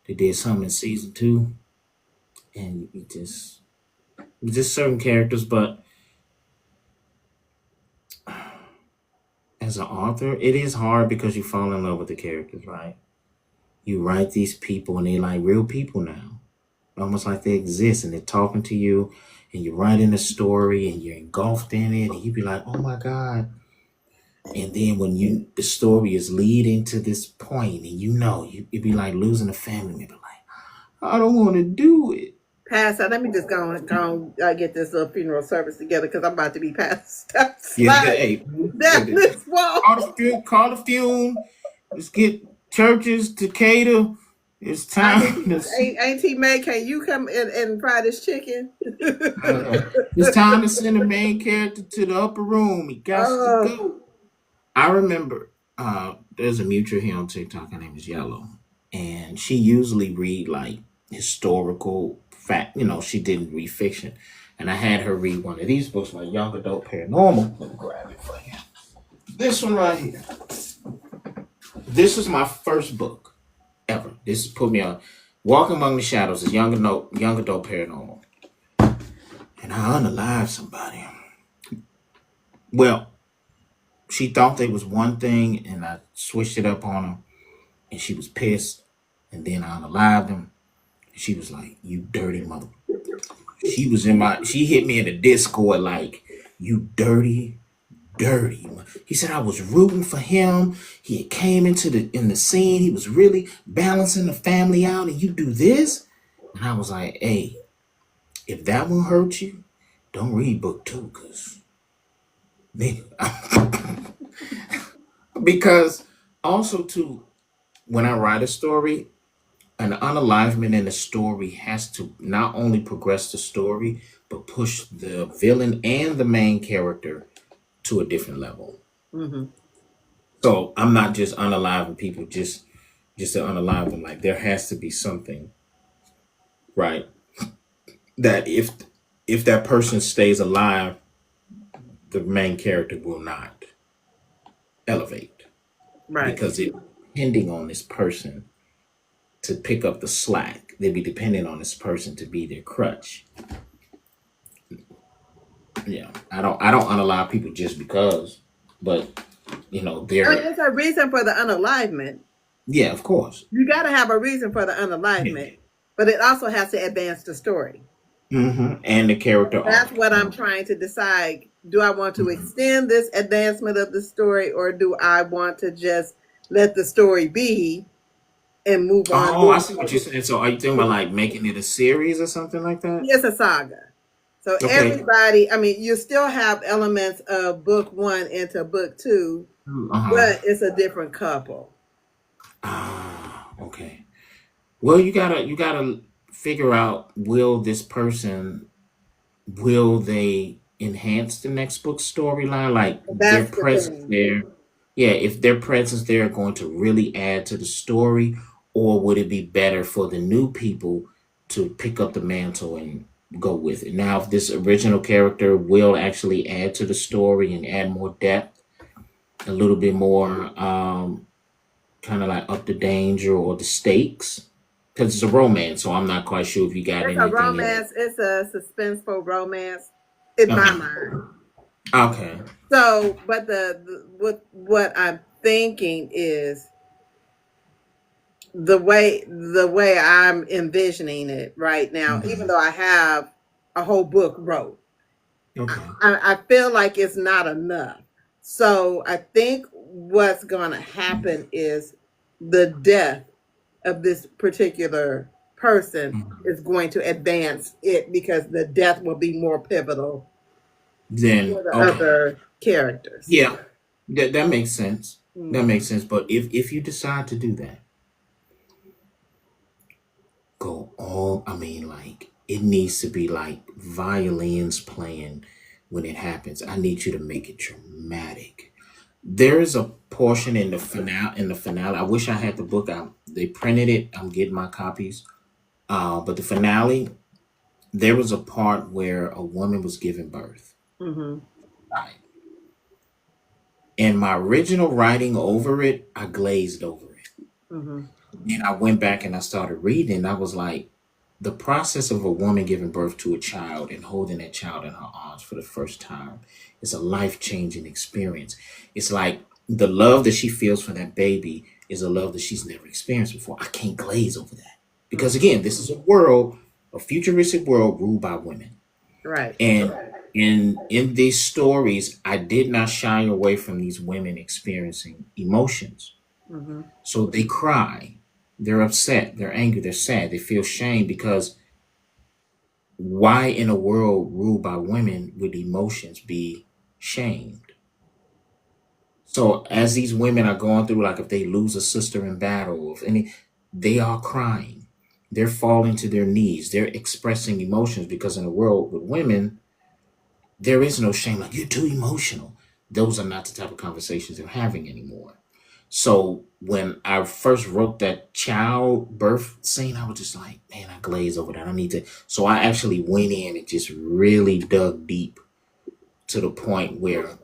They did something in season two, and just certain characters. But as an author, it is hard because you fall in love with the characters, right? You write these people, and they're like real people now, almost like they exist, and they're talking to you, and you're writing a story, and you're engulfed in it, and you be like, oh my god. And then when the story is leading to this point, and it'd be like losing a family member. Like, I don't want to do it. Pastor, let me just go get this little funeral service together because I'm about to be passed out Yeah, slide hey, down this wall. call the fume. Let's get churches to cater. It's I time need to Auntie May, can you come and fry this chicken? it's time to send the main character to the upper room. He got to Oh, go. I remember there's a mutual here on TikTok. Her name is Yellow, and she usually read like historical fact. She didn't read fiction, and I had her read one of these books, like Young Adult Paranormal. Let me grab it for you. This one right here. This was my first book ever. This put me on. Walking Among the Shadows is Young Adult Paranormal, and I unalived somebody. Well, she thought they was one thing, and I switched it up on her, and she was pissed. And then I unalived him. And she was like, "You dirty mother." She hit me in the Discord like, "You dirty, dirty." He said I was rooting for him. He had came in the scene. He was really balancing the family out, and you do this. And I was like, "Hey, if that one hurt you, don't read book two, cause nigga." Because also too, when I write a story, an unalivement in the story has to not only progress the story, but push the villain and the main character to a different level. hmm. So I'm not just unaliving people just to unalive them. Like there has to be something, right? That if that person stays alive, the main character will not elevate Right. because it's depending on this person to pick up the slack. They'd be dependent on this person to be their crutch. Yeah, I don't unalive people just because, but I mean, they're there's a reason for the unalivement. yeah, of course. You got to have a reason for the Yeah, unalivement, but it also has to advance the story. And the character That's arc. what I'm trying to decide. Do I want to Mhm. extend this advancement of the story, or do I want to just let the story be and move on? Oh, I see what you're saying. So are you thinking about like making it a series or something like that? It's a saga. So Okay. everybody, I mean, you still have elements of book one into book two, Uh-huh. but it's a different couple. Ah, okay. Well, you gotta figure out, will this person, will they enhance the next book storyline? Like their That's the presence thing. there. Yeah, if their presence there are going to really add to the story, or would it be better for the new people to pick up the mantle and go with it? Now, if this original character will actually add to the story and add more depth, a little bit more kind of like up the danger or the stakes, because it's a romance, so I'm not quite sure if you got It's a anything in it. romance. It's a suspenseful romance in my Uh-huh. mind. Okay. So, but the what I'm thinking is the way I'm envisioning it right now. Even Mhm. though I have a whole book wrote, Okay. I feel like it's not enough. So I think what's going to happen is the death of this particular person Mhm. is going to advance it because the death will be more pivotal for Then the okay. other characters. Yeah. That makes sense. That makes Mhm. sense. But if you decide to do that, go all. I mean, like it needs to be like violins playing when it happens. I need you to make it dramatic. There is a portion in the finale. In the finale, I wish I had the book out. They printed it. I'm getting my copies. But the finale, there was a part where a woman was giving birth. Mhm. Right. And my original writing over it, I glazed over it. Mhm. And I went back and I started reading. I was like, the process of a woman giving birth to a child and holding that child in her arms for the first time is a life changing experience. It's like the love that she feels for that baby is a love that she's never experienced before. I can't glaze over that. Because Mhm. again, this is a world, a futuristic world ruled by women. Right. And in these stories, I did not shy away from these women experiencing emotions. Mhm. So they cry, they're upset, they're angry, they're sad, they feel shame because why in a world ruled by women would emotions be shamed? So as these women are going through, like if they lose a sister in battle, if any, they are crying. They're falling to their knees. They're expressing emotions because in a world with women, there is no shame. Like, you're too emotional. Those are not the type of conversations they're having anymore. So when I first wrote that childbirth scene, I was just like, man, I glazed over that. I need to. So I actually went in and just really dug deep to the point where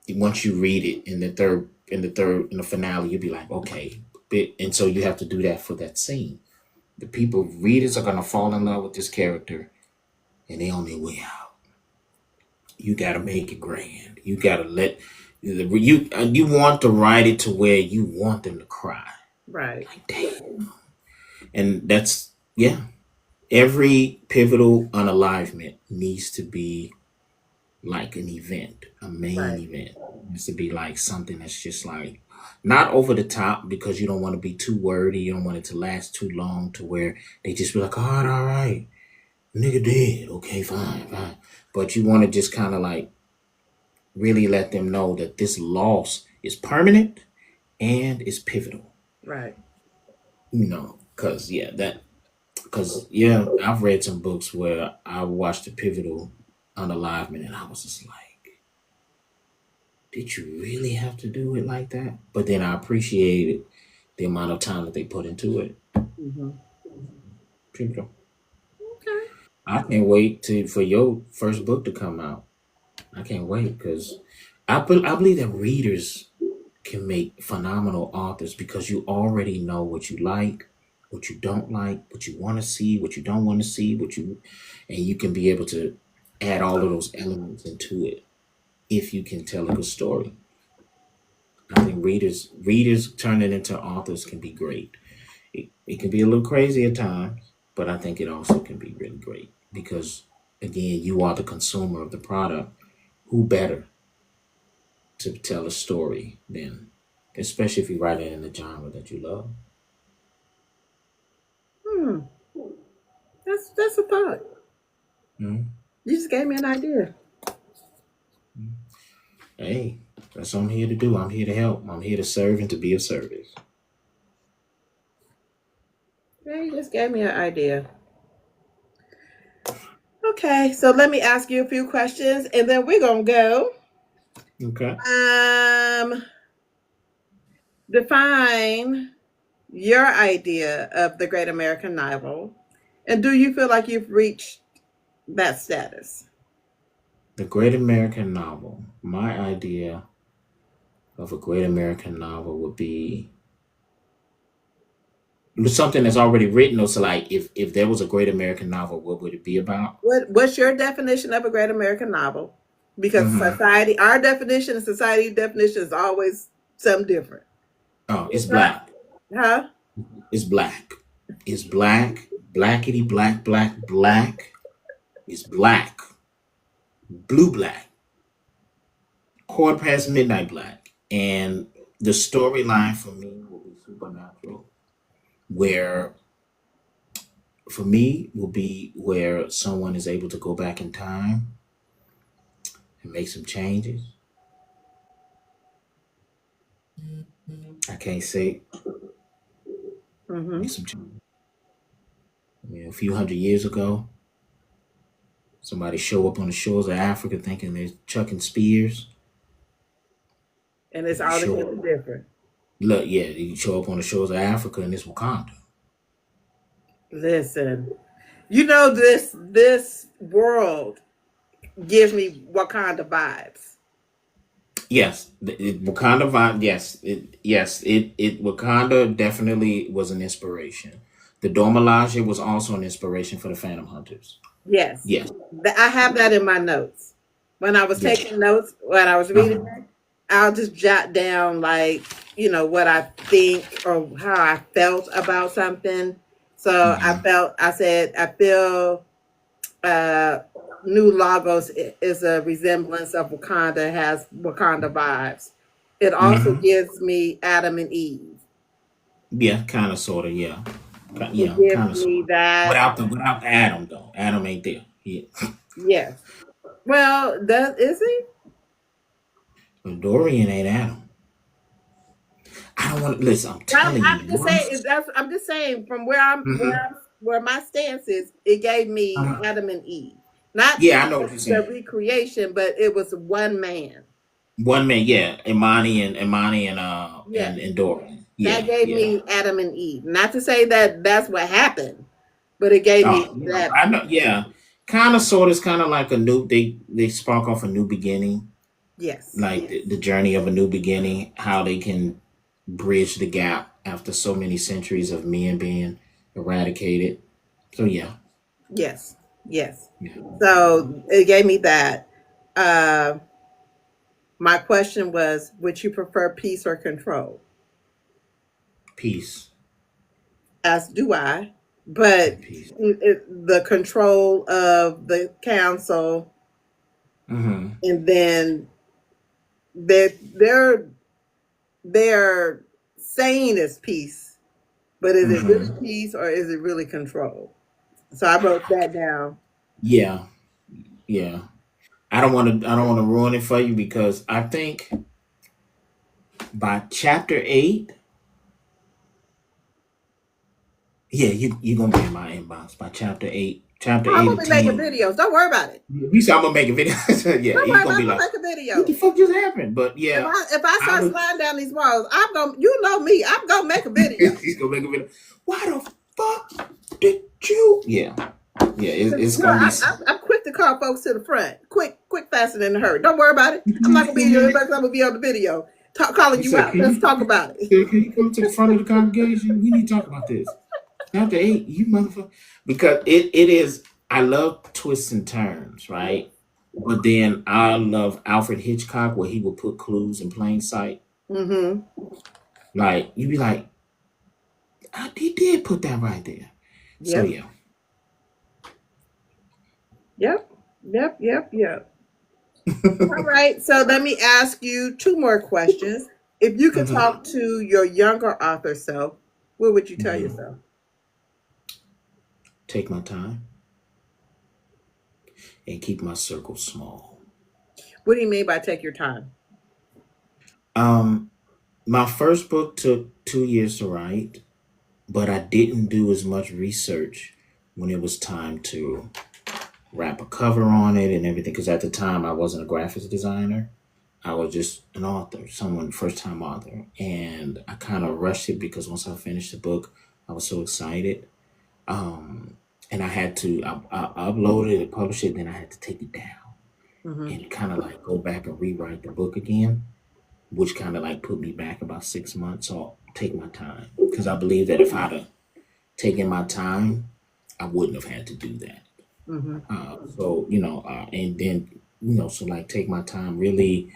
once you read it in the finale, you'll be like, okay. And so you have to do that for that scene. The people, readers are going to fall in love with this character and they on their way out. You got to make it grand. You got to let you want to write it to where you want them to cry. Right. Like, damn. And that's, yeah. Every pivotal unalivement needs to be like an event, a main Right. event. It needs to be like something that's just like not over the top because you don't want to be too wordy. You don't want it to last too long to where they just be like, all right, nigga dead. Okay, fine, fine. But you want to just kind of like really let them know that this loss is permanent and is pivotal. Right. Because I've read some books where I watched the pivotal unalivement and I was just like, did you really have to do it like that? But then I appreciated the amount of time that they put into it. Mhm. Pivotal. Okay. I can't wait for your first book to come out. I can't wait because I believe that readers can make phenomenal authors because you already know what you like, what you don't like, what you want to see, what you don't want to see, and you can be able to add all of those elements into it if you can tell a good story. I think readers turning into authors can be great. It can be a little crazy at times, but I think it also can be really great. because again, you are the consumer of the product. Who better to tell a story than, especially if you write it in the genre that you love? Hmm. That's a thought. Mhm. You just gave me an idea. Hey, that's what I'm here to do. I'm here to help. I'm here to serve and to be of service. Yeah, you just gave me an idea. Okay, so let me ask you a few questions, and then we're gonna go. Okay. Um, define your idea of the great American novel, and do you feel like you've reached that status? The Great American Novel. My idea of a great American novel would be something that's already written. Or so, like, if there was a great American novel, what would it be about? What's your definition of a great American novel? Because Hmm. society, our definition and society definition is always something different. Oh, it's Right? black. Huh? It's black. It's black. Blackity black, black, black. It's black. Blue black. Quarter past midnight black. And the storyline for me will be supernatural. Where for me will be where someone is able to go back in time and make some changes. I can't say make Mm-hmm. some changes. I mean, a few hundred years ago, somebody show up on the shores of Africa thinking they're chucking spears. And it's And you show altogether up. different. Look, yeah, you show up on the shores of Africa and it's Wakanda. Listen, you know this world gives me Wakanda vibes. Yes, Wakanda vibe. Yes, it Wakanda definitely was an inspiration. The Dora Milaje was also an inspiration for the Phantom Hunters. Yes, Yes, I have that in my notes. When I was yeah. taking notes, when I was reading Uh-huh. it, I'll just jot down like what I think or how I felt about something. So Hmm. I said I feel uh, New Lagos is a resemblance of Wakanda, has Wakanda vibes. It also Hmm. gives me Adam and Eve. Yeah, kind of, sort of. Yeah, It yeah, gives kind of, sort me of. that. Without Adam though. Adam ain't there. Yeah, Yes. Well, does is he? but Dorian ain't Adam. I don't want to listen. I'm I'm, telling you, I'm just saying. once. I'm just saying from Hmm. where my stance is. It gave me Uh-huh. Adam and Eve, not Yeah, I know what you're the saying. recreation, but it was one man. One man, yeah, Imani and Yes, and Dorian. that Yeah, gave yeah. me Adam and Eve. Not to say that that's what happened, but it gave me Oh, yeah, that. I know. Yeah, kind of, sort of. It's kind of like a new. They spark off a new beginning, Yes, like the journey of a new beginning. How they can bridge the gap after so many centuries of men being eradicated. So yeah, yes, yes. yeah. So it gave me that. Uh, my question was, would you prefer peace or control? Peace As do I. But and peace. the control of the council, Hmm. and then they're they're saying it's peace, but is it really Hmm. peace or is it really control? So I wrote that down. Yeah, yeah. I don't want to ruin it for you because I think by chapter 8. Yeah, you gonna be in my inbox by chapter 8. Chapter Oh, I'm 8 gonna of be making 10. videos. Don't worry about it. You said I'm gonna make a video. Yeah, Don't he's worry gonna about it. be I'm like, gonna make a what video. the fuck just happened? But If yeah, I I start would. sliding down these walls, I'm gonna me. I'm gonna make a video. He's gonna make a video. Why the fuck did you? Yeah, yeah. It's gonna be. I'm quick to call folks to the front. Quick, faster than the hurry. Don't worry about it. I'm not gonna be in your inbox. I'm gonna be on the video, calling He you said, out. Let's talk about it. can you come to the front of the congregation? We need to talk about this. Chapter 8, you motherfucker. Because it is. I love twists and turns, Yes. right? But then I love Alfred Hitchcock where he would put clues in plain sight. Mm-hmm. Like you'd be like, he did put that right there. So Yep. yeah, Yep. Yep. Yep. Yep. All right. So let me ask you two more questions. If you could Mhm. talk to your younger author self, what would you tell Mhm. yourself? Take my time and keep my circle small. What do you mean by take your time? Um, my first book took 2 years to write, but I didn't do as much research when it was time to wrap a cover on it and everything. Because at the time, I wasn't a graphics designer. I was just an author, someone first time author, and I kind of rushed it because once I finished the book, I was so excited. Um, and I had to I upload it and publish it, then I had to take it down Mm-hmm. and kind of like go back and rewrite the book again, which kind of like put me back about 6 months. So I'll take my time because I believe that if I'd have taken my time, I wouldn't have had to do that. Mm-hmm. So and then so like take my time, really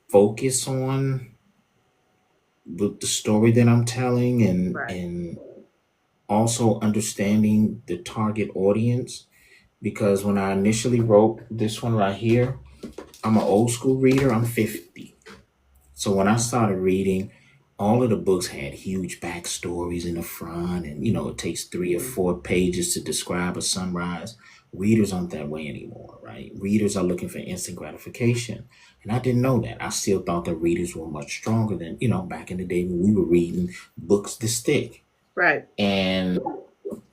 focus on the story that I'm telling, Right. and also understanding the target audience. Because when I initially wrote this one right here, I'm an old school reader. I'm 50. So when I started reading, all of the books had huge backstories in the front, and it takes 3 or 4 pages to describe a sunrise. Readers aren't that way anymore, right? Readers are looking for instant gratification. And I didn't know that. I still thought that readers were much stronger than, back in the day when we were reading books to stick. Right. And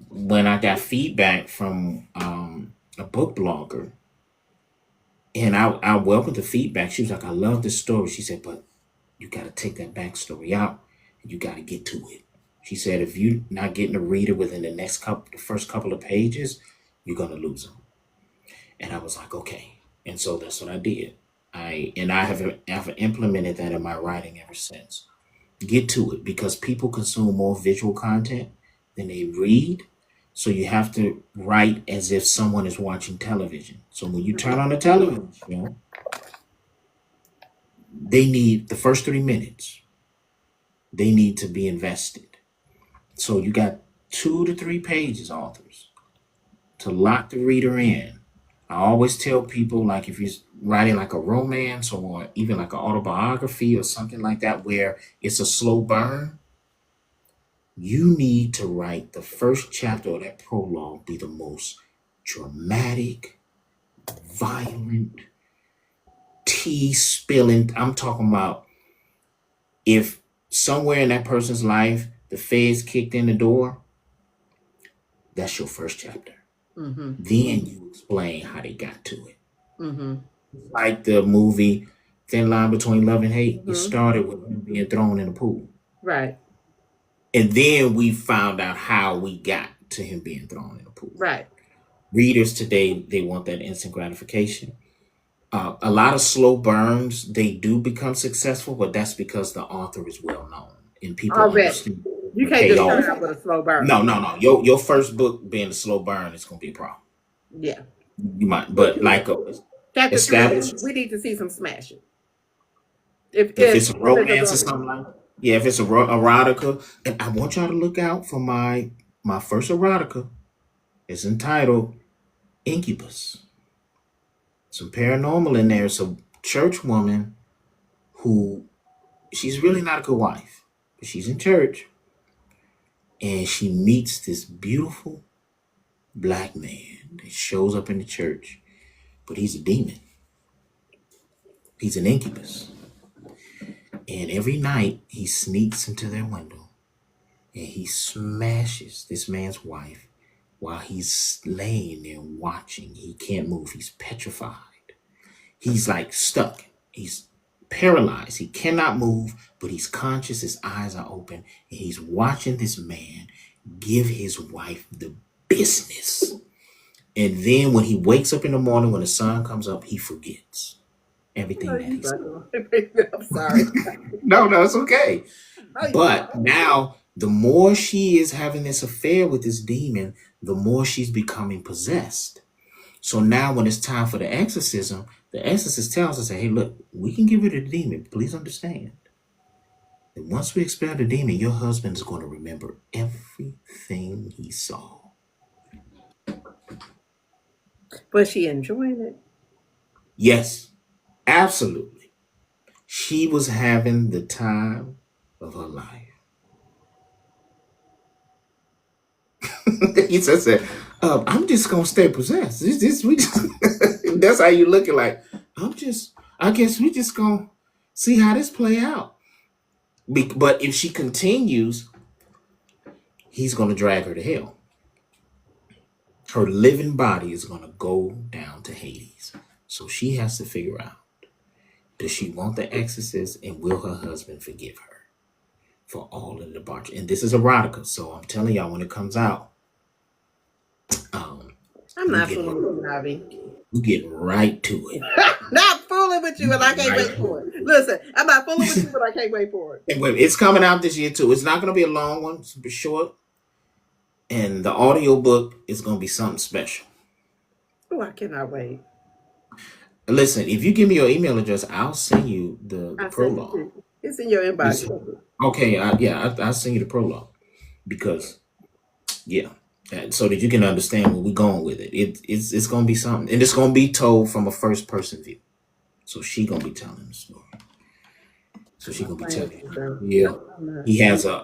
when I got feedback from a book blogger, and I welcomed the feedback. She was like, I love this story. She said, but you got to take that backstory out and you got to get to it. She said, if you're not getting a reader within the first couple of pages, you're going to lose them. And I was like, okay. And so that's what I did. I've implemented that in my writing ever since. Get to it because people consume more visual content than they read. So you have to write as if someone is watching television. So when you turn on a television show, they need the first 3 minutes. They need to be invested. So you got 2 to 3 pages, authors, to lock the reader in. I always tell people, like, if you're writing like a romance or even like an autobiography or something like that, where it's a slow burn, you need to write the first chapter of that prologue be the most dramatic, violent, tea spilling. I'm talking about if somewhere in that person's life the feds kicked in the door, that's your first chapter. Mm-hmm. Then you explain how they got to it. Mm-hmm. Like the movie Thin Line Between Love and Hate, it Mm-hmm. started with him being thrown in the pool. Right. And then we found out how we got to him being thrown in the pool. Right. Readers today, they want that instant gratification. A lot of slow burns, they do become successful, but that's because the author is well known and people Already. understand You to can't pay just start off. out with a slow burn. No, no, no. Your first book being a slow burn is gonna be a problem. Yeah. You might, but like Chapter three, established. we need to see some smashing. If it's a If it's a romance or romance. something like that. Yeah, if it's a erotica, and I want y'all to look out for my first erotica. It's entitled Incubus. Some paranormal in there. It's a church woman who she's really not a good wife, but she's in church and she meets this beautiful black man that shows up in the church, but he's a demon. He's an incubus. And every night he sneaks into their window and he smashes this man's wife while he's laying there watching. He can't move. He's petrified. He's like stuck. He's paralyzed. He cannot move, but he's conscious. His eyes are open, and he's watching this man give his wife the business. And then when he wakes up in the morning, when the sun comes up, he forgets No, everything that you he said. I'm sorry. No, no, it's okay. No, you But now, the more she is having this affair with this demon, the more she's becoming possessed. So now, when it's time for the exorcism, the exorcist tells us, "Hey, look, we can get rid of the demon. Please understand that once we expel the demon, your husband is going to remember everything he saw." Was she enjoying it? Yes, absolutely. She was having the time of her life. He just said, I'm just gonna stay possessed. We just that's how you looking like, I guess we just gonna see how this play out. But if she continues, he's gonna drag her to hell. Her living body is gonna go down to Hades. So she has to figure out, does she want the exorcist and will her husband forgive her for all of the debauchery? And this is erotica, so I'm telling y'all when it comes out, I'm you not get fooling with you, Navi. you get right to it. Not fooling with you, and I can't wait for it. Listen, I'm not fooling with you, but I can't wait for it. And wait, it's coming out this year too. It's not gonna be a long one, it's gonna be short. And the audio book is gonna be something special. Oh, I cannot wait. Listen, if you give me your email address, I'll send you the I sent it prologue. to you. It's in your inbox. Okay, I'll send you the prologue because yeah, so that you can understand where we're going with it. It's gonna be something, and it's gonna be told from a first person view. So she gonna be telling the story. So she gonna be telling you. Yeah, he has a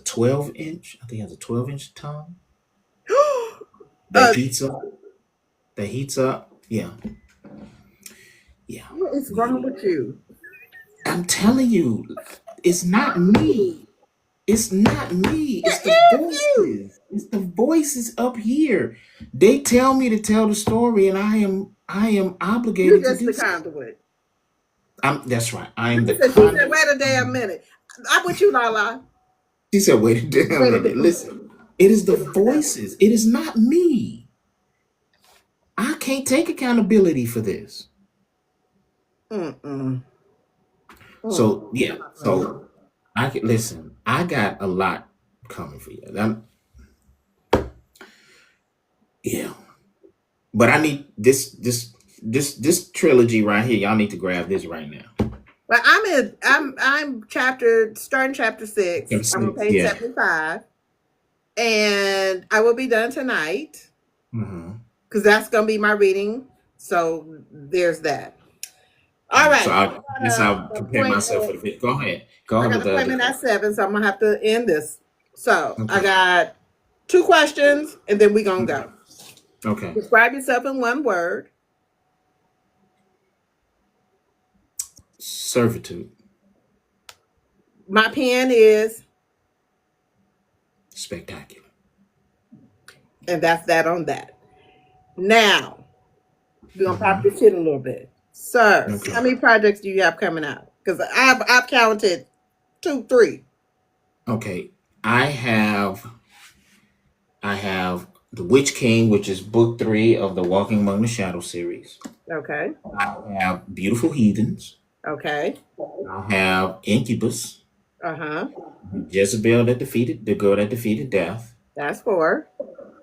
12-inch. I think he has a 12-inch tongue that heats up. That heats up. Yeah, yeah. What is wrong with you? I'm telling you, it's not me. It's not me. It's the It is you. voices. It's the voices up here. They tell me to tell the story, and I am You obligated to just do the so. conduit. That's right. I am the Listen, she said, conduit. wait a damn minute. I'm with you, Lala. She said, "Wait a damn Wait a minute. damn Listen, it is the voices. It is not me. I can't take accountability for this." Mm-mm. So Mm-mm. yeah. So I can listen. I got a lot coming for you. Yeah. But I need this trilogy right here. Y'all need to grab this right now. Well, I'm starting chapter 6. I'm on page Yeah. 75. And I will be done tonight Mm-hmm. because that's gonna be my reading. So there's that. All So right. I guess Got I'll an prepare myself for the appointment. video. Go ahead. Go I ahead got with an the other appointment at question. 7, so I'm gonna have to end this. So I Okay. got 2 questions and then we're gonna go. Okay. Describe yourself in 1 word. Servitude. My pen is, Spectacular. and that's that on that. Now, we're gonna pop Mm-hmm. this shit a little bit. Sir, Okay. how many projects do you have coming out? Because I've counted 2, 3. Okay. I have The Witch King, which is book 3 of the Walking Among the Shadow series. Okay. I have Beautiful Heathens. Okay. I have Incubus. Uh-huh. Jezebel the girl that defeated death. That's 4.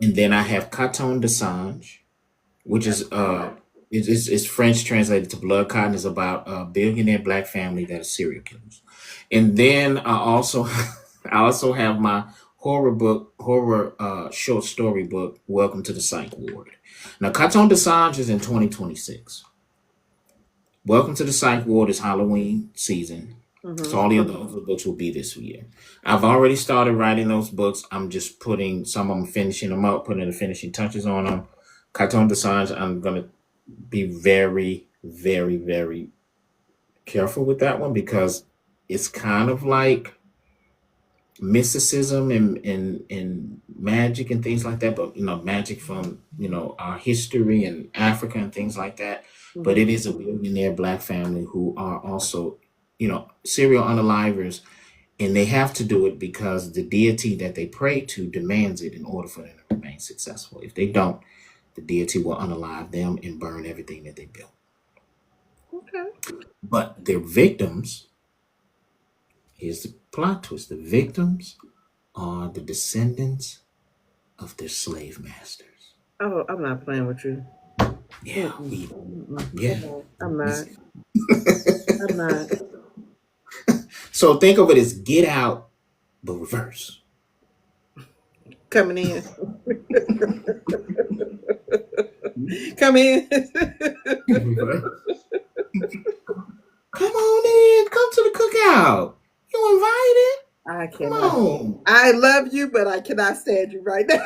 And then I have Caton Desange, which is it's French translated to Blood Cotton, is about a billionaire black family that is serial killers. And then I also have my horror short story book, Welcome to the Psych Ward. Now Caton Desange is in 2026. Welcome to the Psych Ward is Halloween season. So all the other books will be this year. I've already started writing those books. I'm just putting some of them, finishing them up, putting the finishing touches on them. Carton Desange, I'm going to be very, very, very careful with that one because it's kind of like mysticism and magic and things like that, but magic from our history and Africa and things like that. But it is a billionaire black family who are also serial unalivers, and they have to do it because the deity that they pray to demands it in order for them to remain successful. If they don't, the deity will unalive them and burn everything that they built. Okay. But their victims, here's the plot twist, the victims are the descendants of their slave masters. Oh, I'm not playing with you. Yeah, I'm not. I'm not. So think of it as Get Out, but reverse. Coming in. Come in. Come on in. Come to the cookout. You invited? I Come cannot. on. I love you, but I cannot stand you right now.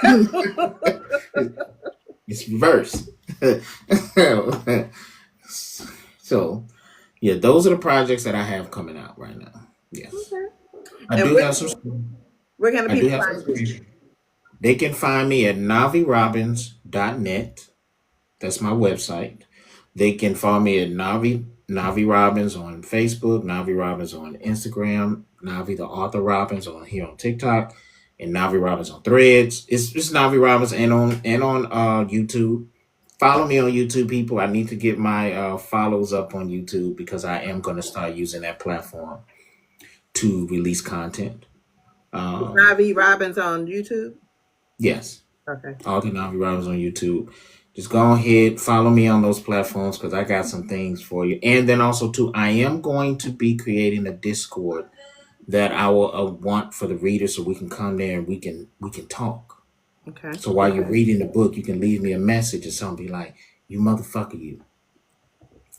It's reverse. So, yeah, those are the projects that I have coming out right now. Yes. Okay. I And do have some. where can the I do people have some find you? screen. They can find me at navirobbins.net. That's my website. They can follow me at Navi Robbins on Facebook, Navi Robbins on Instagram, Navi the author Robbins on here on TikTok, and Navi Robbins on Threads. It's Navi Robbins and on YouTube. Follow me on YouTube, people. I need to get my follows up on YouTube because I am going to start using that platform to release content. Is Um, Navi Robbins on YouTube? yes. Okay. All the Navi Robbins on YouTube. Just go ahead, follow me on those platforms because I got some things for you. And then also too, I am going to be creating a Discord that I will want for the readers so we can come there and we can talk. Okay. So while you're reading the book, you can leave me a message or something like, "You motherfucker, you,"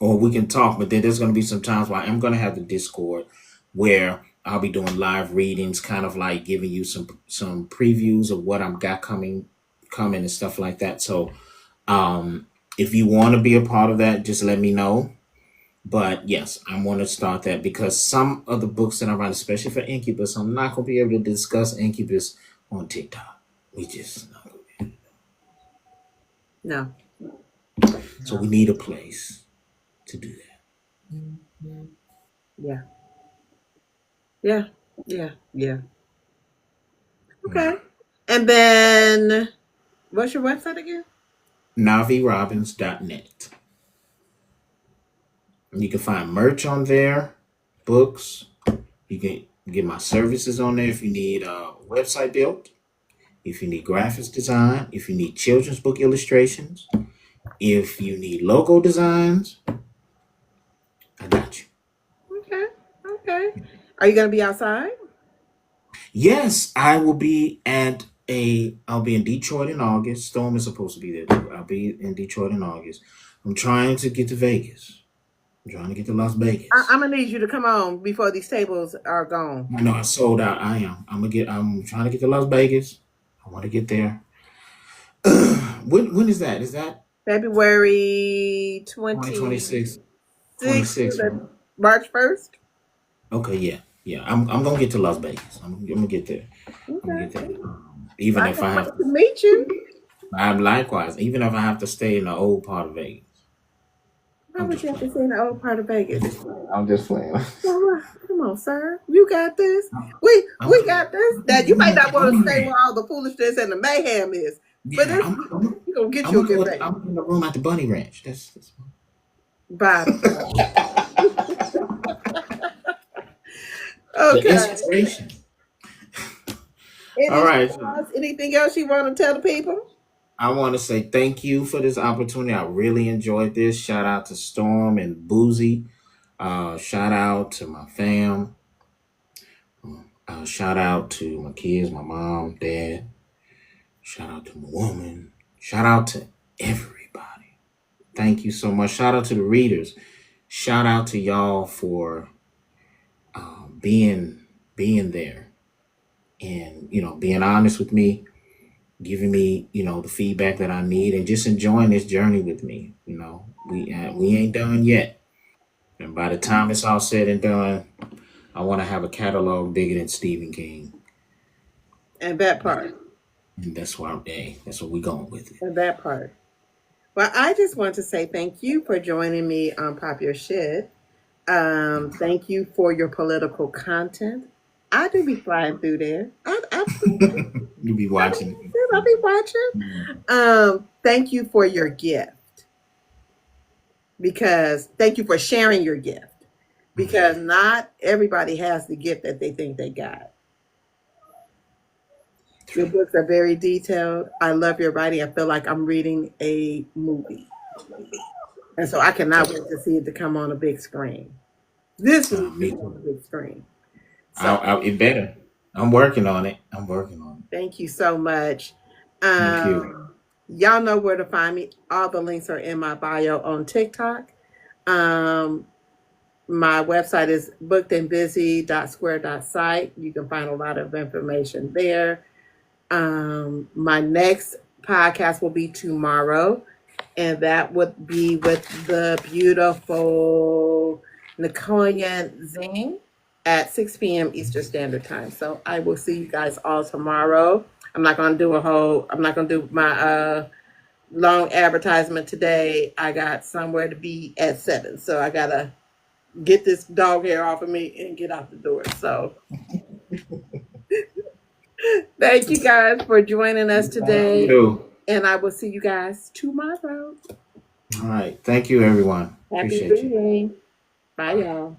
or we can talk. But then there's going to be some times where I'm going to have the Discord where I'll be doing live readings, kind of like giving you some previews of what I'm got coming and stuff like that. So if you want to be a part of that, just let me know. But yes, I want to start that because some of the books that I write, especially for Incubus, I'm not going to be able to discuss Incubus on TikTok. We just not gonna be. No. So we need a place to do that. Yeah. Yeah. Yeah. Yeah. Okay. And then what's your website again? NaviRobbins.net. You can find merch on there, books. You can get my services on there if you need a website built, if you need graphics design, if you need children's book illustrations, if you need logo designs, I got you. Okay. Okay. Are you gonna be outside? Yes, I will be I'll be in Detroit in August. Storm is supposed to be there too. I'll be in Detroit in August. I'm trying to get to Vegas. I'm trying to get to Las Vegas. I'm gonna need you to come on before these tables are gone. I know I sold out. I am. I'm trying to get to Las Vegas. I want to get there. When is that? Is that February 2026? 26th, 26, right? March 1st. Okay, yeah. Yeah. I'm gonna get to Las Vegas. I'm gonna get there. I'm gonna Okay. get there. Even I if I can't have wait to meet you. I'm likewise, even if I have to stay in the old part of Vegas. Why I'm would just you have to playing. stay in the old part of Vegas? I'm just playing. Well, come on, sir. You got this. I'm, We got this. Now you might not want to stay I'm, where all the foolishness and the mayhem is, but yeah, this you gonna get you a good rate. I'm in the room at the Bunny Ranch. That's Bottom. the Okay. inspiration. All right. Anything else you want to tell the people? I want to say thank you for this opportunity. I really enjoyed this. Shout out to Storm and Boozy. Shout out to my fam. Shout out to my kids, my mom, dad. Shout out to my woman. Shout out to everybody. Thank you so much. Shout out to the readers. Shout out to y'all for being there and being honest with me, giving me the feedback that I need, and just enjoying this journey with me. We ain't done yet, and by the time it's all said and done, I want to have a catalog bigger than Stephen King, And that part. and that's what we going with it. And that part. Well, I just want to say thank you for joining me on Pop Your Shit. Thank you for your political content. I do be flying through there. You be watching. I'll be watching. Thank you for your gift. Because thank you for sharing your gift. Because not everybody has the gift that they think they got. Your books are very detailed. I love your writing. I feel like I'm reading a movie. And so I cannot wait to see it to come on a big screen. This is Me on a too. big screen. So It better. I'm working on it. I'm working on it. thank you so much. Thank you. Y'all know where to find me. All the links are in my bio on TikTok. My website is bookedandbusy.square.site. You can find a lot of information there. My next podcast will be tomorrow, and that would be with the beautiful Nicoyan Zing at 6 p.m. Eastern Standard Time. So I will see you guys all tomorrow. I'm not going to do my long advertisement today. I got somewhere to be at 7. So I got to get this dog hair off of me and get out the door. So thank you guys for joining us today. Thank you. And I will see you guys tomorrow. All right. Thank you, everyone. Happy Appreciate you. reading. Bye, y'all.